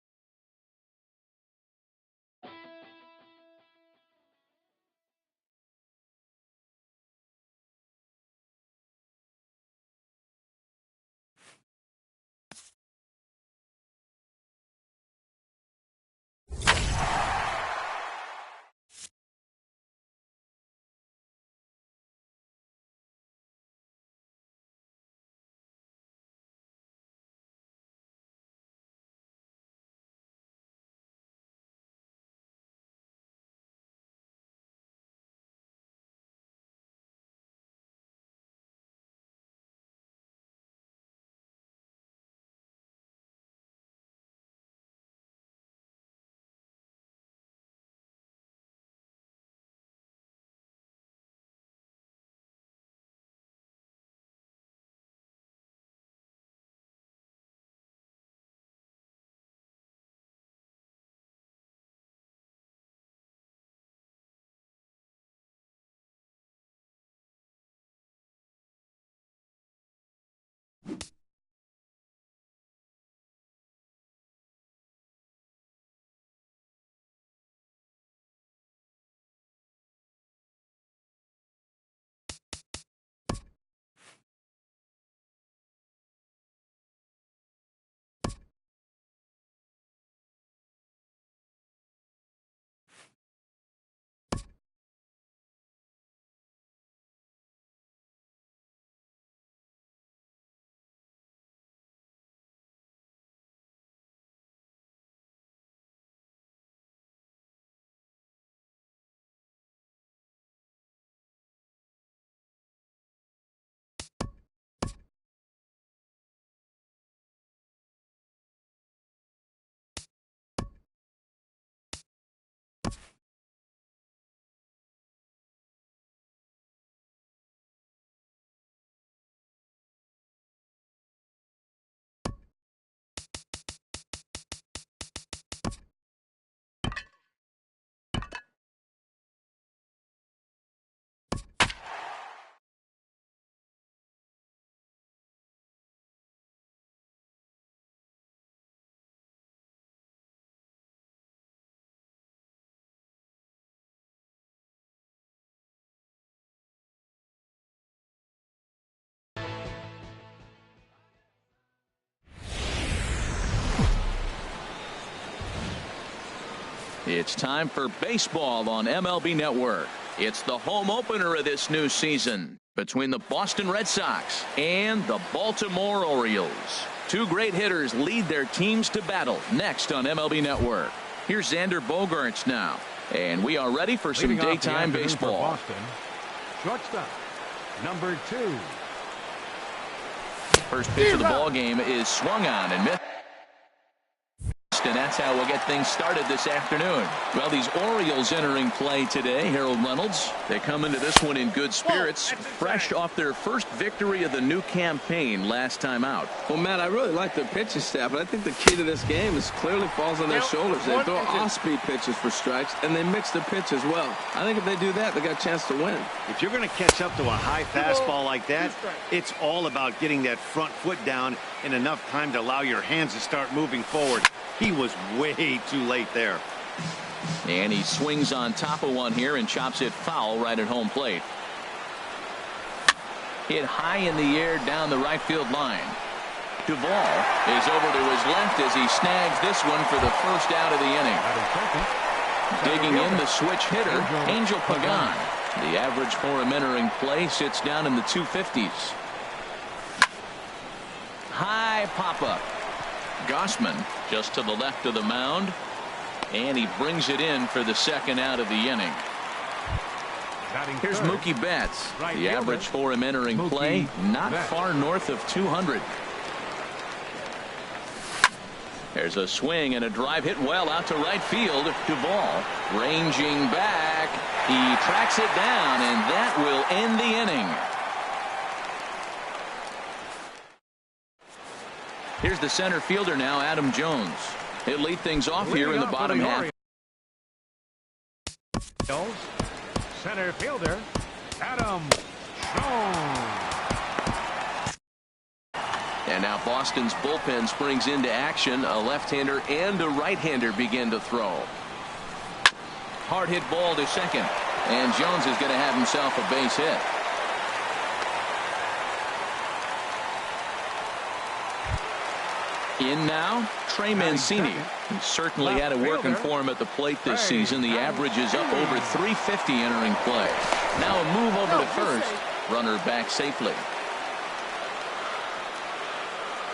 It's time for baseball on MLB Network. It's the home opener of this new season between the Boston Red Sox and the Baltimore Orioles. Two great hitters lead their teams to battle next on MLB Network. Here's Xander Bogaerts now, and we are ready for some daytime baseball. Boston, shortstop, number 2. First pitch of the ball game is swung on and missed. And that's how we'll get things started this afternoon. Well, these Orioles entering play today, Harold Reynolds. They come into this one in good spirits, fresh off their first victory of the new campaign last time out. Well, Matt, I really like their pitching staff, but I think the key to this game is clearly falls on their shoulders. They throw off-speed pitches for strikes, and they mix their pitch as well. I think if they do that, they got a chance to win. If you're going to catch up to a high fastball like that, it's all about getting that front foot down in enough time to allow your hands to start moving forward. He was way too late there. And he swings on top of one here and chops it foul right at home plate. Hit high in the air down the right field line. Duvall is over to his left as he snags this one for the first out of the inning. Digging in the switch hitter, Angel Pagan. The average for him entering play sits down in the 250s. High pop-up. Gausman just to the left of the mound, and he brings it in for the second out of the inning. Here's Mookie Betts. The average for him entering play not far north of 200. There's a swing and a drive hit well out to right field. Duvall ranging back. He tracks it down, and that will end the inning. Here's the center fielder now, Adam Jones. He'll lead things off here in the bottom half. Center fielder, Adam Jones. And now Boston's bullpen springs into action. A left-hander and a right-hander begin to throw. Hard hit ball to second. And Jones is going to have himself a base hit. In now, Trey Mancini. He certainly had it working for him at the plate this season. The average is up over 350 entering play. Now a move over to first. Runner back safely.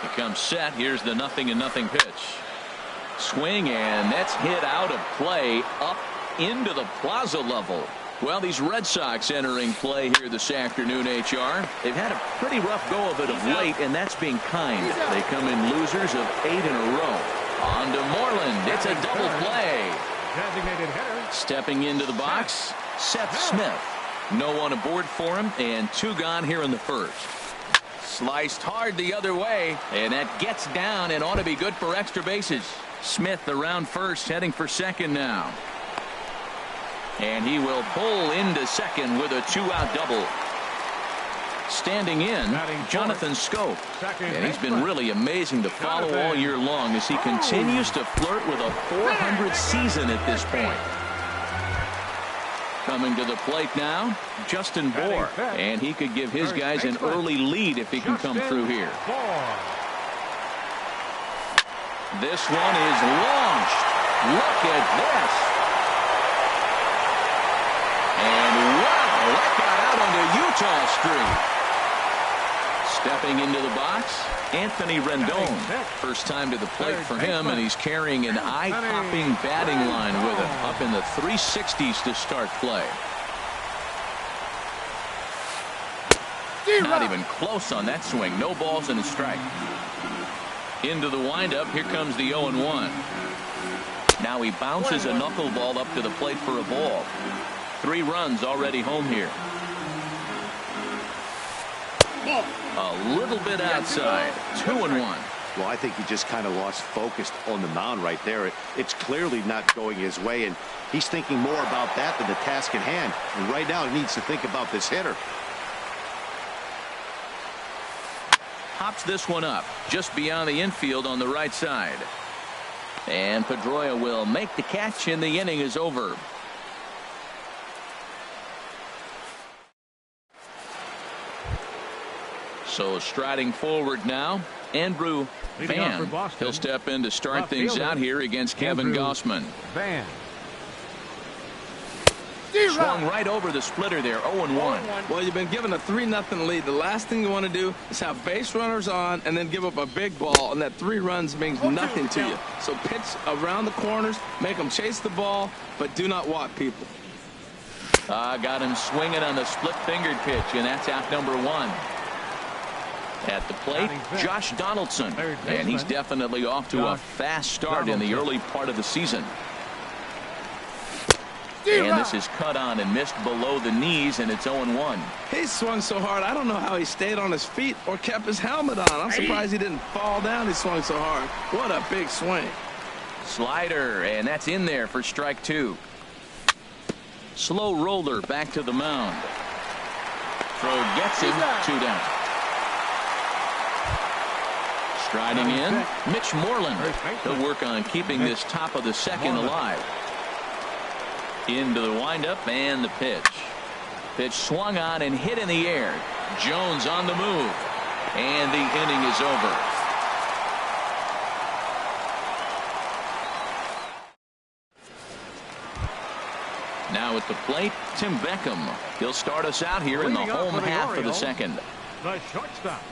He comes set. Here's the 0-0 pitch. Swing, and that's hit out of play up into the plaza level. Well, these Red Sox entering play here this afternoon, HR. They've had a pretty rough go of it of late, and that's being kind. They come in losers of 8 in a row. On to Moreland. It's a double play. Stepping into the box, Seth Smith. No one aboard for him, and 2 gone here in the first. Sliced hard the other way, and that gets down and ought to be good for extra bases. Smith around first, heading for second now. And he will pull into second with a 2-out double. Standing in, Jonathan Scope. And he's been really amazing to follow all year long as he continues to flirt with a .400 season at this point. Coming to the plate now, Justin Bour. And he could give his guys an early lead if he can come through here. This one is launched. Look at this. And wow, that got out onto Utah Street. Stepping into the box, Anthony Rendon. First time to the plate for him, and he's carrying an eye-popping batting line with him. Up in the 360s to start play. Not even close on that swing. No balls and a strike. Into the windup. Here comes the 0-1. Now he bounces a knuckleball up to the plate for a ball. 3 runs already home here. A little bit outside. 2-1. Well, I think he just kind of lost focus on the mound right there. It's clearly not going his way, and he's thinking more about that than the task at hand. And right now he needs to think about this hitter. Hops this one up just beyond the infield on the right side. And Pedroia will make the catch, and the inning is over. So striding forward now, Andrew Van. He'll step in to start things out here against Kevin Gausman. Van. Swung right over the splitter there, 0-1. Well, you've been given a 3-0 lead. The last thing you want to do is have base runners on and then give up a big ball, and that 3 runs means nothing to you. So pitch around the corners, make them chase the ball, but do not walk people. Got him swinging on the split-fingered pitch, and that's out number 1. At the plate, Josh Donaldson, and he's definitely off to a fast start in the early part of the season. And this is cut on and missed below the knees, and it's 0-1. He swung so hard, I don't know how he stayed on his feet or kept his helmet on. I'm surprised he didn't fall down. He swung so hard. What a big swing. Slider, and that's in there for strike 2. Slow roller back to the mound. Throw gets him, 2 down. Striding in, Mitch Moreland. He'll work on keeping this top of the second alive. Into the windup and the pitch. Pitch swung on and hit in the air. Jones on the move. And the inning is over. Now at the plate, Tim Beckham. He'll start us out here in the home half of the second. The shortstop,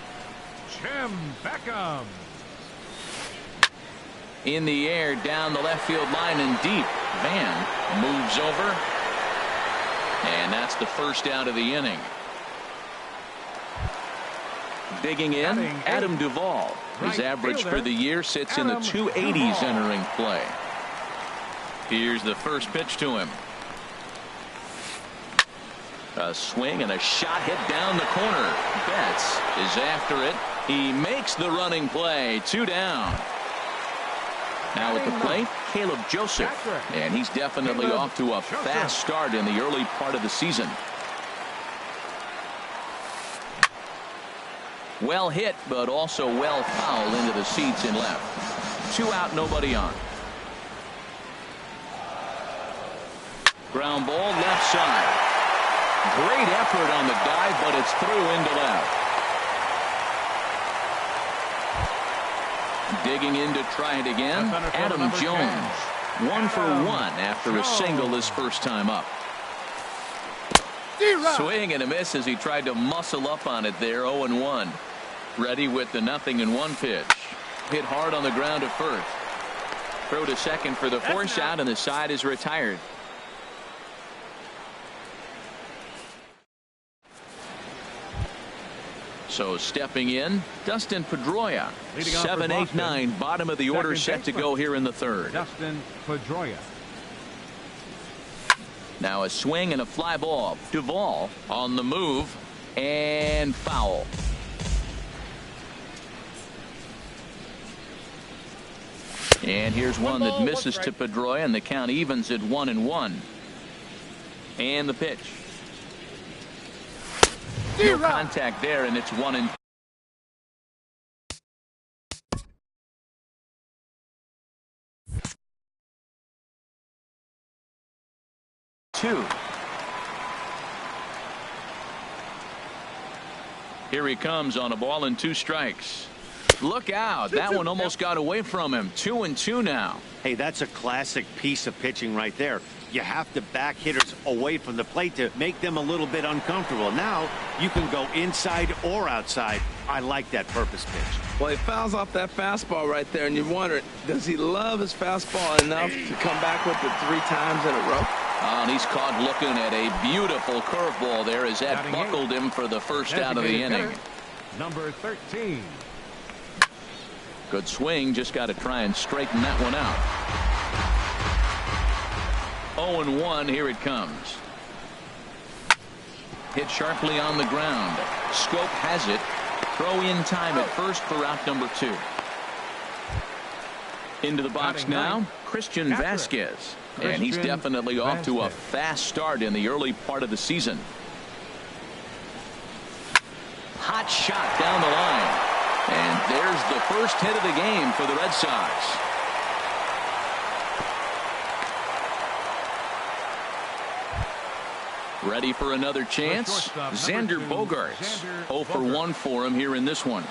Tim Beckham. In the air, down the left field line and deep. Van moves over. And that's the first out of the inning. Digging in, Adam Duvall. His average for the year sits in the 280s entering play. Here's the first pitch to him. A swing and a shot hit down the corner. Betts is after it. He makes the running play. 2 down. Now at the plate, Caleb Joseph. And he's definitely off to a fast start in the early part of the season. Well hit, but also well fouled into the seats in left. 2 out, nobody on. Ground ball left side. Great effort on the dive, but it's through into left. Digging in to try it again, Adam Jones. 1 for 1 after a single his first time up. Swing and a miss as he tried to muscle up on it there, 0-1. Ready with the 0-1 pitch. Hit hard on the ground at first. Throw to second for the force out, and the side is retired. So stepping in, Dustin Pedroia. 7-8-9, bottom of the order, set to go here in the third. Dustin Pedroia. Now a swing and a fly ball. Duvall on the move, and foul. And here's one that misses to Pedroia, and the count evens at 1-1. And the pitch. No contact there, and it's 1-2. Here he comes on a ball and 2 strikes. Look out. That one almost got away from him. 2-2 now. Hey, that's a classic piece of pitching right there. You have to back hitters away from the plate to make them a little bit uncomfortable. Now you can go inside or outside. I like that purpose pitch. Well, he fouls off that fastball right there, and you wonder, does he love his fastball enough to come back with it 3 times in a row? And he's caught looking at a beautiful curveball there as that buckled him for the first out of the inning. Number 13. Good swing, just got to try and straighten that one out. 0-1, here it comes. Hit sharply on the ground. Scope has it. Throw in time at first for out number 2. Into the box now, Christian Vasquez. And he's definitely off to a fast start in the early part of the season. Hot shot down the line. And there's the first hit of the game for the Red Sox. Ready for another chance? Xander Bogaerts. 0 for 1 for him here in this one.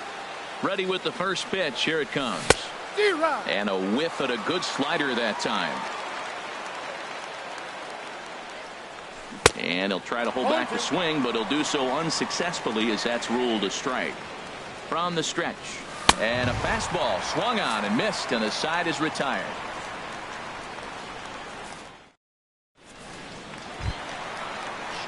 Ready with the first pitch. Here it comes. And a whiff at a good slider that time. And he'll try to hold back the swing, but he'll do so unsuccessfully as that's ruled a strike. From the stretch. And a fastball swung on and missed, and the side is retired.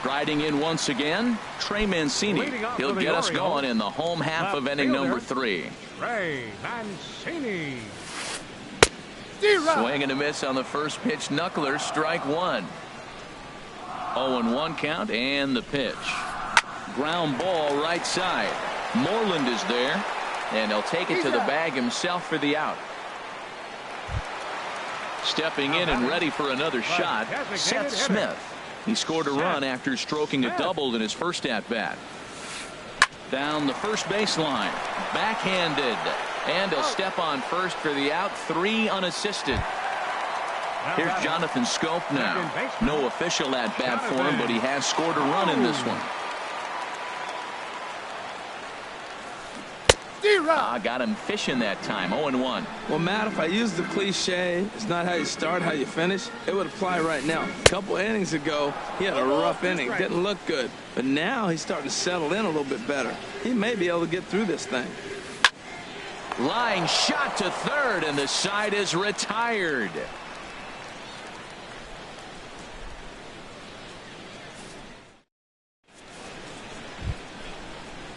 Striding in once again, Trey Mancini. He'll get us going in the home half of inning number 3. Trey Mancini. Swing and a miss on the first pitch. Knuckler, strike 1. 0-1 count, and the pitch. Ground ball right side. Moreland is there, and he'll take it to the bag himself for the out. Stepping in and ready for another shot, Seth Smith. He scored a run after stroking a double in his first at-bat. Down the first baseline, backhanded, and he'll step on first for the out. 3 unassisted. Here's Jonathan Scope now. No official at-bat for him, but he has scored a run in this one. Got him fishing that time. 0-1. Well, Matt, if I use the cliche, it's not how you start, how you finish, it would apply right now. A couple innings ago, he had a rough inning. Didn't look good. But now he's starting to settle in a little bit better. He may be able to get through this thing. Line shot to third, and the side is retired.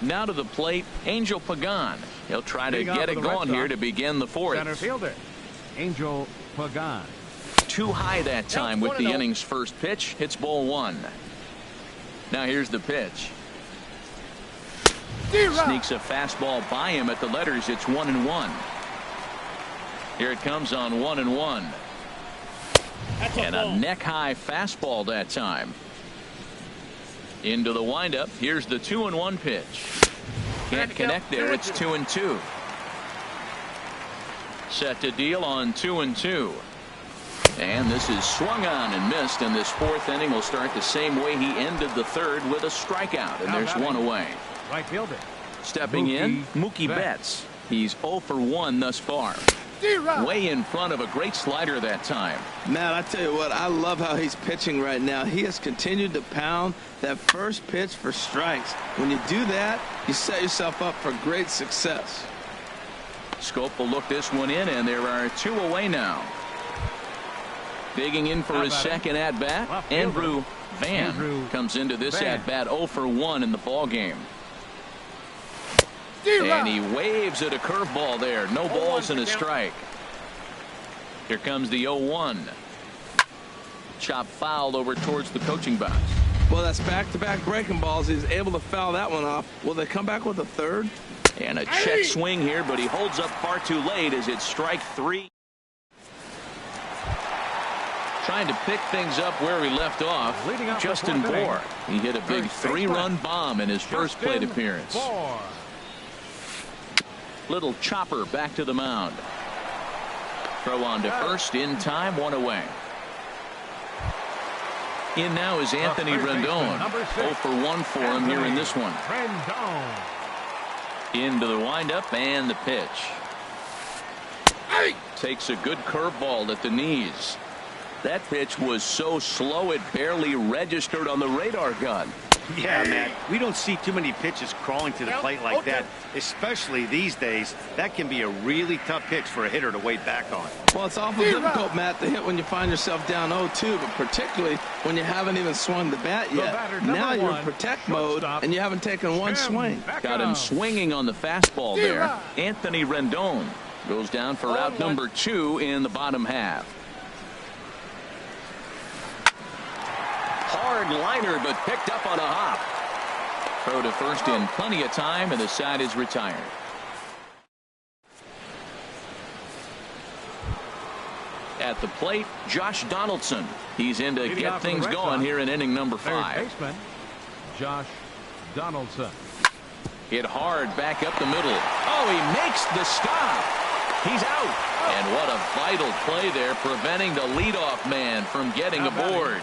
Now to the plate, Angel Pagan. He'll try to get it going here to begin the 4th. Center fielder, Angel Pagan. Too high that time with the inning's first pitch. Hits ball 1. Now here's the pitch. Sneaks a fastball by him at the letters. It's 1-1. Here it comes on 1-1. And a neck-high fastball that time. Into the windup. Here's the 2-1 pitch. Can't connect there. It's 2-2. Set to deal on 2-2. And this is swung on and missed. And this 4th inning will start the same way he ended the 3rd, with a strikeout. And there's 1 away. Right fielder. Stepping in, Mookie Betts. He's 0 for 1 thus far. Way in front of a great slider that time. Matt, I tell you what, I love how he's pitching right now. He has continued to pound that first pitch for strikes. When you do that, you set yourself up for great success. Scope will look this one in, and there are 2 away now. Digging in for his second at-bat, Andrew Van comes into this at-bat 0 for 1 in the ballgame. And he waves at a curveball there. No balls and a strike. Here comes the 0-1. Chop fouled over towards the coaching box. Well, that's back-to-back breaking balls. He's able to foul that one off. Will they come back with a 3rd? And a check swing here, but he holds up far too late as it's strike 3. Trying to pick things up where he left off, Justin Bour. He hit a big 3-run bomb in his first plate appearance. Little chopper back to the mound. Throw on to first in time, 1 away. In now is Anthony Rendon. 0 for 1 for him here in this one. Into the windup and the pitch. Takes a good curveball at the knees. That pitch was so slow it barely registered on the radar gun. Yeah, man, we don't see too many pitches crawling to the plate like that, especially these days. That can be a really tough pitch for a hitter to wait back on. Well, it's awful difficult, Matt, to hit when you find yourself down 0-2, but particularly when you haven't even swung the bat yet. Now you're in protect mode, and you haven't taken one swing. Got him swinging on the fastball there. Anthony Rendon goes down for out number 2 in the bottom half. Hard liner, but picked up on a hop. Throw to first in plenty of time, and the side is retired. At the plate, Josh Donaldson. He's in to get things going here in inning number 5. Third baseman, Josh Donaldson. Hit hard back up the middle. Oh, he makes the stop. He's out. And what a vital play there, preventing the leadoff man from getting aboard.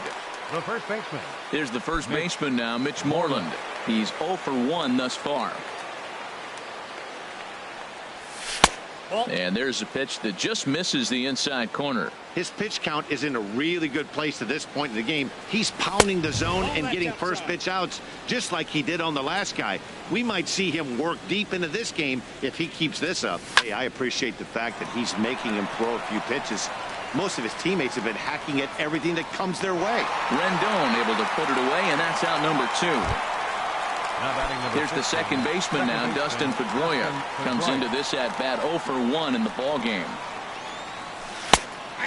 The first baseman. Here's the first baseman now, Mitch Moreland. He's 0 for 1 thus far. And there's a pitch that just misses the inside corner. His pitch count is in a really good place at this point in the game. He's pounding the zone and getting first pitch outs just like he did on the last guy. We might see him work deep into this game if he keeps this up. Hey, I appreciate the fact that he's making him throw a few pitches. Most of his teammates have been hacking at everything that comes their way. Rendon able to put it away, and that's out number 2. Here's the second baseman now, Dustin Pedroia. Comes into this at-bat 0 for 1 in the ballgame.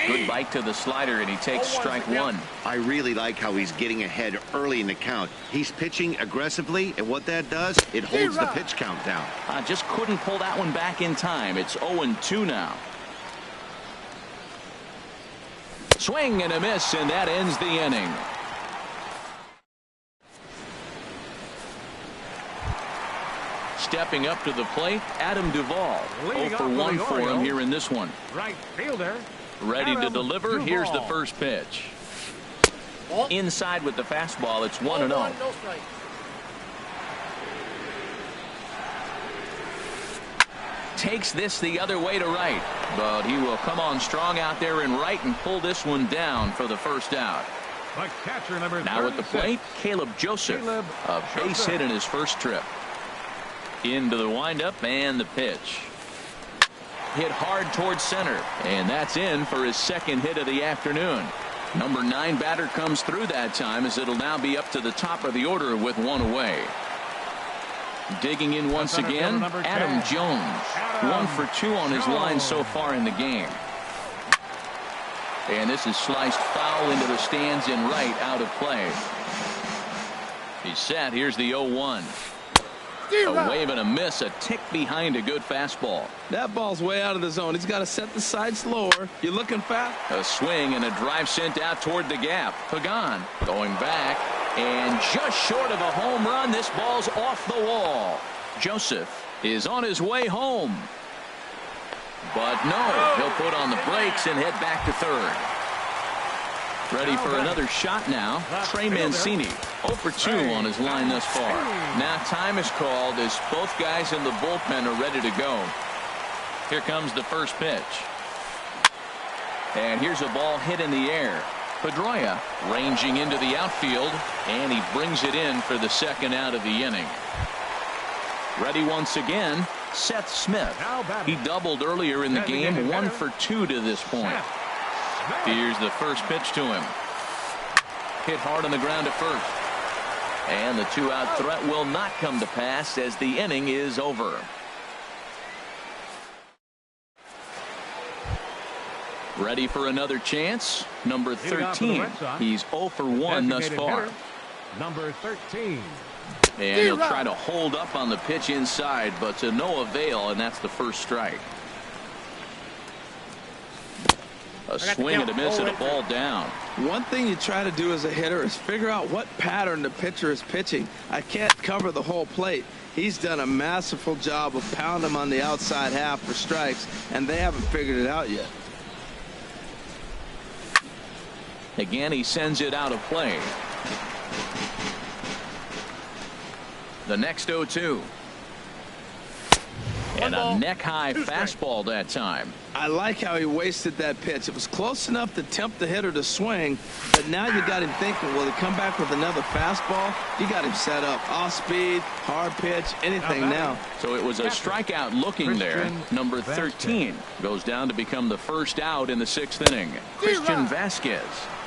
Good bite to the slider, and he takes strike 1. I really like how he's getting ahead early in the count. He's pitching aggressively, and what that does, it holds the pitch count down. Just couldn't pull that one back in time. It's 0-2 now. Swing and a miss, and that ends the inning. Stepping up to the plate, Adam Duvall. 0 for 1 for him here in this one. Right fielder. Ready to deliver. Here's the first pitch. Inside with the fastball. It's 1-0. Takes this the other way to right, but he will come on strong out there in right and pull this one down for the first out. The catcher, number now at the plate, Caleb Joseph. A base hit in his first trip. Into the windup and the pitch. Hit hard towards center, and that's in for his second hit of the afternoon. Number 9 batter comes through that time, as it'll now be up to the top of the order with 1 away. Digging in once again, Adam Jones. 1 for 2 on his line so far in the game. And this is sliced foul into the stands in right, out of play. He's set. Here's the 0-1. A wave and a miss, a tick behind a good fastball. That ball's way out of the zone. He's got to set the side slower. You're looking fast. A swing and a drive sent out toward the gap. Pagan going back, and just short of a home run. This ball's off the wall. Joseph is on his way home. But no, he'll put on the brakes and head back to third. Ready for another shot now. Trey Mancini 0 for 2 on his line thus far. Now time is called as both guys in the bullpen are ready to go. Here comes the first pitch. And here's a ball hit in the air. Pedroia ranging into the outfield, and he brings it in for the second out of the inning. Ready once again, Seth Smith. He doubled earlier in the game, 1 for 2 to this point. Here's the first pitch to him. Hit hard on the ground at first. And the 2-out threat will not come to pass as the inning is over. Ready for another chance. Number 13. He's 0 for 1 thus far. Number 13. And he'll try to hold up on the pitch inside, but to no avail, and that's the first strike. A swing and a miss and a ball down. One thing you try to do as a hitter is figure out what pattern the pitcher is pitching. I can't cover the whole plate. He's done a masterful job of pounding him on the outside half for strikes, and they haven't figured it out yet. Again, he sends it out of play. The next 0-2. And a neck-high fastball that time. I like how he wasted that pitch. It was close enough to tempt the hitter to swing, but now you got him thinking, will he come back with another fastball? You got him set up. Off speed, hard pitch, anything now. So it was a strikeout looking there. Number 13 goes down to become the first out in the 6th inning. Christian Vasquez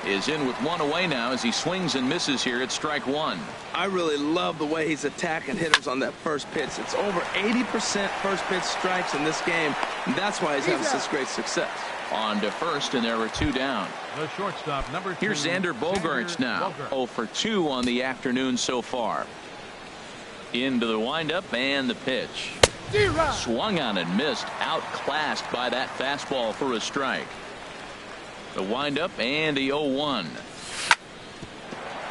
is in with 1 away now as he swings and misses here at strike 1. I really love the way he's attacking hitters on that first pitch. It's over 80% first pitch strikes in this game, and that's why he's having such great success. On to first, and there were 2 down. The shortstop, number 2. Here's Xander Bogaerts now. 0 for 2 on the afternoon so far. Into the windup and the pitch. Swung on and missed. Outclassed by that fastball for a strike. The windup and the 0-1.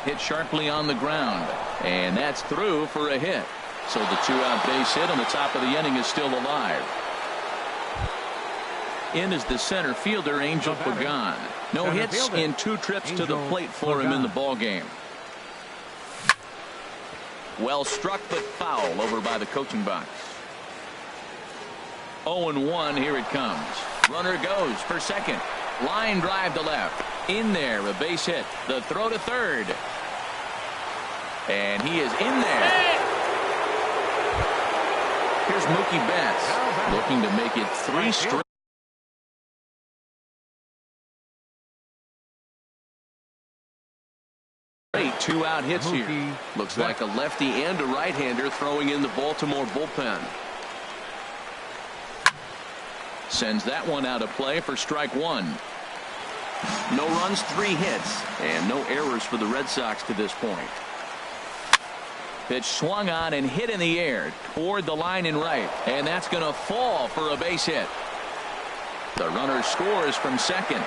Hit sharply on the ground, and that's through for a hit. So the 2-out base hit on the top of the inning is still alive. In is the center fielder, Angel Pagan. No hits in 2 trips to the plate for him in the ball game. Well struck, but foul over by the coaching box. 0-1. Here it comes. Runner goes for second. Line drive to left. In there, a base hit. The throw to third. And he is in there. Here's Mookie Betts looking to make it 3 straight. Two-out hits here. Looks like a lefty and a right-hander throwing in the Baltimore bullpen. Sends that one out of play for strike one. No runs, 3 hits, and no errors for the Red Sox to this point. Pitch swung on and hit in the air toward the line and right, and that's going to fall for a base hit. The runner scores from second.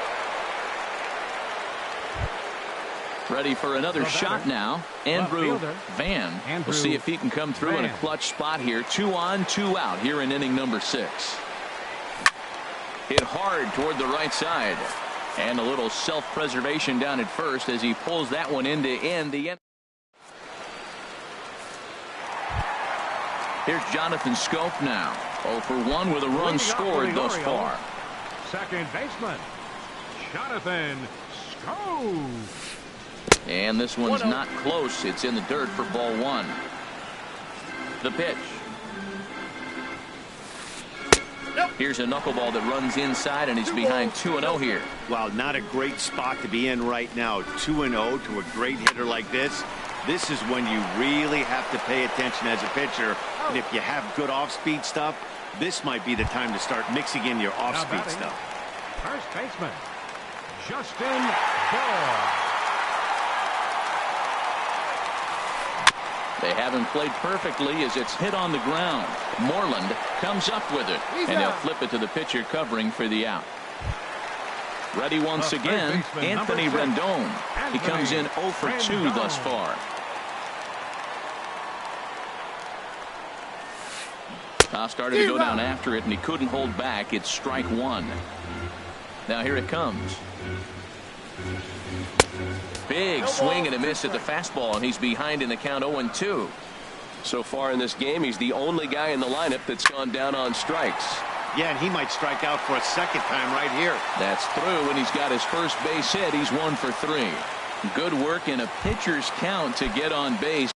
Ready for another shot now. Andrew Van will see if he can come through in a clutch spot here. 2 on, 2 out here in inning number 6. Hit hard toward the right side. And a little self-preservation down at first as he pulls that one into end. Here's Jonathan Scope now. 0 for 1 with a run scored thus far. Second baseman, Jonathan Scope. And this one's not close. It's in the dirt for ball 1. The pitch. Here's a knuckleball that runs inside, and he's behind 2-0 here. Well, not a great spot to be in right now. 2-0 to a great hitter like this. This is when you really have to pay attention as a pitcher. And if you have good off-speed stuff, this might be the time to start mixing in your off-speed stuff. First baseman, Justin Bohr. They haven't played perfectly as it's hit on the ground. Moreland comes up with it, and they'll flip it to the pitcher covering for the out. Ready once again, Anthony Rendon. He comes in 0 for 2 thus far. Started to go down after it, and he couldn't hold back. It's strike 1. Now here it comes. Big swing and a miss at the fastball, and he's behind in the count 0-2. So far in this game, he's the only guy in the lineup that's gone down on strikes. Yeah, and he might strike out for a second time right here. That's through, and he's got his first base hit. He's 1 for 3. Good work in a pitcher's count to get on base.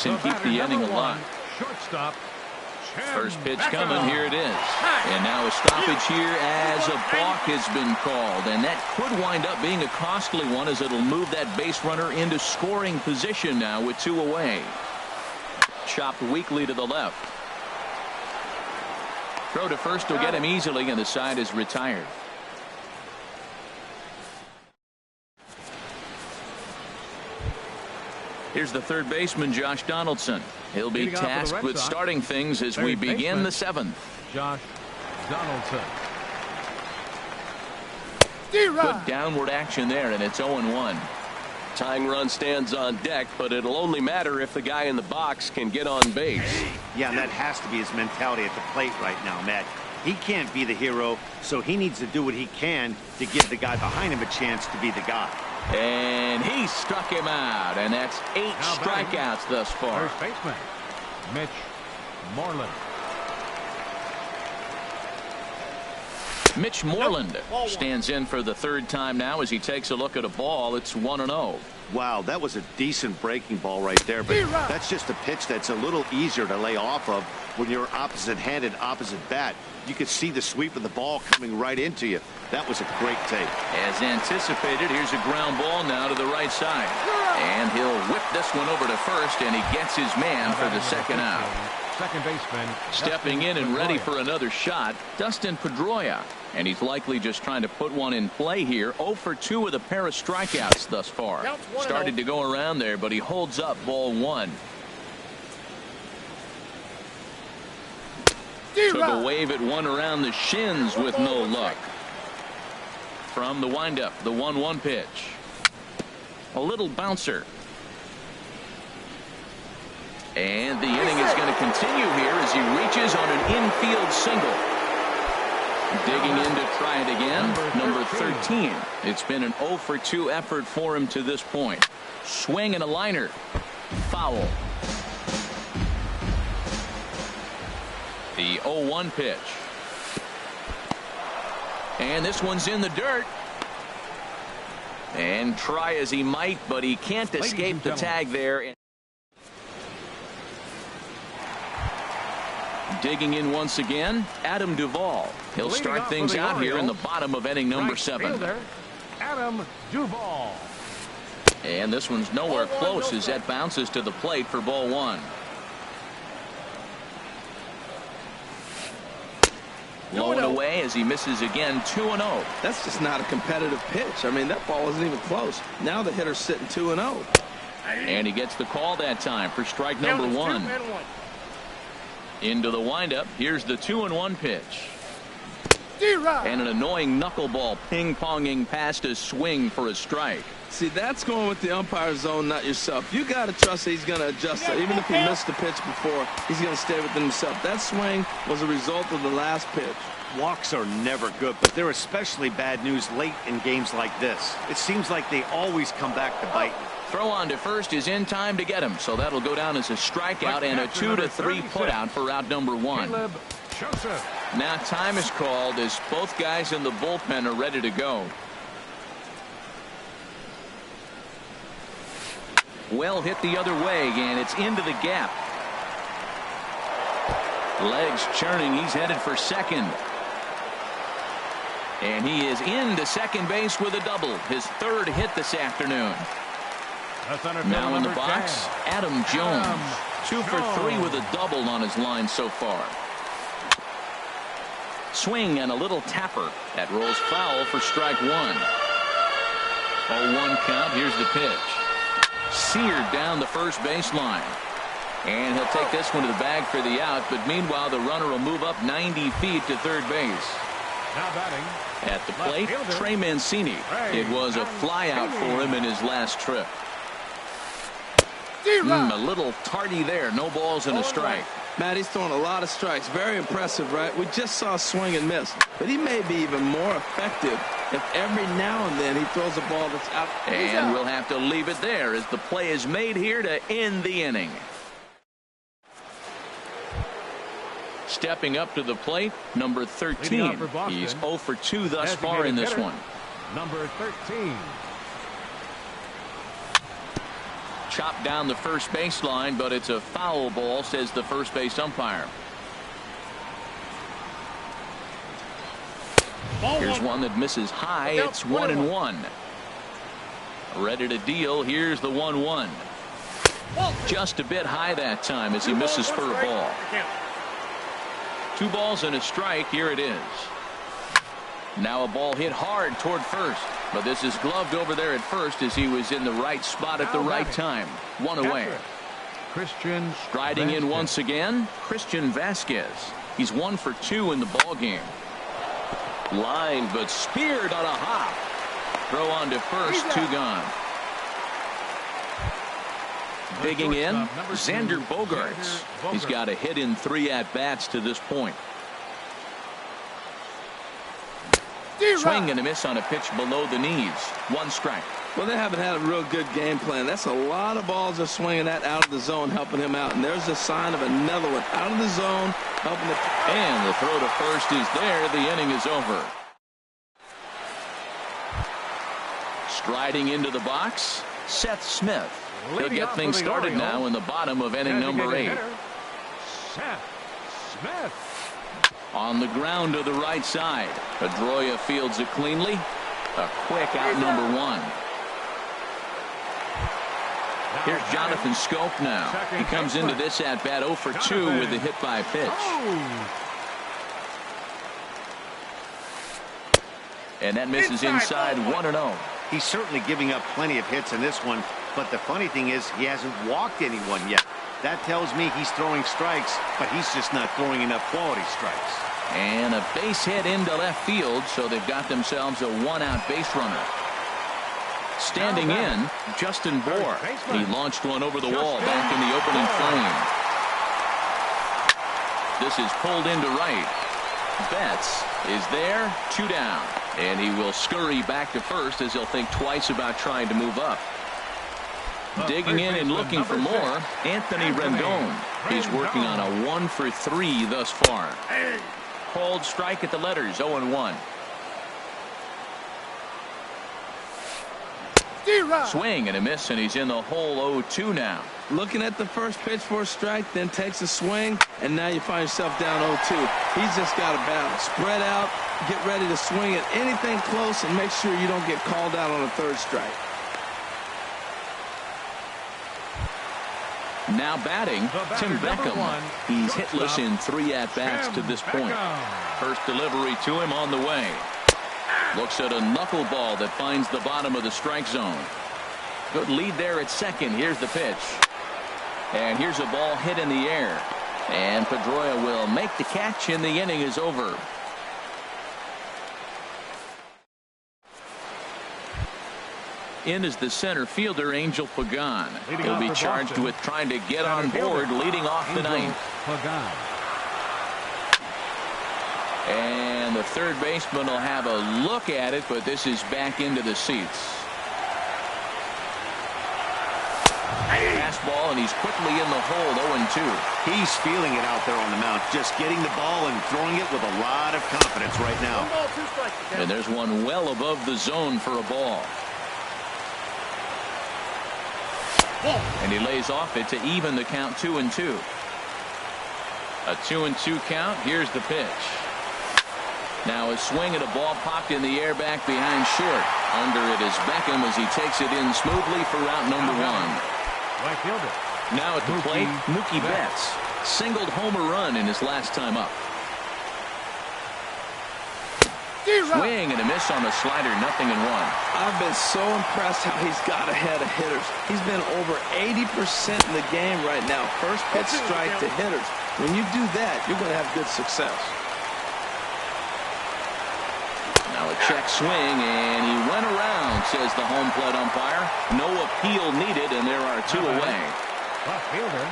And keep the inning alive. Shortstop. First pitch coming. Here it is. And now a stoppage here as a balk has been called. And that could wind up being a costly one as it'll move that base runner into scoring position now with 2 away. Chopped weakly to the left. Throw to first will get him easily, and the side is retired. Here's the third baseman, Josh Donaldson. He'll be tasked with starting things as we begin the 7th. Josh Donaldson. Good downward action there, and it's 0-1. Tying run stands on deck, but it'll only matter if the guy in the box can get on base. Yeah, and that has to be his mentality at the plate right now, Matt. He can't be the hero, so he needs to do what he can to give the guy behind him a chance to be the guy. And he struck him out, and that's 8 strikeouts thus far. First baseman, Mitch Moreland. Mitch Moreland stands in for the 3rd time now as he takes a look at a ball. It's 1-0. Wow, that was a decent breaking ball right there, but that's just a pitch that's a little easier to lay off of when you're opposite-handed, opposite bat. You could see the sweep of the ball coming right into you. That was a great take. As anticipated, here's a ground ball now to the right side. And he'll whip this one over to first, and he gets his man for the 2nd out. Second baseman. Stepping in and ready for another shot, Dustin Pedroia. And he's likely just trying to put one in play here. 0 for 2 with a pair of strikeouts thus far. Started to go around there, but he holds up ball 1. Took a wave at one around the shins with no luck. From the windup, the 1-1 pitch. A little bouncer. And the inning is going to continue here as he reaches on an infield single. Digging in to try it again. Number 13. It's been an 0 for 2 effort for him to this point. Swing and a liner. Foul. The 0-1 pitch. And this one's in the dirt. And try as he might, but he can't escape the tag there. Digging in once again, Adam Duvall. He'll start things out here in the bottom of inning number 7. Adam Duvall. And this one's nowhere close as that bounces to the plate for ball 1. Low and away as he misses again, 2-0. That's just not a competitive pitch. I mean, that ball isn't even close. Now the hitter's sitting 2-0. And he gets the call that time for strike number 1. Into the windup. Here's the 2-1 pitch. And an annoying knuckleball ping-ponging past a swing for a strike. See, that's going with the umpire's zone, not yourself. You got to trust that he's going to adjust that. Even if he missed the pitch before, he's going to stay within himself. That swing was a result of the last pitch. Walks are never good, but they're especially bad news late in games like this. It seems like they always come back to bite. Throw on to first is in time to get him, so that'll go down as a strikeout and a 2-3 putout for out number 1. Now time is called as both guys in the bullpen are ready to go. Well hit the other way, and it's into the gap. Legs churning. He's headed for second. And he is into second base with a double. His 3rd hit this afternoon. Now in the box, Adam Jones. 2 for 3 with a double on his line so far. Swing and a little tapper. That rolls foul for strike 1. 0-1 count. Here's the pitch. Seared down the first baseline. And he'll take this one to the bag for the out, but meanwhile the runner will move up 90 feet to third base. Now batting at the plate, Trey Mancini. It was a fly out for him in his last trip. A little tardy there. No balls and a strike. Matt, he's throwing a lot of strikes. Very impressive, right? We just saw a swing and miss. But he may be even more effective if every now and then he throws a ball that's out. And we'll have to leave it there as the play is made here to end the inning. Stepping up to the plate, number 13. He's 0 for 2 thus far in this one. Number 13. Chopped down the first baseline, but it's a foul ball, says the first base umpire. Here's one that misses high. It's 1-1. Ready to deal. Here's the 1-1. Just a bit high that time as he misses for a ball. 2 balls and a strike. Here it is. Now a ball hit hard toward first, but this is gloved over there at first as he was in the right spot at the right time. 1 away. Christian striding in once again, Christian Vasquez. He's 1 for 2 in the ball game. Line, but speared on a hop. Throw on to first, 2 gone. Digging in, Xander Bogaerts. He's got a hit in 3 at-bats to this point. Swing and a miss on a pitch below the knees. 1 strike. Well, they haven't had a real good game plan. That's a lot of balls they're swinging at out of the zone, helping him out. And there's a sign of another one out of the zone, helping him. And the throw to first is there. The inning is over. Striding into the box, Seth Smith. He'll get things started now in the bottom of inning number 8. Seth Smith. On the ground to the right side. Pedroia fields it cleanly. A quick out number 1. Here's Jonathan Scope now. He comes into this at bat 0 for 2 with a hit by pitch. And that misses inside 1-0. He's certainly giving up plenty of hits in this one, but the funny thing is he hasn't walked anyone yet. That tells me he's throwing strikes, but he's just not throwing enough quality strikes. And a base hit into left field, so they've got themselves a 1-out base runner. Standing in, Justin Bour. He launched one over the wall back in the opening frame. This is pulled into right. Betts is there, 2 down. And he will scurry back to first as he'll think twice about trying to move up. Digging in and looking for more, Anthony Rendon. He's working on a 1 for 3 thus far. Called strike at the letters, 0-1. Swing and a miss, and he's in the hole 0-2 now. Looking at the first pitch for a strike, then takes a swing, and now you find yourself down 0-2. He's just got to battle. Spread out, get ready to swing at anything close, and make sure you don't get called out on a third strike. Now batting, Tim Beckham. He's hitless in 3 at-bats to this point. First delivery to him on the way. Looks at a knuckleball that finds the bottom of the strike zone. Good lead there at second. Here's the pitch. And here's a ball hit in the air. And Pedroia will make the catch, and the inning is over. In is the center fielder, Angel Pagan. He'll be charged with trying to get on board, leading off the ninth. And the third baseman will have a look at it, but this is back into the seats. Fastball, and he's quickly in the hole, 0-2. He's feeling it out there on the mound, just getting the ball and throwing it with a lot of confidence right now. And there's one well above the zone for a ball. And he lays off it to even the count, 2-2. A 2-2 count. Here's the pitch. Now a swing at a ball popped in the air back behind short. Under it is Beckham as he takes it in smoothly for route number 1. Right fielder. Now at the plate, Mookie Betts singled home a run in his last time up. Swing and a miss on the slider, 0-1. I've been so impressed how he's got ahead of hitters. He's been over 80% in the game right now. First pitch strike to hitters. When you do that, you're going to have good success. Now a check swing, and he went around, says the home plate umpire. No appeal needed, and there are 2 away. Left fielder,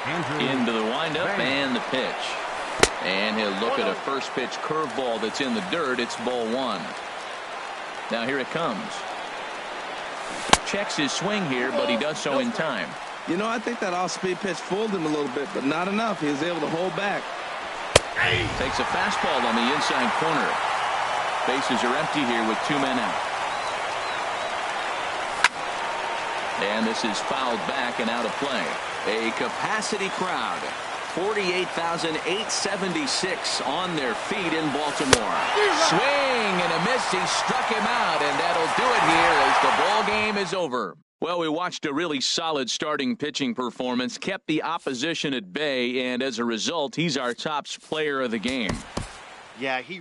Andrew Into the windup and the pitch. And he'll look at a first pitch curveball that's in the dirt. It's ball 1. Now here it comes. Checks his swing here, but he does so in time. You know, I think that off-speed pitch fooled him a little bit, but not enough. He was able to hold back. Takes a fastball on the inside corner. Bases are empty here with 2 men out. And this is fouled back and out of play. A capacity crowd. 48,876 on their feet in Baltimore. Swing and a miss. He struck him out, and that'll do it here as the ball game is over. Well, we watched a really solid starting pitching performance, kept the opposition at bay, and as a result, he's our top player of the game. Yeah, he